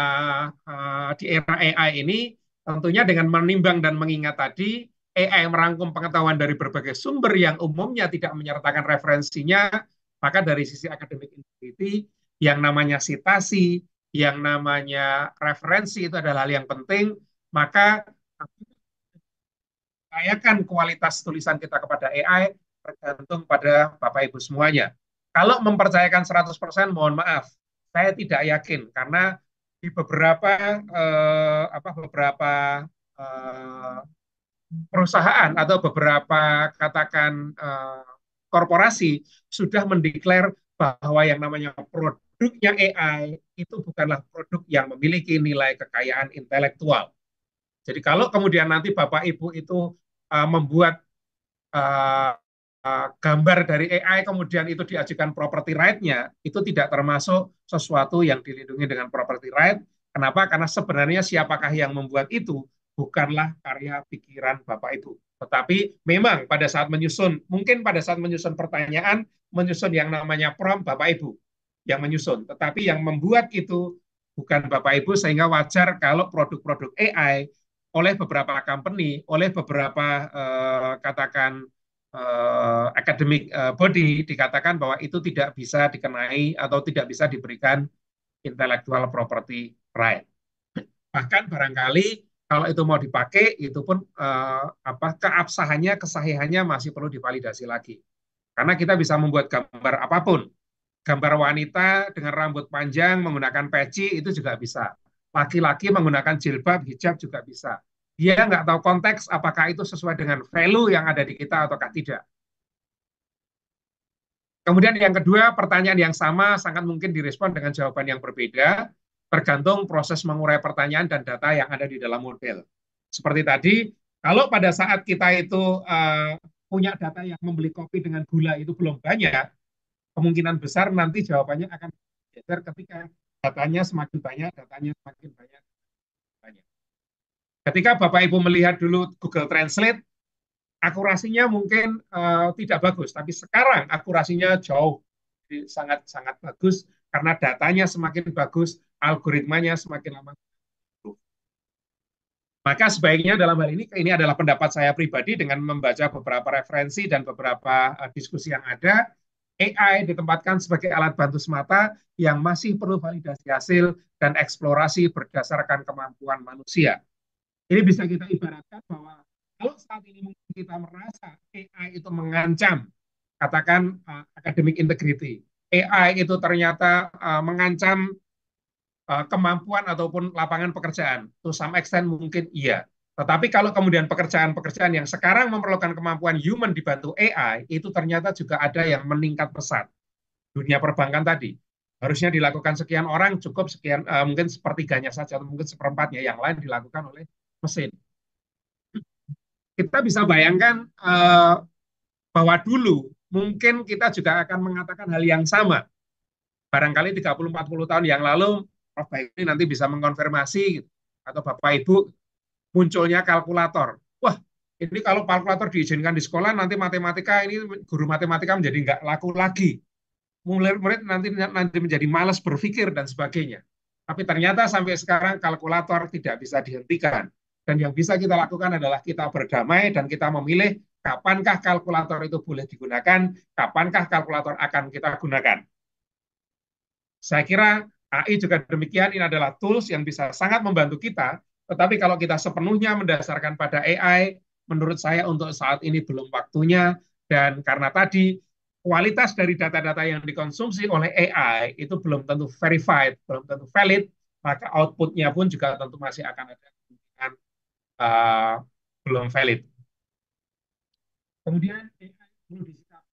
di era AI ini? Tentunya dengan menimbang dan mengingat tadi, AI merangkum pengetahuan dari berbagai sumber yang umumnya tidak menyertakan referensinya, maka dari sisi akademik integrity, yang namanya sitasi, yang namanya referensi itu adalah hal yang penting, maka percayakan kualitas tulisan kita kepada AI tergantung pada Bapak Ibu semuanya. Kalau mempercayakan 100%, mohon maaf, saya tidak yakin karena di beberapa perusahaan atau beberapa katakan korporasi sudah mendeklar bahwa yang namanya produknya AI itu bukanlah produk yang memiliki nilai kekayaan intelektual. Jadi kalau kemudian nanti Bapak Ibu itu membuat gambar dari AI kemudian itu diajukan property right-nya, itu tidak termasuk sesuatu yang dilindungi dengan property right. Kenapa? Karena sebenarnya siapakah yang membuat itu bukanlah karya pikiran Bapak Ibu. Tetapi memang pada saat menyusun, mungkin pada saat menyusun pertanyaan, menyusun yang namanya prompt Bapak Ibu yang menyusun. Tetapi yang membuat itu bukan Bapak Ibu, sehingga wajar kalau produk-produk AI oleh beberapa company, oleh beberapa katakan academic body dikatakan bahwa itu tidak bisa dikenai atau tidak bisa diberikan intellectual property right. Bahkan barangkali kalau itu mau dipakai, itu pun keabsahannya, kesahihannya masih perlu divalidasi lagi. Karena kita bisa membuat gambar apapun. Gambar wanita dengan rambut panjang menggunakan peci itu juga bisa. Laki-laki menggunakan jilbab, hijab juga bisa. Dia nggak tahu konteks apakah itu sesuai dengan value yang ada di kita ataukah tidak. Kemudian yang kedua, pertanyaan yang sama sangat mungkin direspon dengan jawaban yang berbeda, tergantung proses mengurai pertanyaan dan data yang ada di dalam model. Seperti tadi, kalau pada saat kita itu punya data yang membeli kopi dengan gula itu belum banyak, kemungkinan besar nanti jawabannya akan geser ketika datanya semakin banyak, datanya semakin banyak. Ketika Bapak Ibu melihat dulu Google Translate, akurasinya mungkin tidak bagus, tapi sekarang akurasinya jauh, sangat bagus karena datanya semakin bagus, algoritmanya semakin lama. Maka sebaiknya dalam hal ini adalah pendapat saya pribadi dengan membaca beberapa referensi dan beberapa diskusi yang ada, AI ditempatkan sebagai alat bantu semata yang masih perlu validasi hasil dan eksplorasi berdasarkan kemampuan manusia. Ini bisa kita ibaratkan bahwa kalau saat ini mungkin kita merasa AI itu mengancam, katakan academic integrity, AI itu ternyata mengancam kemampuan ataupun lapangan pekerjaan, to some extent mungkin iya. Tetapi kalau kemudian pekerjaan-pekerjaan yang sekarang memerlukan kemampuan human dibantu AI, itu ternyata juga ada yang meningkat pesat. Dunia perbankan tadi, harusnya dilakukan sekian orang, cukup sekian, mungkin sepertiganya saja, atau mungkin seperempatnya, yang lain dilakukan oleh mesin. Kita bisa bayangkan bahwa dulu mungkin kita juga akan mengatakan hal yang sama. Barangkali 30-40 tahun yang lalu, Prof. Baikuni nanti bisa mengkonfirmasi, atau Bapak Ibu, munculnya kalkulator. Wah, ini kalau kalkulator diizinkan di sekolah, nanti matematika, ini guru matematika menjadi nggak laku lagi. Murid nanti menjadi malas berpikir dan sebagainya. Tapi ternyata sampai sekarang kalkulator tidak bisa dihentikan. Dan yang bisa kita lakukan adalah kita berdamai dan kita memilih kapankah kalkulator itu boleh digunakan, kapankah kalkulator akan kita gunakan. Saya kira AI juga demikian, ini adalah tools yang bisa sangat membantu kita, tetapi kalau kita sepenuhnya mendasarkan pada AI, menurut saya untuk saat ini belum waktunya, dan karena tadi kualitas dari data-data yang dikonsumsi oleh AI itu belum tentu verified, belum tentu valid, maka outputnya pun juga tentu masih akan ada kemungkinan uh, belum valid. Kemudian AI perlu disikapi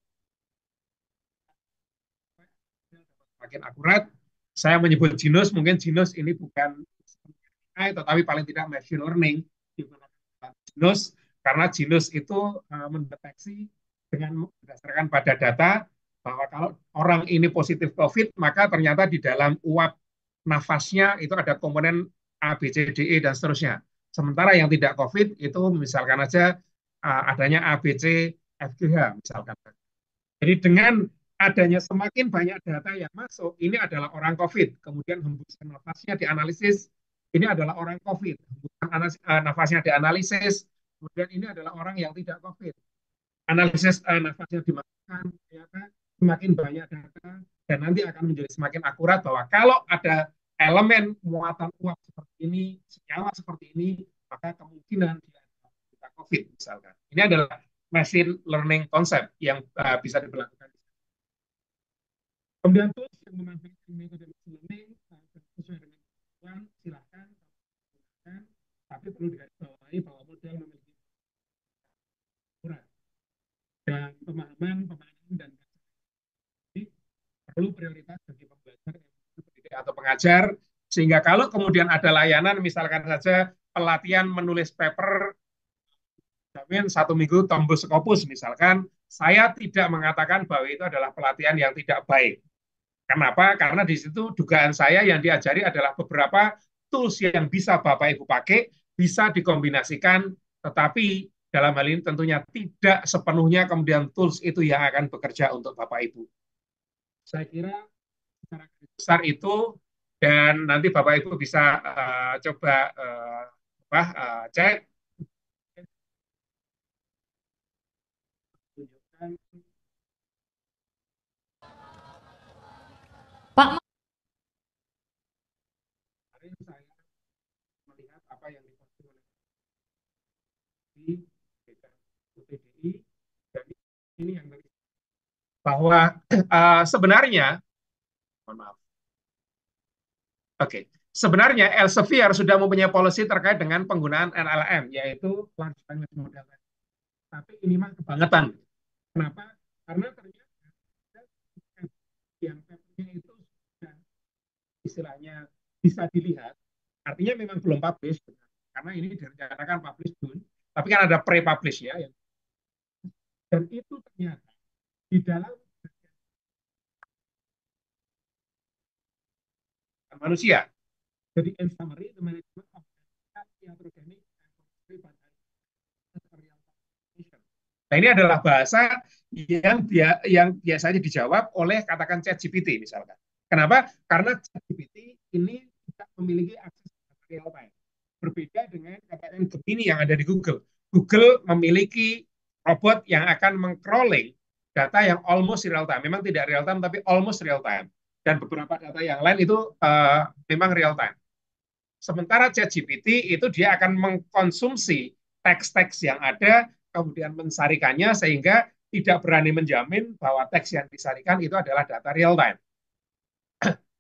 makin akurat. Saya menyebut Genus, mungkin Genus ini bukan AI, tetapi paling tidak machine learning digunakan Genus, karena Genus itu mendeteksi dengan berdasarkan pada data bahwa kalau orang ini positif COVID, maka ternyata di dalam uap nafasnya itu ada komponen A, B, C, D, E, dan seterusnya. Sementara yang tidak COVID itu misalkan aja adanya A, B, C, F, G, H misalkan. Jadi dengan adanya semakin banyak data yang masuk, ini adalah orang COVID, kemudian hembusan nafasnya dianalisis, ini adalah orang COVID, hembusan nafasnya dianalisis, kemudian ini adalah orang yang tidak COVID. Analisis nafasnya dimasukkan, ternyata semakin banyak data, dan nanti akan menjadi semakin akurat bahwa kalau ada elemen muatan uap seperti ini, senyawa seperti ini, maka kemungkinan dia tidak COVID misalkan. Ini adalah machine learning concept yang bisa diberlakukan. Kemudian tools yang memanfaatkan metode machine learning sesuai dengan kebutuhan silakan, tapi perlu digarisbawahi bahwa model memiliki ukuran dan pemahaman dan perlu prioritas bagi pembelajar, pendidik atau pengajar, sehingga kalau kemudian ada layanan, misalkan saja pelatihan menulis paper jamin 1 minggu tembus Scopus misalkan, saya tidak mengatakan bahwa itu adalah pelatihan yang tidak baik. Kenapa? Karena di situ dugaan saya yang diajari adalah beberapa tools yang bisa Bapak Ibu pakai, bisa dikombinasikan, tetapi dalam hal ini tentunya tidak sepenuhnya kemudian tools itu yang akan bekerja untuk Bapak Ibu. Saya kira secara besar itu, dan nanti Bapak Ibu bisa coba cek. Pak, Saya melihat apa yang diposting oleh UTDI, dan ini yang bahwa sebenarnya, mohon maaf, sebenarnya Elsevier sudah mempunyai policy terkait dengan penggunaan LLM, yaitu large language model. Tapi ini mah kebangetan. Kenapa? Karena ternyata yang papernya itu sudah istilahnya bisa dilihat, artinya memang belum publish, karena ini direncanakan publish June, tapi kan ada pre-publish ya, dan itu ternyata di dalam manusia. Jadi in summary, the management of iatrogenic nah, ini adalah bahasa yang biasanya dijawab oleh katakan ChatGPT misalkan. Kenapa? Karena ChatGPT ini tidak memiliki akses real time. Berbeda dengan katakan Gemini yang ada di Google. Google memiliki robot yang akan meng-crawling data yang almost real time. Memang tidak real time, tapi almost real time. Dan beberapa data yang lain itu memang real time. Sementara ChatGPT itu dia akan mengkonsumsi teks-teks yang ada, kemudian mensarikannya sehingga tidak berani menjamin bahwa teks yang disarikan itu adalah data real time.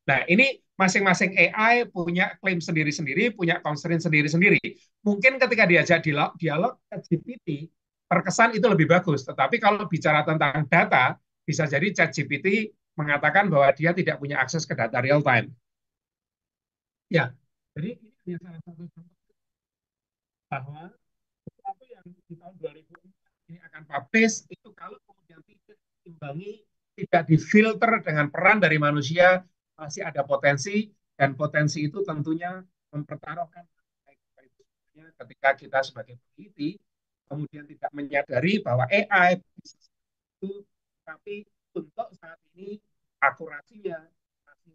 Nah, ini masing-masing AI punya klaim sendiri-sendiri, punya constraint sendiri-sendiri. Mungkin ketika diajak dialog ChatGPT, terkesan itu lebih bagus. Tetapi kalau bicara tentang data, bisa jadi ChatGPT mengatakan bahwa dia tidak punya akses ke data real time. Ya, jadi ini salah satu contoh bahwa sesuatu yang di tahun 2004 ini akan publish, itu kalau kemudian tidak diimbangi, tidak difilter dengan peran dari manusia, masih ada potensi, dan potensi itu tentunya mempertaruhkan ketika kita sebagai peneliti kemudian tidak menyadari bahwa AI bisa itu, tapi untuk saat ini akurasinya masih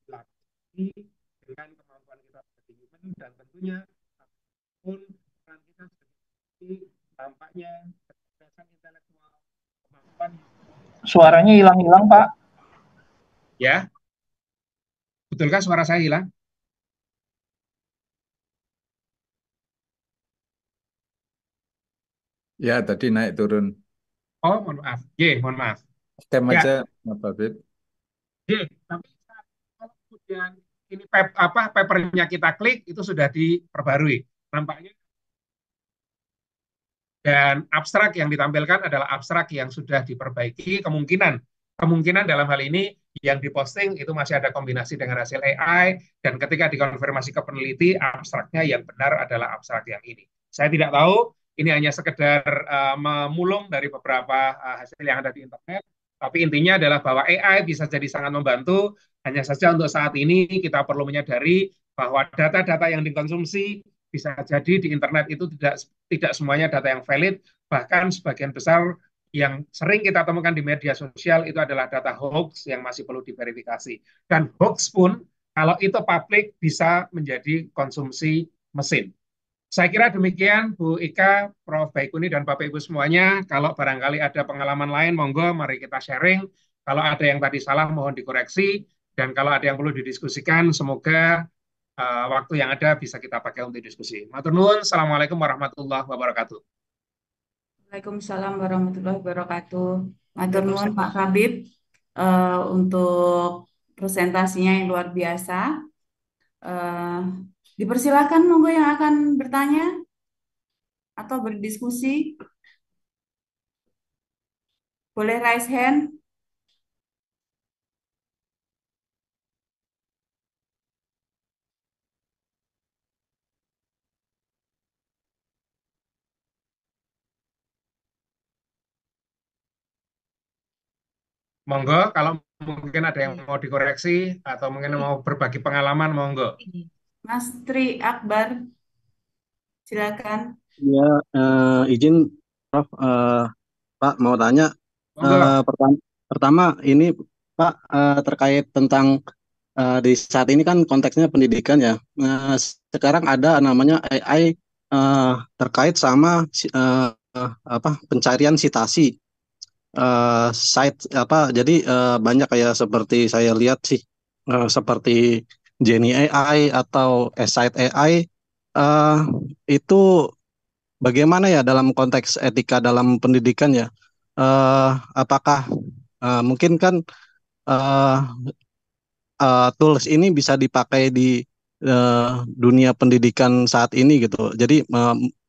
dilatih dengan kemampuan kita sebagai human, dan tentunya pun peran kita sebagai tampaknya kecerdasan intelektual, kemampuan. suaranya hilang-hilang, Pak. Ya, betulkah suara saya hilang? Ya, tadi naik turun. Oh, mohon maaf. Mohon maaf. Stem Ya, aja, Pak Bib. tapi kalau kemudian ini papernya kita klik itu sudah diperbarui. Nampaknya dan abstrak yang ditampilkan adalah abstrak yang sudah diperbaiki. Kemungkinan dalam hal ini yang diposting itu masih ada kombinasi dengan hasil AI, dan ketika dikonfirmasi ke peneliti, abstraknya yang benar adalah abstrak yang ini. Saya tidak tahu, ini hanya sekedar memulung dari beberapa hasil yang ada di internet, tapi intinya adalah bahwa AI bisa jadi sangat membantu. Hanya saja untuk saat ini kita perlu menyadari bahwa data-data yang dikonsumsi bisa jadi di internet itu tidak semuanya data yang valid, bahkan sebagian besar yang sering kita temukan di media sosial itu adalah data hoax yang masih perlu diverifikasi. Dan hoax pun kalau itu publik bisa menjadi konsumsi mesin. Saya kira demikian Bu Ika, Prof. Baikuni, dan Bapak Ibu semuanya. Kalau barangkali ada pengalaman lain, monggo mari kita sharing. Kalau ada yang tadi salah, mohon dikoreksi. Dan kalau ada yang perlu didiskusikan, semoga waktu yang ada bisa kita pakai untuk diskusi. Matur nuwun, Assalamualaikum warahmatullahi wabarakatuh. Waalaikumsalam warahmatullahi wabarakatuh. Matur nuwun Pak Habib untuk presentasinya yang luar biasa. Dipersilakan monggo yang akan bertanya atau berdiskusi. Boleh raise hand. Monggo, kalau mungkin ada yang mau dikoreksi atau mungkin mau berbagi pengalaman, monggo. Mas Tri Akbar, silakan. Ya, izin Prof, Pak mau tanya. Monggo. Pertama ini Pak, terkait tentang di saat ini kan konteksnya pendidikan ya. Sekarang ada namanya AI terkait sama pencarian citasi site apa. Jadi banyak kayak seperti saya lihat sih seperti Jenny AI atau Site AI itu bagaimana ya dalam konteks etika dalam pendidikan ya? Apakah mungkin kan uh, tools ini bisa dipakai di dunia pendidikan saat ini gitu. Jadi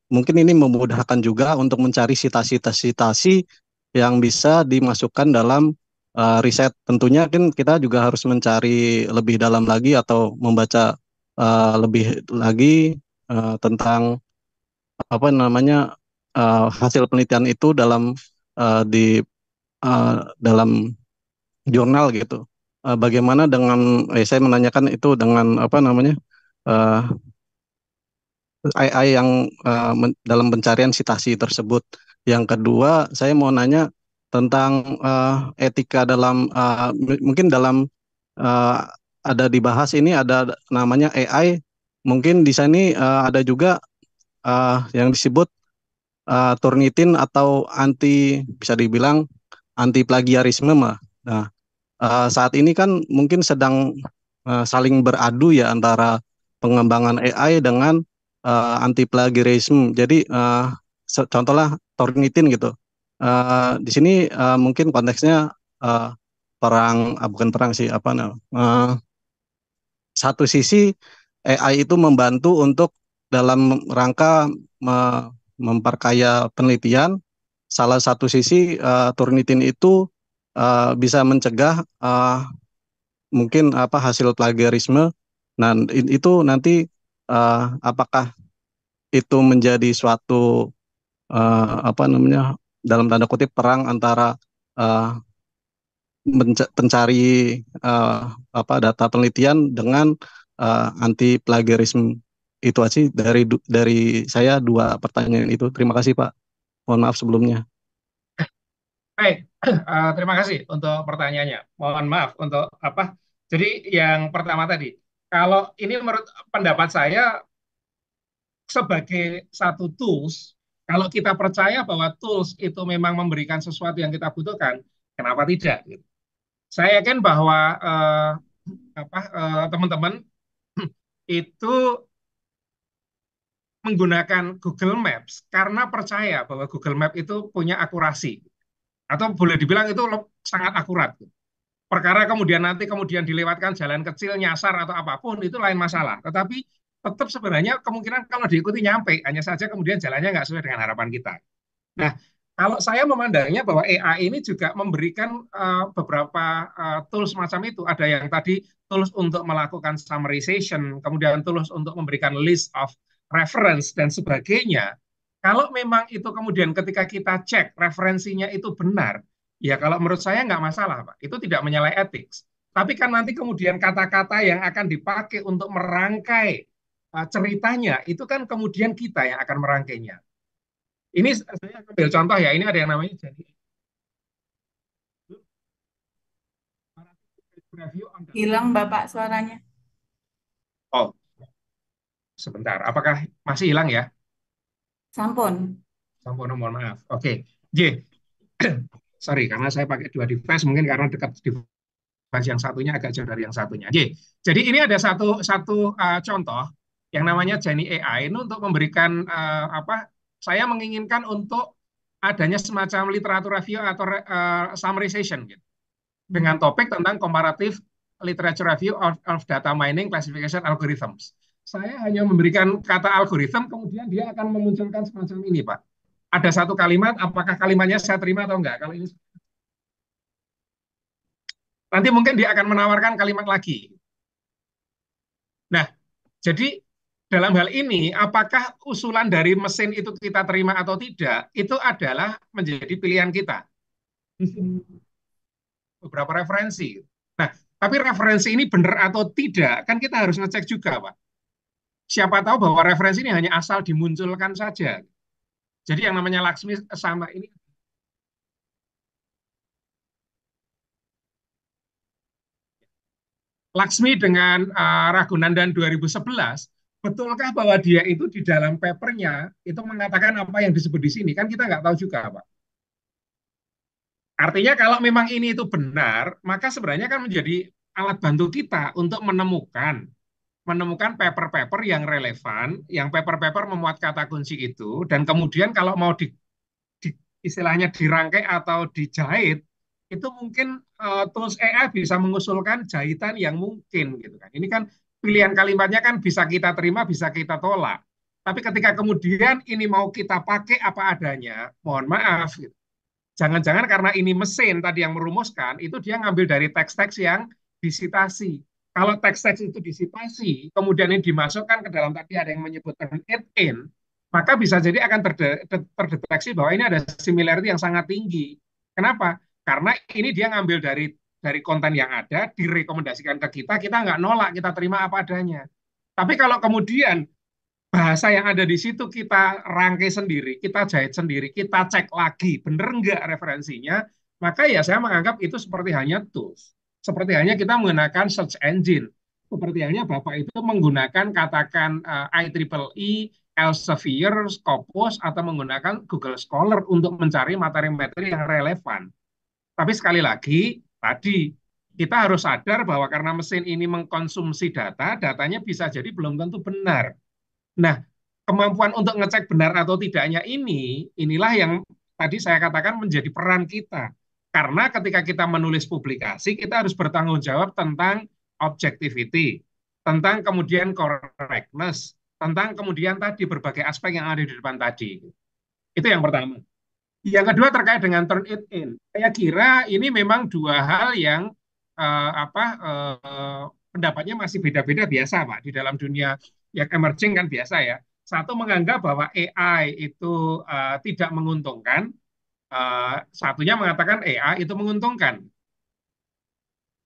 mungkin ini memudahkan juga untuk mencari citasi-citasi yang bisa dimasukkan dalam riset. Tentunya kan kita juga harus mencari lebih dalam lagi atau membaca lebih lagi tentang apa namanya hasil penelitian itu dalam dalam jurnal gitu. Bagaimana dengan saya menanyakan itu dengan apa namanya AI yang dalam pencarian citasi tersebut. Yang kedua, saya mau nanya tentang etika dalam mungkin dalam uh, ada dibahas ini ada namanya AI. Mungkin di sini ada juga yang disebut Turnitin atau bisa dibilang anti plagiarisme mah. Nah, saat ini kan mungkin sedang saling beradu ya antara pengembangan AI dengan anti plagiarisme. Jadi contohlah Turnitin gitu. Di sini mungkin konteksnya bukan perang sih apa satu sisi AI itu membantu untuk dalam rangka memperkaya penelitian. Salah satu sisi Turnitin itu bisa mencegah mungkin apa hasil plagiarisme. Nah, itu nanti apakah itu menjadi suatu apa namanya dalam tanda kutip perang antara pencari apa data penelitian dengan anti plagiarisme. Itu aja dari saya dua pertanyaan itu. Terima kasih Pak. Mohon maaf sebelumnya. Baik, terima kasih untuk pertanyaannya. Mohon maaf untuk apa? Jadi yang pertama tadi, kalau ini menurut pendapat saya sebagai satu tools, kalau kita percaya bahwa tools itu memang memberikan sesuatu yang kita butuhkan, kenapa tidak? Saya yakin bahwa teman-teman itu menggunakan Google Maps karena percaya bahwa Google Maps itu punya akurasi. Atau boleh dibilang itu sangat akurat. Perkara kemudian dilewatkan jalan kecil, nyasar atau apapun, itu lain masalah. Tetapi tetap sebenarnya kemungkinan kalau diikuti nyampe, hanya saja kemudian jalannya nggak sesuai dengan harapan kita. Nah, kalau saya memandangnya bahwa AI ini juga memberikan beberapa tools macam itu. Ada yang tadi tools untuk melakukan summarization, kemudian tools untuk memberikan list of reference dan sebagainya. Kalau memang itu kemudian ketika kita cek referensinya itu benar, ya kalau menurut saya nggak masalah, Pak. Itu tidak menyalahi etik. Tapi kan nanti kemudian kata-kata yang akan dipakai untuk merangkai ceritanya, itu kan kemudian kita yang akan merangkainya. Ini saya ambil contoh ya, ini ada yang namanya jadi Hilang Bapak suaranya. Oh, sebentar. Apakah masih hilang ya? Sampun. Sampun, mohon maaf. Oke. J. Sorry, karena saya pakai dua device, mungkin karena dekat device yang satunya agak jauh dari yang satunya. J. Jadi ini ada satu contoh yang namanya Jenny AI ini untuk memberikan saya menginginkan untuk adanya semacam literatur review atau summarization gitu, dengan topik tentang comparative literature review of data mining classification algorithms. Saya hanya memberikan kata algorithm, kemudian dia akan memunculkan semacam ini, Pak. Ada satu kalimat, apakah kalimatnya saya terima atau enggak? Kalau ini nanti mungkin dia akan menawarkan kalimat lagi. Nah, jadi dalam hal ini, apakah usulan dari mesin itu kita terima atau tidak, itu adalah menjadi pilihan kita. Beberapa referensi. Nah, tapi referensi ini benar atau tidak, kan kita harus ngecek juga, Pak. Siapa tahu bahwa referensi ini hanya asal dimunculkan saja. Jadi yang namanya Laksmi sama ini. Laksmi dengan Raghunandan 2011, betulkah bahwa dia itu di dalam papernya itu mengatakan apa yang disebut di sini? Kan kita nggak tahu juga, Pak. Artinya kalau memang ini itu benar, maka sebenarnya kan menjadi alat bantu kita untuk menemukan paper-paper yang relevan, yang paper-paper memuat kata kunci itu, dan kemudian kalau mau istilahnya dirangkai atau dijahit, itu mungkin tools AI bisa mengusulkan jahitan yang mungkin gitu kan. Ini kan pilihan kalimatnya kan bisa kita terima, bisa kita tolak. Tapi ketika kemudian ini mau kita pakai apa adanya, mohon maaf gitu. Jangan-jangan karena ini mesin tadi yang merumuskan, itu dia ngambil dari teks-teks yang disitasi. Kalau teks-teks itu disitasi, kemudian ini dimasukkan ke dalam tadi ada yang menyebut turn it in, maka bisa jadi akan terdeteksi bahwa ini ada similarity yang sangat tinggi. Kenapa? Karena ini dia ngambil dari konten yang ada, direkomendasikan ke kita nggak nolak, kita terima apa adanya. Tapi kalau kemudian bahasa yang ada di situ kita rangkai sendiri, kita jahit sendiri, kita cek lagi, bener nggak referensinya, maka ya saya menganggap itu seperti hanya tools. Seperti hanya kita menggunakan search engine. Seperti hanya Bapak itu menggunakan katakan IEEE, Elsevier, Scopus, atau menggunakan Google Scholar untuk mencari materi-materi yang relevan. Tapi sekali lagi, tadi kita harus sadar bahwa karena mesin ini mengkonsumsi data, datanya bisa jadi belum tentu benar. Nah, kemampuan untuk ngecek benar atau tidaknya inilah yang tadi saya katakan menjadi peran kita. Karena ketika kita menulis publikasi, kita harus bertanggung jawab tentang objectivity, tentang kemudian correctness, tentang kemudian tadi berbagai aspek yang ada di depan tadi. Itu yang pertama. Yang kedua terkait dengan turn it in. Saya kira ini memang dua hal yang pendapatnya masih beda-beda biasa, Pak, di dalam dunia yang emerging kan biasa ya. Satu menganggap bahwa AI itu tidak menguntungkan, satunya mengatakan AI itu menguntungkan.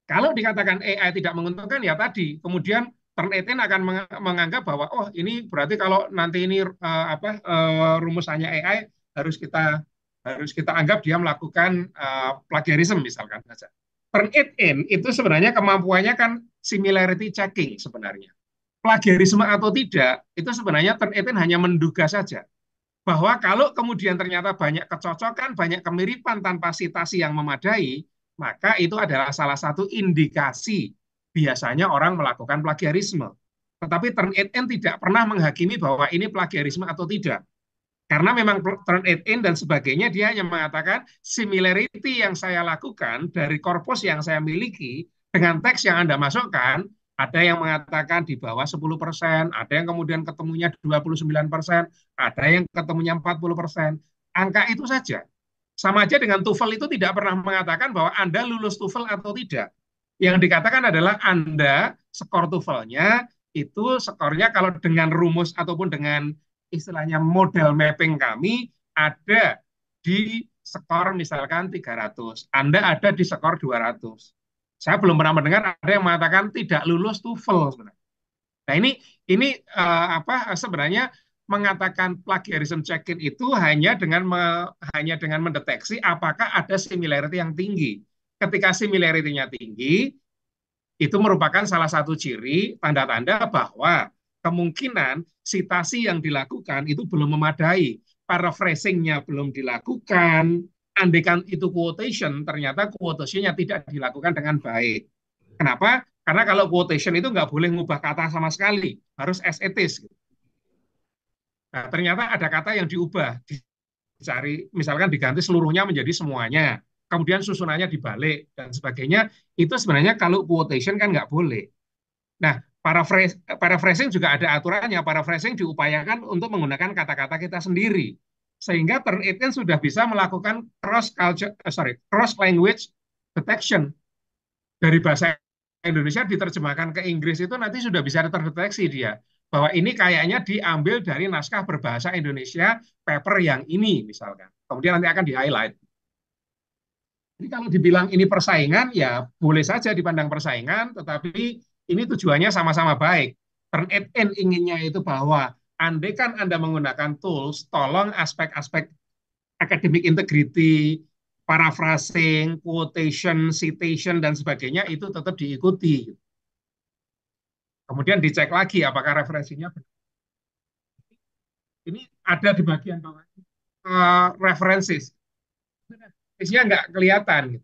Kalau dikatakan AI tidak menguntungkan ya tadi, kemudian turn it in akan menganggap bahwa oh ini berarti kalau nanti ini rumusannya AI harus kita anggap dia melakukan plagiarism misalkan saja. Turn it in itu sebenarnya kemampuannya kan similarity checking sebenarnya. Plagiarisme atau tidak, itu sebenarnya turn it in hanya menduga saja. Bahwa kalau kemudian ternyata banyak kecocokan, banyak kemiripan tanpa citasi yang memadai, maka itu adalah salah satu indikasi biasanya orang melakukan plagiarisme. Tetapi turn it in tidak pernah menghakimi bahwa ini plagiarisme atau tidak. Karena memang Turnitin dan sebagainya, dia hanya mengatakan similarity yang saya lakukan dari korpus yang saya miliki dengan teks yang Anda masukkan, ada yang mengatakan di bawah 10%, ada yang kemudian ketemunya 29%, ada yang ketemunya 40%. Angka itu saja. Sama aja dengan TOEFL itu tidak pernah mengatakan bahwa Anda lulus TOEFL atau tidak. Yang dikatakan adalah Anda skor TOEFL-nya itu skornya kalau dengan rumus ataupun dengan istilahnya model mapping kami ada di skor misalkan 300. Anda ada di skor 200. Saya belum pernah mendengar ada yang mengatakan tidak lulus TOEFL sebenarnya. Nah, ini sebenarnya mengatakan plagiarism check-in itu hanya dengan mendeteksi apakah ada similarity yang tinggi. Ketika similarity-nya tinggi, itu merupakan salah satu ciri tanda-tanda bahwa kemungkinan citasi yang dilakukan itu belum memadai, paraphrasing-nya belum dilakukan, andaikan itu quotation, ternyata quotation-nya tidak dilakukan dengan baik. Kenapa? Karena kalau quotation itu nggak boleh ngubah kata sama sekali, harus as it is. Nah, ternyata ada kata yang diubah, dicari, misalkan diganti seluruhnya menjadi semuanya, kemudian susunannya dibalik, dan sebagainya, itu sebenarnya kalau quotation kan nggak boleh. Nah, paraphrasing juga ada aturannya. Paraphrasing diupayakan untuk menggunakan kata-kata kita sendiri. Sehingga Turnitin sudah bisa melakukan cross language detection. Dari bahasa Indonesia diterjemahkan ke Inggris itu nanti sudah bisa terdeteksi dia. Bahwa ini kayaknya diambil dari naskah berbahasa Indonesia paper yang ini misalkan. Kemudian nanti akan di-highlight. Jadi kalau dibilang ini persaingan, ya boleh saja dipandang persaingan, tetapi ini tujuannya sama-sama baik. Turnitin inginnya itu bahwa andai kan Anda menggunakan tools, tolong aspek-aspek academic integrity, paraphrasing, quotation, citation, dan sebagainya itu tetap diikuti. Kemudian dicek lagi apakah referensinya benar. Ini ada di bagian bawah. References. Isinya nggak kelihatan.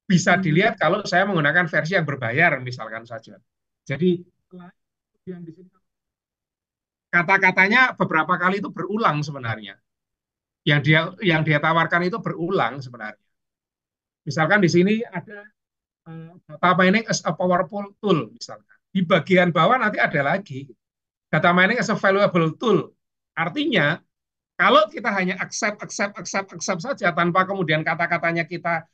Bisa dilihat kalau saya menggunakan versi yang berbayar, misalkan saja. Jadi, yang di sini kata-katanya beberapa kali itu berulang sebenarnya. Yang dia tawarkan itu berulang sebenarnya. Misalkan di sini ada data mining as a powerful tool, misalkan. Di bagian bawah nanti ada lagi. Data mining as a valuable tool. Artinya, kalau kita hanya accept saja tanpa kemudian kata-katanya kita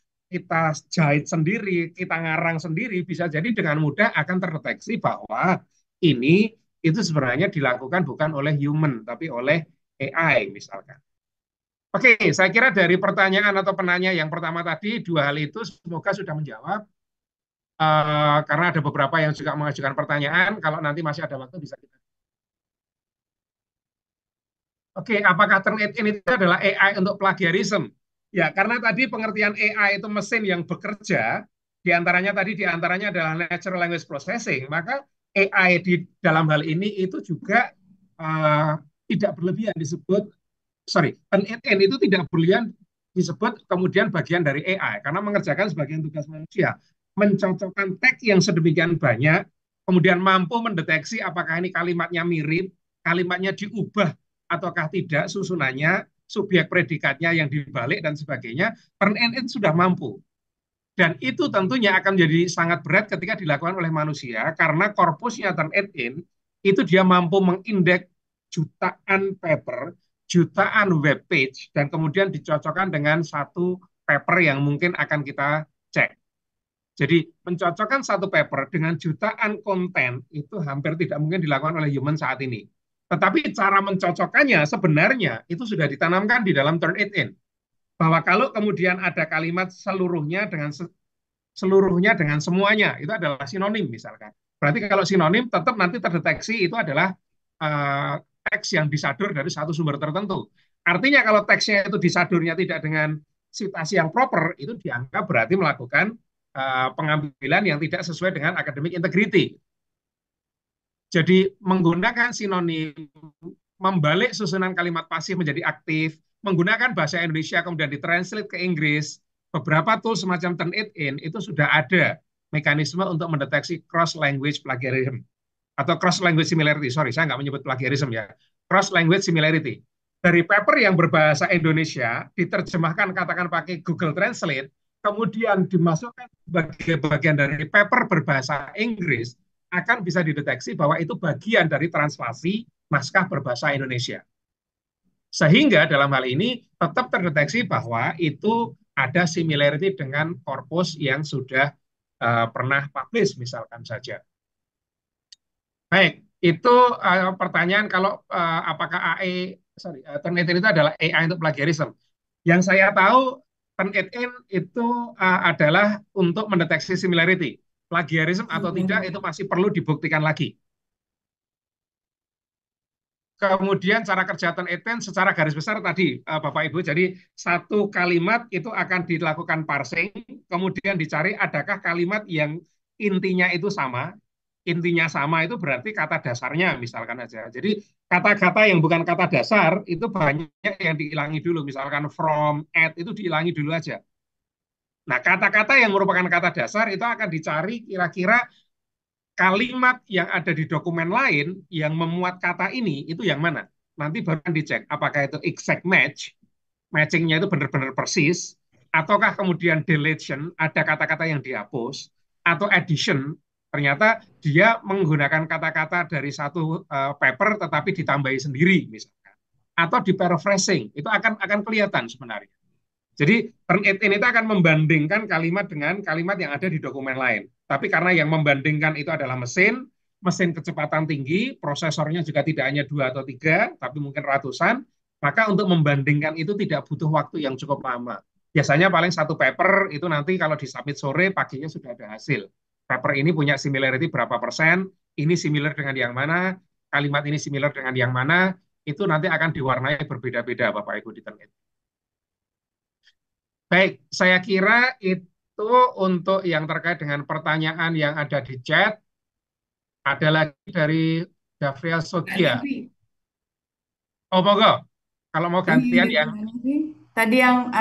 jahit sendiri, kita ngarang sendiri, bisa jadi dengan mudah akan terdeteksi bahwa ini itu sebenarnya dilakukan bukan oleh human, tapi oleh AI misalkan. Oke, saya kira dari pertanyaan atau penanya yang pertama tadi, dua hal itu semoga sudah menjawab. Karena ada beberapa yang juga mengajukan pertanyaan, kalau nanti masih ada waktu bisa kita. Oke, apakah Turnitin itu adalah AI untuk plagiarism? Ya, karena tadi pengertian AI itu mesin yang bekerja, diantaranya adalah natural language processing, maka AI di dalam hal ini itu juga tidak berlebihan disebut, Turnitin itu tidak berlebihan disebut kemudian bagian dari AI, karena mengerjakan sebagian tugas manusia, mencocokkan teks yang sedemikian banyak, kemudian mampu mendeteksi apakah ini kalimatnya mirip, kalimatnya diubah ataukah tidak susunannya, subjek predikatnya yang dibalik dan sebagainya, Turnitin sudah mampu. Dan itu tentunya akan menjadi sangat berat ketika dilakukan oleh manusia, karena korpusnya Turnitin itu dia mampu mengindeks jutaan paper, jutaan web page, dan kemudian dicocokkan dengan satu paper yang mungkin akan kita cek. Jadi mencocokkan satu paper dengan jutaan konten itu hampir tidak mungkin dilakukan oleh human saat ini. Tetapi cara mencocokkannya sebenarnya itu sudah ditanamkan di dalam Turnitin. Bahwa kalau kemudian ada kalimat seluruhnya dengan semuanya, itu adalah sinonim misalkan. Berarti kalau sinonim tetap nanti terdeteksi itu adalah teks yang disadur dari satu sumber tertentu. Artinya kalau teksnya itu disadurnya tidak dengan citasi yang proper, itu dianggap berarti melakukan pengambilan yang tidak sesuai dengan academic integrity. Jadi menggunakan sinonim, membalik susunan kalimat pasif menjadi aktif, menggunakan bahasa Indonesia kemudian ditranslate ke Inggris, beberapa tools semacam Turnitin itu sudah ada mekanisme untuk mendeteksi cross language plagiarism atau cross language similarity. Sorry, saya nggak menyebut plagiarism ya. Cross language similarity. dari paper yang berbahasa Indonesia, diterjemahkan katakan pakai Google Translate, kemudian dimasukkan sebagai bagian dari paper berbahasa Inggris, akan bisa dideteksi bahwa itu bagian dari translasi naskah berbahasa Indonesia. Sehingga dalam hal ini tetap terdeteksi bahwa itu ada similarity dengan korpus yang sudah pernah publish misalkan saja. Baik, itu pertanyaan kalau apakah Turnitin itu adalah AI untuk plagiarism. Yang saya tahu Turnitin itu adalah untuk mendeteksi similarity. Plagiarism atau tidak itu masih perlu dibuktikan lagi. Kemudian cara kerja Turnitin secara garis besar tadi Bapak Ibu, jadi satu kalimat itu akan dilakukan parsing, kemudian dicari adakah kalimat yang intinya itu sama. Intinya sama itu berarti kata dasarnya misalkan aja. Jadi kata-kata yang bukan kata dasar itu banyak yang dihilangi dulu. Misalkan from, at itu dihilangi dulu aja. Nah, kata-kata yang merupakan kata dasar itu akan dicari kira-kira kalimat yang ada di dokumen lain yang memuat kata ini itu yang mana. Nanti baru dicek apakah itu exact match, matchingnya itu benar-benar persis, ataukah kemudian deletion, ada kata-kata yang dihapus, atau addition, ternyata dia menggunakan kata-kata dari satu paper tetapi ditambahi sendiri misalkan, atau di paraphrasing, itu akan kelihatan sebenarnya. Jadi Turnitin itu akan membandingkan kalimat dengan kalimat yang ada di dokumen lain. Tapi karena yang membandingkan itu adalah mesin kecepatan tinggi, prosesornya juga tidak hanya 2 atau 3, tapi mungkin ratusan, maka untuk membandingkan itu tidak butuh waktu yang cukup lama. Biasanya paling satu paper itu nanti kalau disubmit sore, paginya sudah ada hasil. Paper ini punya similarity berapa persen, ini similar dengan yang mana, kalimat ini similar dengan yang mana, itu nanti akan diwarnai berbeda-beda Bapak Ibu di Turnitin. Baik, saya kira itu untuk yang terkait dengan pertanyaan yang ada di chat. Ada lagi dari Davriel Sogia. Oh, monggo. Kalau mau gantian yang tadi yang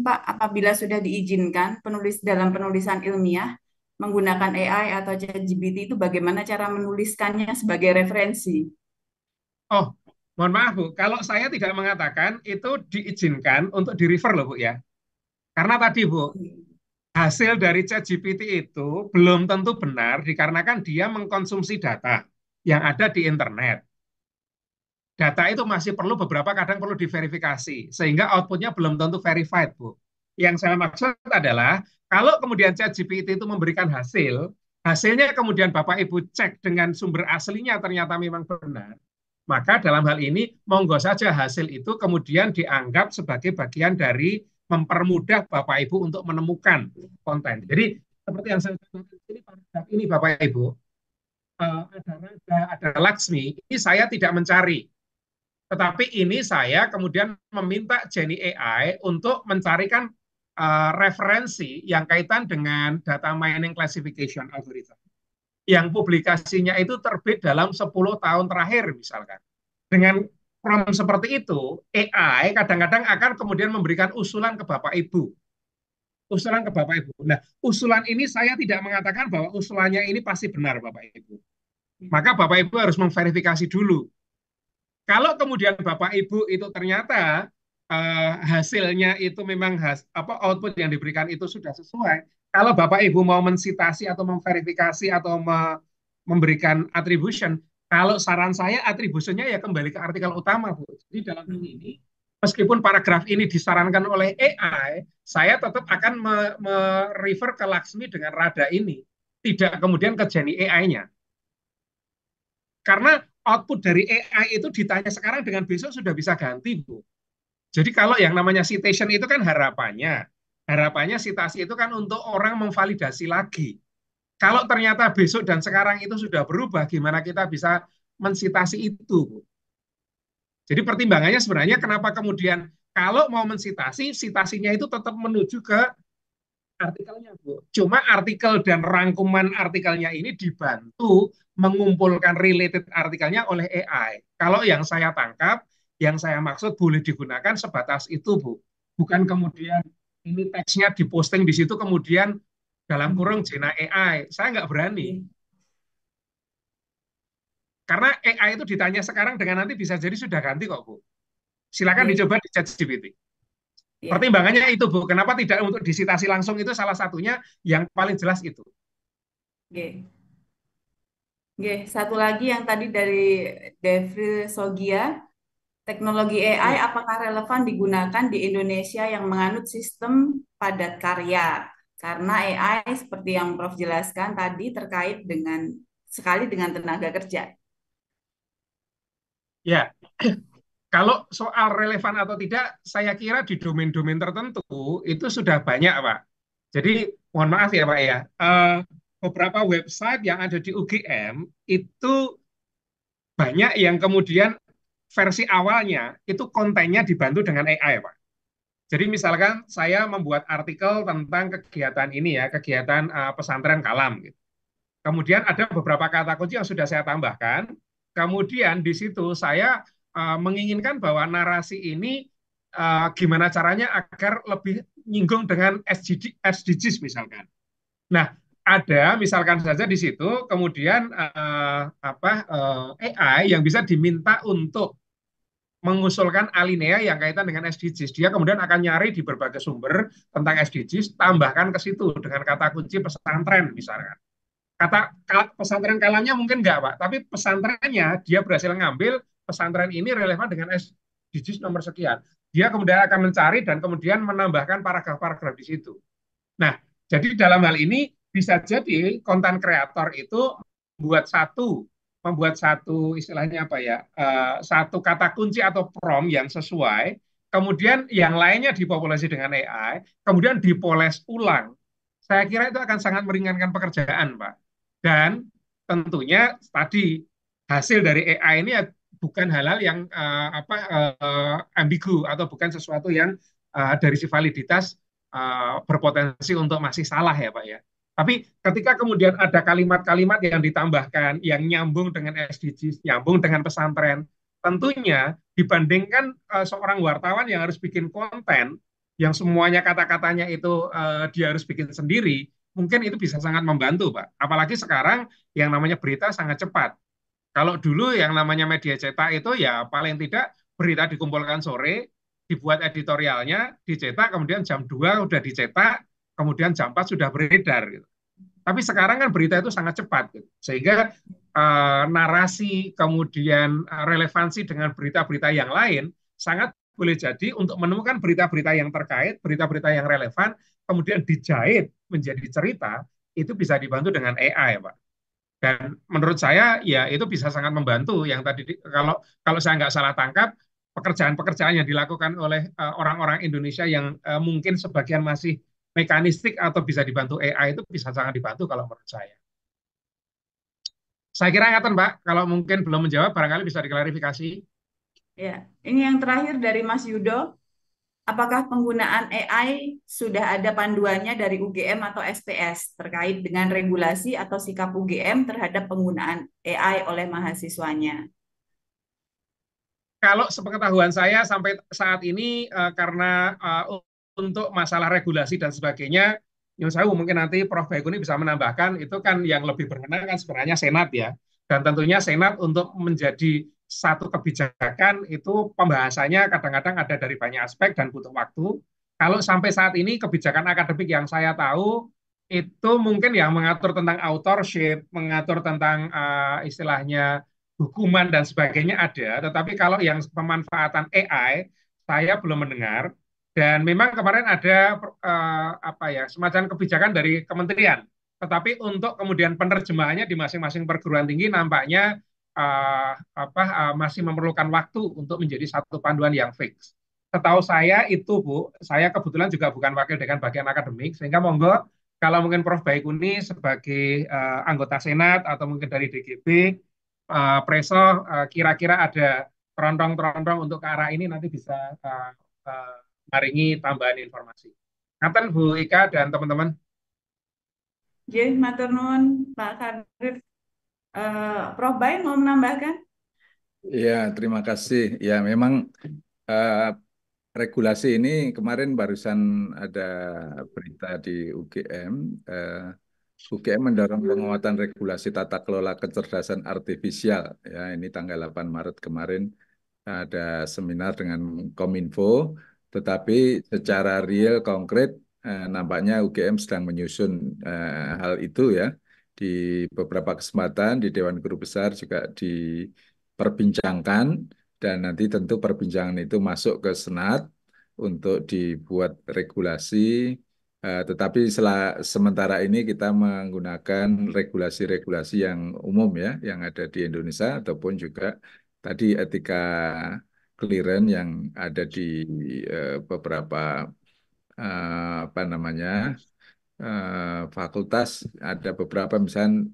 Pak, apabila sudah diizinkan dalam penulisan ilmiah menggunakan AI atau ChatGPT itu bagaimana cara menuliskannya sebagai referensi? Oh, mohon maaf Bu, kalau saya tidak mengatakan itu diizinkan untuk di-refer loh Bu ya. Karena tadi Bu, hasil dari ChatGPT itu belum tentu benar dikarenakan dia mengkonsumsi data yang ada di internet. Data itu masih beberapa kadang perlu diverifikasi, sehingga outputnya belum tentu verified, Bu. Yang saya maksud adalah, kalau kemudian ChatGPT itu memberikan hasilnya kemudian Bapak Ibu cek dengan sumber aslinya ternyata memang benar, maka dalam hal ini, monggo saja hasil itu kemudian dianggap sebagai bagian dari mempermudah Bapak Ibu untuk menemukan konten. Jadi, seperti yang saya katakan ini Bapak Ibu, ada Laksmi, ini saya tidak mencari. Tetapi ini saya kemudian meminta Jenny AI untuk mencarikan referensi yang kaitan dengan data mining classification algorithm. Yang publikasinya itu terbit dalam 10 tahun terakhir misalkan. Dengan prompt seperti itu, AI kadang-kadang akan kemudian memberikan usulan ke Bapak Ibu. Nah, usulan ini saya tidak mengatakan bahwa usulannya ini pasti benar Bapak Ibu. Maka Bapak Ibu harus memverifikasi dulu. Kalau kemudian Bapak Ibu itu ternyata hasilnya itu memang output yang diberikan itu sudah sesuai. Kalau Bapak Ibu mau mensitasi atau memverifikasi atau memberikan attribution, kalau saran saya atribusinya ya kembali ke artikel utama, Bu. Jadi dalam hal ini, meskipun paragraf ini disarankan oleh AI, saya tetap akan merefer ke Laksmi dengan rada ini, tidak kemudian ke Jenny AI-nya. Karena output dari AI itu ditanya sekarang dengan besok sudah bisa ganti, Bu. Jadi kalau yang namanya citation itu kan harapannya citasi itu kan untuk orang memvalidasi lagi. Kalau ternyata besok dan sekarang itu sudah berubah, gimana kita bisa mensitasi itu, Bu? Jadi pertimbangannya sebenarnya kenapa kemudian kalau mau mensitasi, citasinya itu tetap menuju ke artikelnya, Bu. Cuma artikel dan rangkuman artikelnya ini dibantu mengumpulkan related artikelnya oleh AI. Kalau yang saya tangkap, yang saya maksud boleh digunakan sebatas itu, Bu. Bukan kemudian ini teksnya diposting di situ kemudian dalam kurung Jenny AI. Saya nggak berani. Karena AI itu ditanya sekarang dengan nanti bisa jadi sudah ganti kok, Bu. Silakan Oke, dicoba di ChatGPT. ya. Pertimbangannya itu, Bu. Kenapa tidak untuk disitasi langsung itu salah satunya yang paling jelas itu. Oke. Oke, satu lagi yang tadi dari Devri Sogia, teknologi AI Ya, apakah relevan digunakan di Indonesia yang menganut sistem padat karya? Karena AI seperti yang Prof jelaskan tadi terkait dengan sekali dengan tenaga kerja. ya. Kalau soal relevan atau tidak, saya kira di domain-domain tertentu itu sudah banyak, Pak. Jadi, mohon maaf ya, Pak ya. Beberapa website yang ada di UGM itu banyak yang kemudian versi awalnya itu kontennya dibantu dengan AI, Pak. Jadi misalkan saya membuat artikel tentang kegiatan ini ya, kegiatan pesantren Kalam gitu. Kemudian ada beberapa kata kunci yang sudah saya tambahkan. Kemudian di situ saya menginginkan bahwa narasi ini gimana caranya agar lebih nyinggung dengan SDGs misalkan. Nah, ada misalkan saja di situ kemudian AI yang bisa diminta untuk mengusulkan alinea yang kaitan dengan SDGs. Dia kemudian akan nyari di berbagai sumber tentang SDGs, tambahkan ke situ dengan kata kunci pesantren misalkan. Pesantren Kalamnya mungkin enggak, Pak, tapi pesantrennya dia berhasil ngambil pesantren ini relevan dengan SDGs nomor sekian. Dia kemudian akan mencari dan kemudian menambahkan paragraf-paragraf di situ. Nah, jadi dalam hal ini bisa jadi konten kreator itu membuat satu istilahnya apa ya, satu kata kunci atau prompt yang sesuai, kemudian yang lainnya dipopulasi dengan AI, kemudian dipoles ulang. Saya kira itu akan sangat meringankan pekerjaan, Pak. Dan tentunya tadi hasil dari AI ini bukan halal yang ambigu atau bukan sesuatu yang dari si validitas berpotensi untuk masih salah ya Pak ya. Tapi ketika kemudian ada kalimat-kalimat yang ditambahkan, yang nyambung dengan SDGs, nyambung dengan pesantren, tentunya dibandingkan seorang wartawan yang harus bikin konten, yang semuanya kata-katanya itu dia harus bikin sendiri, mungkin itu bisa sangat membantu Pak. Apalagi sekarang yang namanya berita sangat cepat. Kalau dulu yang namanya media cetak itu ya paling tidak berita dikumpulkan sore, dibuat editorialnya, dicetak, kemudian jam 2 udah dicetak, kemudian jam 4 sudah beredar. Gitu. Tapi sekarang kan berita itu sangat cepat. Gitu. Sehingga narasi, kemudian relevansi dengan berita-berita yang lain, sangat boleh jadi untuk menemukan berita-berita yang terkait, berita-berita yang relevan, kemudian dijahit menjadi cerita, itu bisa dibantu dengan AI, Pak. Dan menurut saya ya itu bisa sangat membantu yang tadi kalau kalau saya nggak salah tangkap pekerjaan-pekerjaan yang dilakukan oleh orang-orang Indonesia yang mungkin sebagian masih mekanistik atau bisa dibantu AI itu bisa sangat dibantu kalau menurut saya. Saya kira ingatan Mbak, kalau mungkin belum menjawab barangkali bisa diklarifikasi. Ya, ini yang terakhir dari Mas Yudo. Apakah penggunaan AI sudah ada panduannya dari UGM atau SPS terkait dengan regulasi atau sikap UGM terhadap penggunaan AI oleh mahasiswanya? Kalau sepengetahuan saya sampai saat ini karena untuk masalah regulasi dan sebagainya, yang saya mungkin nanti Prof. Baikuni bisa menambahkan, itu kan yang lebih berwenang kan sebenarnya Senat ya. Dan tentunya Senat untuk menjadi satu kebijakan itu pembahasannya kadang-kadang ada dari banyak aspek dan butuh waktu. Kalau sampai saat ini kebijakan akademik yang saya tahu itu mungkin yang mengatur tentang authorship, mengatur tentang istilahnya hukuman dan sebagainya ada, tetapi kalau yang pemanfaatan AI saya belum mendengar. Dan memang kemarin ada semacam kebijakan dari kementerian, tetapi untuk kemudian penerjemahannya di masing-masing perguruan tinggi nampaknya masih memerlukan waktu untuk menjadi satu panduan yang fix. Setahu saya itu Bu, saya kebetulan juga bukan wakil dekan bagian akademik, sehingga monggo kalau mungkin Prof. Baikuni sebagai anggota Senat atau mungkin dari DGB Preso kira-kira ada terondong-terondong untuk ke arah ini nanti bisa maringi tambahan informasi. Ngaten Bu Ika dan teman-teman. Jadi, matur nuwun Pak Kadir. Prof. Bay mau menambahkan? Ya, terima kasih. Ya, memang regulasi ini kemarin barusan ada berita di UGM. UGM mendorong penguatan regulasi tata kelola kecerdasan artifisial. Ya, ini tanggal 8 Maret kemarin ada seminar dengan Kominfo, tetapi secara real konkret nampaknya UGM sedang menyusun hal itu ya. Di beberapa kesempatan di Dewan Guru Besar juga diperbincangkan dan nanti tentu perbincangan itu masuk ke Senat untuk dibuat regulasi. Tetapi sementara ini kita menggunakan regulasi-regulasi yang umum ya, yang ada di Indonesia ataupun juga tadi etika clearance yang ada di beberapa apa namanya fakultas, ada beberapa misalnya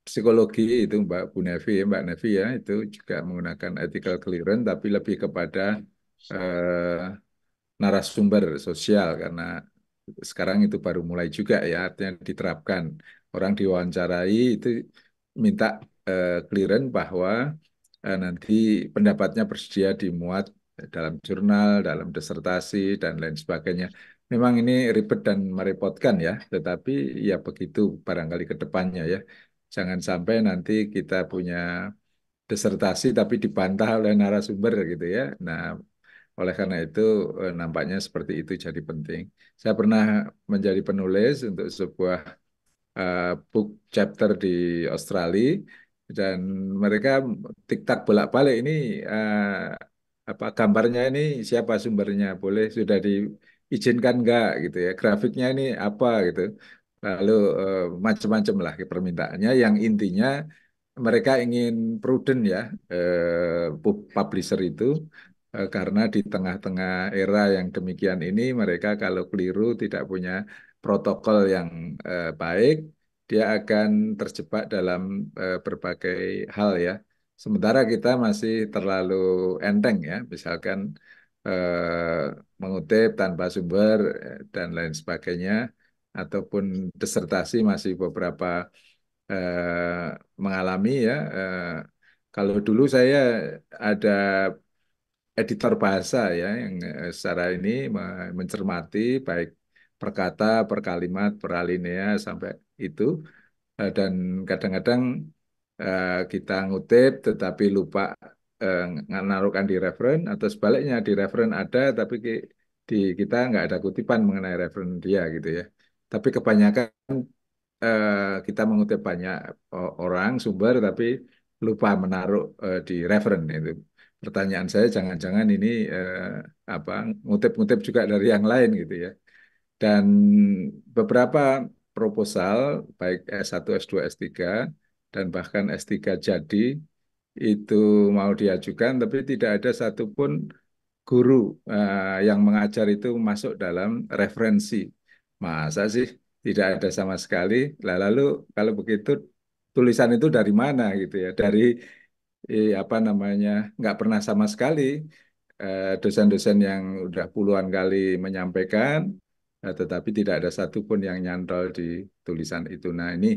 psikologi itu Mbak Nevi ya, itu juga menggunakan ethical clearance, tapi lebih kepada eh, narasumber sosial karena sekarang itu baru mulai juga ya, artinya diterapkan. Orang diwawancarai itu minta clearance bahwa nanti pendapatnya bersedia dimuat dalam jurnal, dalam disertasi, dan lain sebagainya. Memang ini ribet dan merepotkan ya, tetapi ya begitu barangkali ke depannya ya. Jangan sampai nanti kita punya disertasi tapi dibantah oleh narasumber gitu ya. Nah, oleh karena itu nampaknya seperti itu jadi penting. Saya pernah menjadi penulis untuk sebuah book chapter di Australia dan mereka tiktak bolak-balik ini apa gambarnya ini siapa sumbernya boleh sudah diizinkan enggak gitu ya grafiknya ini apa gitu lalu macam-macam lah permintaannya yang intinya mereka ingin prudent ya publisher itu karena di tengah-tengah era yang demikian ini mereka kalau keliru tidak punya protokol yang baik, dia akan terjebak dalam berbagai hal ya. Sementara kita masih terlalu enteng ya, misalkan mengutip tanpa sumber dan lain sebagainya, ataupun disertasi masih beberapa mengalami ya. Kalau dulu saya ada editor bahasa ya yang secara ini mencermati baik per kata, per kalimat, per alinea sampai itu. Dan kadang-kadang kita ngutip tetapi lupa menaruhkan di referen atau sebaliknya di referen ada tapi di kita nggak ada kutipan mengenai referen dia gitu ya. Tapi kebanyakan kita mengutip banyak orang sumber tapi lupa menaruh di referen itu. Pertanyaan saya jangan-jangan ini apa ngutip-ngutip juga dari yang lain gitu ya. Dan beberapa proposal baik S1, S2, S3 dan bahkan S3 jadi itu mau diajukan tapi tidak ada satupun guru yang mengajar itu masuk dalam referensi. Masa sih tidak ada sama sekali? Lalu kalau begitu tulisan itu dari mana gitu ya? Dari apa namanya nggak pernah sama sekali dosen-dosen yang udah puluhan kali menyampaikan, tetapi tidak ada satupun yang nyantol di tulisan itu. Nah ini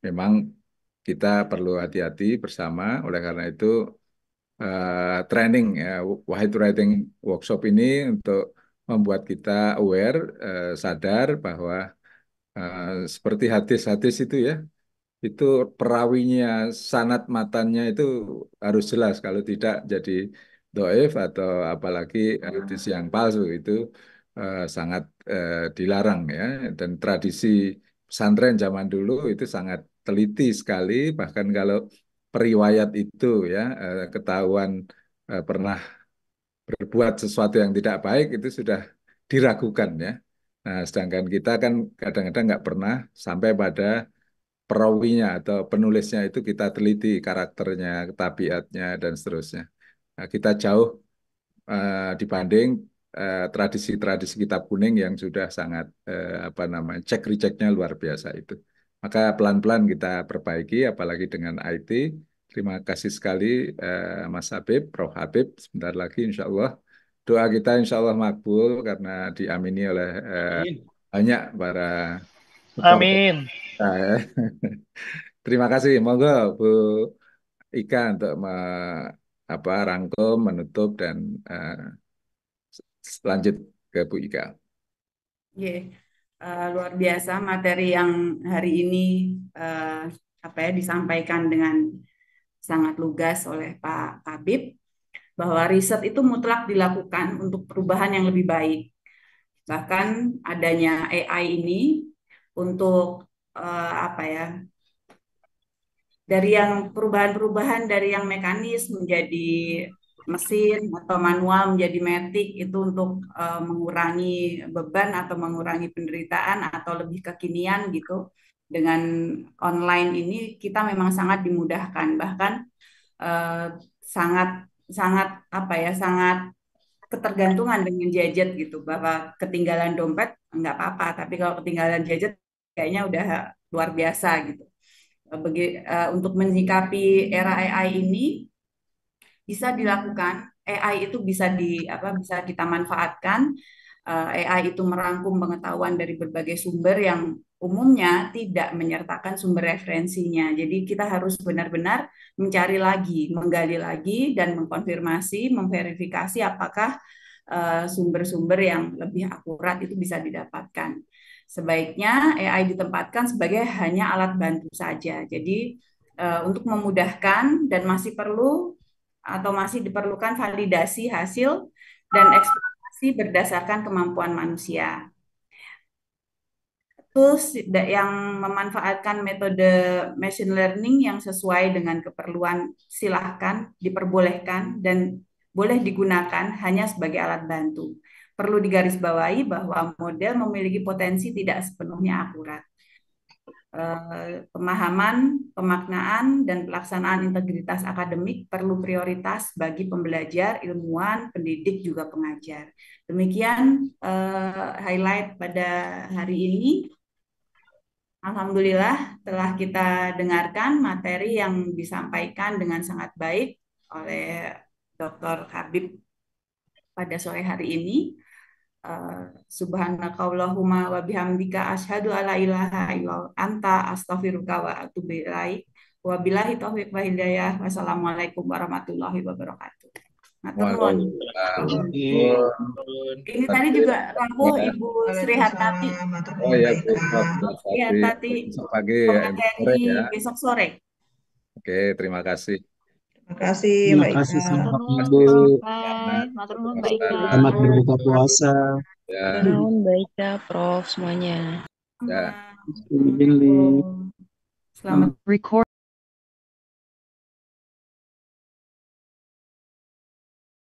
memang kita perlu hati-hati bersama. Oleh karena itu training Wahid Writing Workshop ini untuk membuat kita aware, sadar bahwa seperti hadis-hadis itu ya, itu perawinya, sanad matannya itu harus jelas. Kalau tidak jadi doif atau apalagi hadis yang palsu itu sangat dilarang ya. Dan tradisi pesantren zaman dulu itu sangat teliti sekali. Bahkan kalau periwayat itu ya ketahuan pernah berbuat sesuatu yang tidak baik itu sudah diragukan ya. Nah, sedangkan kita kan kadang-kadang nggak pernah sampai pada perawinya atau penulisnya itu kita teliti karakternya, tabiatnya dan seterusnya. Nah, kita jauh dibanding tradisi-tradisi kitab kuning yang sudah sangat apa namanya cek rechecknya luar biasa itu. Maka pelan-pelan kita perbaiki, apalagi dengan IT. Terima kasih sekali Mas Habib, Prof. Habib. Sebentar lagi Insya Allah doa kita Insya Allah makbul karena diamini oleh banyak para supporter. Amin. Terima kasih. Monggo Bu Ika untuk apa rangkum, menutup dan lanjut ke Bu Ika. Ye, luar biasa materi yang hari ini apa ya disampaikan dengan sangat lugas oleh Pak Habib, bahwa riset itu mutlak dilakukan untuk perubahan yang lebih baik. Bahkan adanya AI ini untuk dari yang perubahan-perubahan dari yang mekanis menjadi mesin atau manual menjadi matic itu untuk mengurangi beban atau mengurangi penderitaan atau lebih kekinian gitu. Dengan online ini kita memang sangat dimudahkan, bahkan sangat sangat ketergantungan dengan gadget gitu, bahwa ketinggalan dompet nggak apa-apa, tapi kalau ketinggalan gadget kayaknya udah luar biasa gitu. Untuk menyikapi era AI ini bisa dilakukan. AI itu bisa kita manfaatkan. AI itu merangkum pengetahuan dari berbagai sumber yang umumnya tidak menyertakan sumber referensinya. Jadi kita harus benar-benar mencari lagi, menggali lagi, dan mengkonfirmasi, memverifikasi apakah sumber-sumber yang lebih akurat itu bisa didapatkan. Sebaiknya AI ditempatkan sebagai hanya alat bantu saja. Jadi untuk memudahkan dan masih perlu atau masih diperlukan validasi hasil dan ekspektasi berdasarkan kemampuan manusia. Tools yang memanfaatkan metode machine learning yang sesuai dengan keperluan silahkan, diperbolehkan, dan boleh digunakan hanya sebagai alat bantu. Perlu digarisbawahi bahwa model memiliki potensi tidak sepenuhnya akurat. Pemahaman, pemaknaan, dan pelaksanaan integritas akademik perlu prioritas bagi pembelajar, ilmuwan, pendidik, juga pengajar. Demikian highlight pada hari ini. Alhamdulillah telah kita dengarkan materi yang disampaikan dengan sangat baik oleh Dr. Habib pada sore hari ini. Subhanakallahumma wa bihamdika asyhadu alla ilaha illa anta astaghfiruka wa atubu ilaik. Wabillahi taufiq wa hidayah. Wassalamualaikum warahmatullahi wabarakatuh. Ini tadi juga rapuh Ibu Sri Hartati. Oh ya, Bu. Hartati. Besok pagi ya, sore ya. Besok sore. Oke, terima kasih. Terima kasih, Terima Mbak kasih Ika. sama Matur Ibu. nuwun Mbak Ika. Selamat berbuka puasa. Ya. Nuwun Mbak Ika, Prof semuanya. Ya. Bismillah. Selamat.